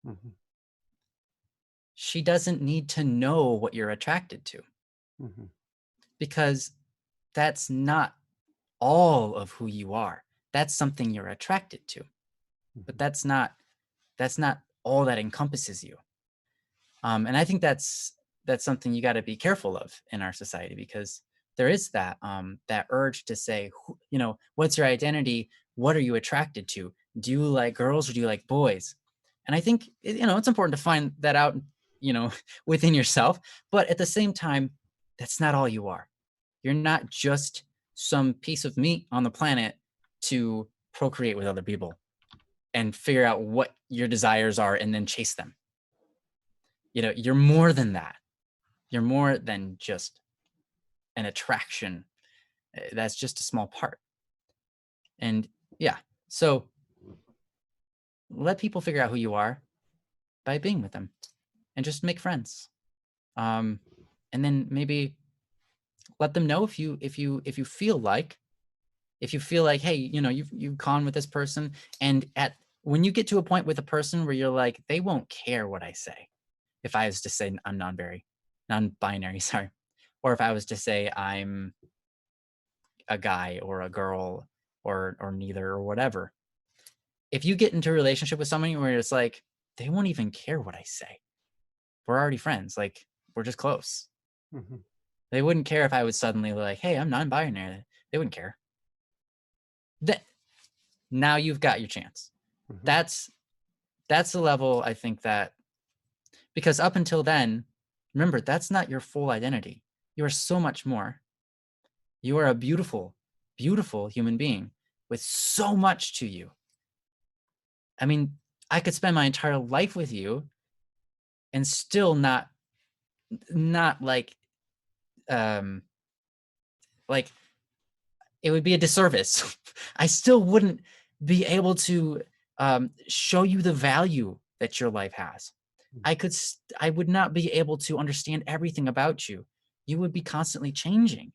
Mhm. She doesn't need to know what you're attracted to Mhm. because that's not all of who you are. That's something you're attracted to, but Mhm. that's not all that encompasses you. And I think that's something you got to be careful of in our society because there is that urge to say, what's your identity? What are you attracted to? Do you like girls or do you like boys? And I think it's important to find that out, within yourself. But at the same time, that's not all you are. You're not just some piece of meat on the planet to procreate with other people and figure out what your desires are and then chase them. You're more than that. You're more than just an attraction. That's just a small part. And yeah, so let people figure out who you are by being with them and just make friends. Um, and then maybe let them know if you feel like, hey, you've gone with this person, and when you get to a point with a person where you're like, they won't care what I say. If I was to say I'm non-binary, sorry, or if I was to say I'm a guy or a girl or neither or whatever. If you get into a relationship with somebody where it's like they won't even care what I say. We're already friends. Like we're just close. Mhm. They wouldn't care if I was suddenly like, "Hey, I'm non-binary." They wouldn't care. That now you've got your chance. Mhm. That's the level I think that because up until then, remember that's not your full identity. You are so much more. You are a beautiful, beautiful human being with so much to you. I mean, I could spend my entire life with you and still not um like it would be a disservice. I still wouldn't be able to show you the value that your life has. I would not be able to understand everything about you. You would be constantly changing.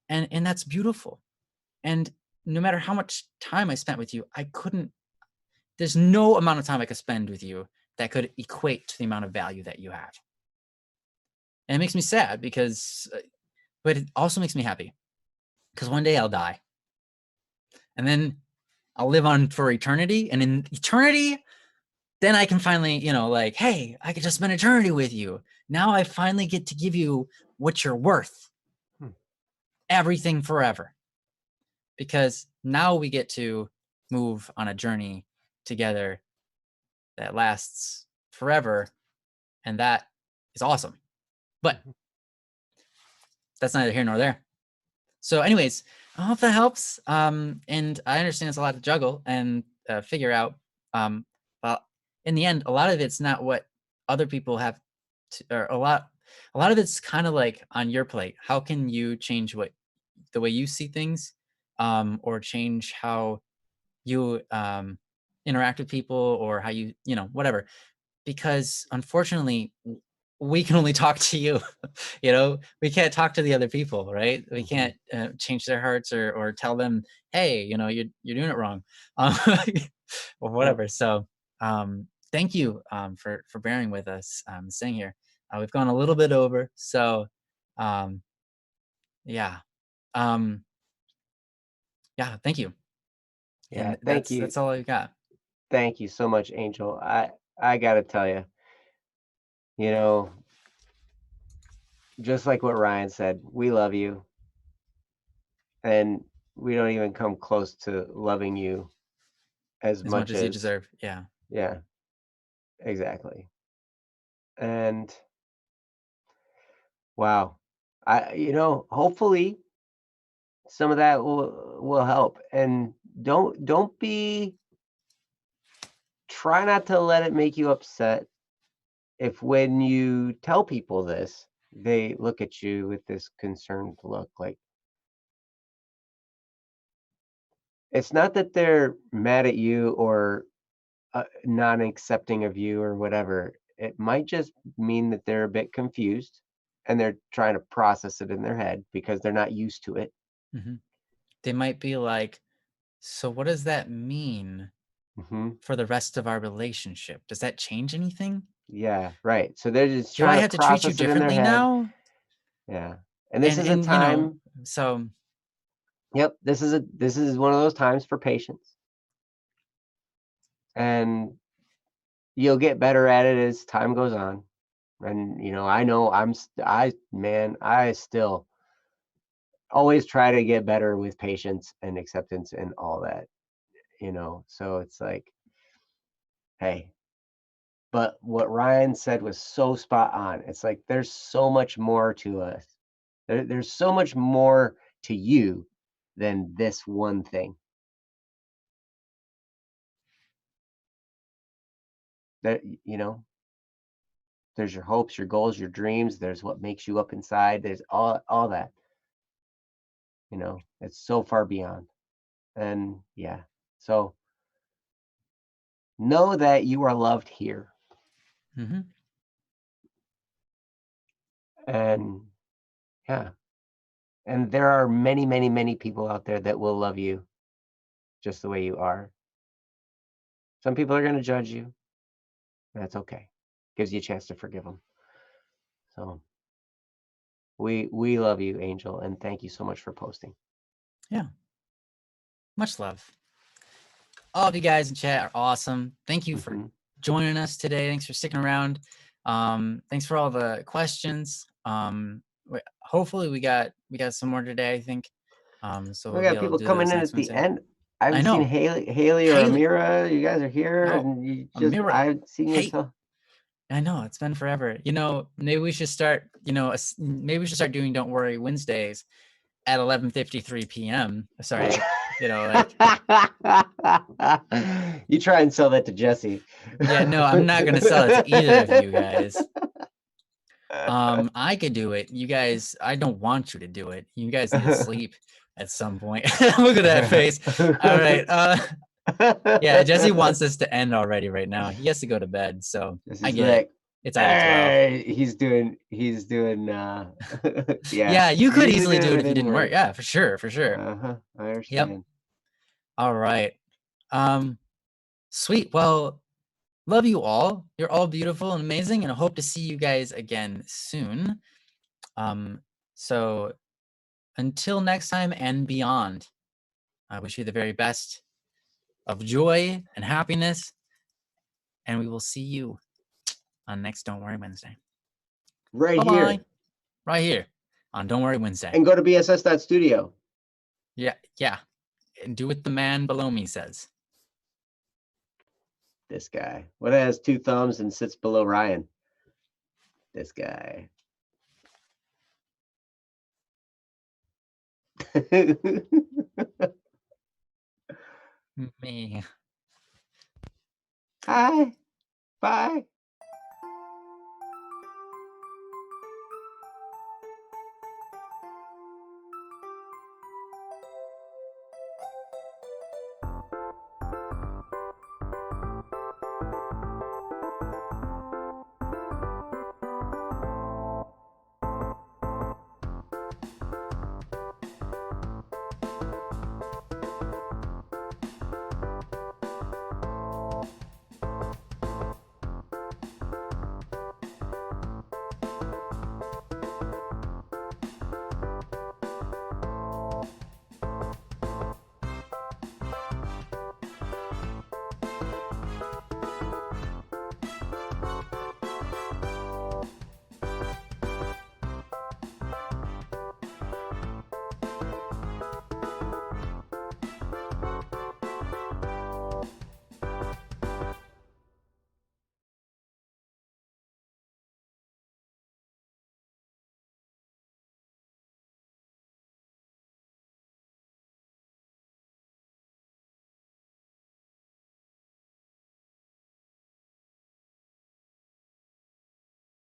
And that's beautiful. And no matter how much time I spent with you, there's no amount of time I could spend with you that could equate to the amount of value that you have. And it makes me sad but it also makes me happy because one day I'll die and then I'll live on for eternity. And in eternity, then I can finally, like, hey, I could just spend eternity with you. Now I finally get to give you what you're worth, Hmm. everything forever. Because now we get to move on a journey together that lasts forever. And that is awesome. But Mhm. that's neither here nor there. So, anyways, I hope that helps. And I understand it's a lot to juggle and figure out. Well, in the end, a lot of it's not what other people have, or a lot of it's kind of like on your plate. How can you change the way you see things, or change how you interact with people, or how whatever? Because unfortunately, we can only talk to you. We can't talk to the other people, right? We Mhm. can't change their hearts or tell them, hey, you're doing it wrong, um, or Yep. whatever. So thank you for bearing with us, staying here. We've gone a little bit over, so um, yeah, um, yeah, thank you. Yeah. And Thank that's you. that's all I got. Thank you so much, Angel. I gotta tell you, you know, just like what Ryan said, we love you, and we don't even come close to loving you as As much much as you as, deserve. Yeah. yeah, exactly. And wow, hopefully some of that will help. And don't be, try not to let it make you upset if when you tell people this, they look at you with this concerned look. Like, it's not that they're mad at you or not accepting of you or whatever. It might just mean that they're a bit confused and they're trying to process it in their head because they're not used to it. Mhm. They might be like, so what does that mean Hmm. for the rest of our relationship? Does that change anything? Yeah, right. So they're just Do I trying to have to treat you process it in their differently head. now? Yeah. And this is a And you know, time, so yep, this is one of those times for patience. And you'll get better at it as time goes on. And I know I still always try to get better with patience and acceptance and all that. So it's like, hey, but what Ryan said was so spot on. It's like there's so much more to us. There's so much more to you than this one thing. That there's your hopes, your goals, your dreams. There's what makes you up inside. There's all that. It's so far beyond. And yeah, so know that you are loved here. mhm. And yeah, and there are many, many, many people out there that will love you just the way you are. Some people are going to judge you. That's okay. Gives you a chance to forgive them. So we love you, Angel, and thank you so much for posting. Yeah. Much love. All of you guys in chat are awesome. Thank you for Mhm. joining us today. Thanks for sticking around. Thanks for all the questions. Hopefully we got some more today, I think. So We we'll be got able to people do coming those in next at the Wednesday. end. I I haven't seen know. Haley or Haley. Amira. You guys are here, Oh, and you just Amira. I've seen you. Hey. I know it's been forever. Maybe we should start. Maybe we should start doing Don't Worry Wednesdays at 11:53 p.m. Sorry, like. You try and sell that to Jesse. Yeah, no, I'm not gonna sell it to either of you guys. I could do it. You guys, I don't want you to do it. You guys need to sleep at some point. Look at that face. All right. Yeah, Jesse wants this to end already right now. He has to go to bed, so I get it. It's either 12. Hey, he's doing Yeah, you could easily do it if you didn't didn't work. Yeah, for sure. I understand. Yep. All right. Sweet. Well, love you all. You're all beautiful and amazing, and I hope to see you guys again soon. So until next time and beyond, I wish you the very best of joy and happiness, and we will see you on next Don't Worry Wednesday. Right Bye-bye. here. Right here on Don't Worry Wednesday. And go to bss.studio. Yeah. And do what the man below me says. This guy. What has 2 thumbs and sits below Ryan? This guy. Me. Hi. Bye.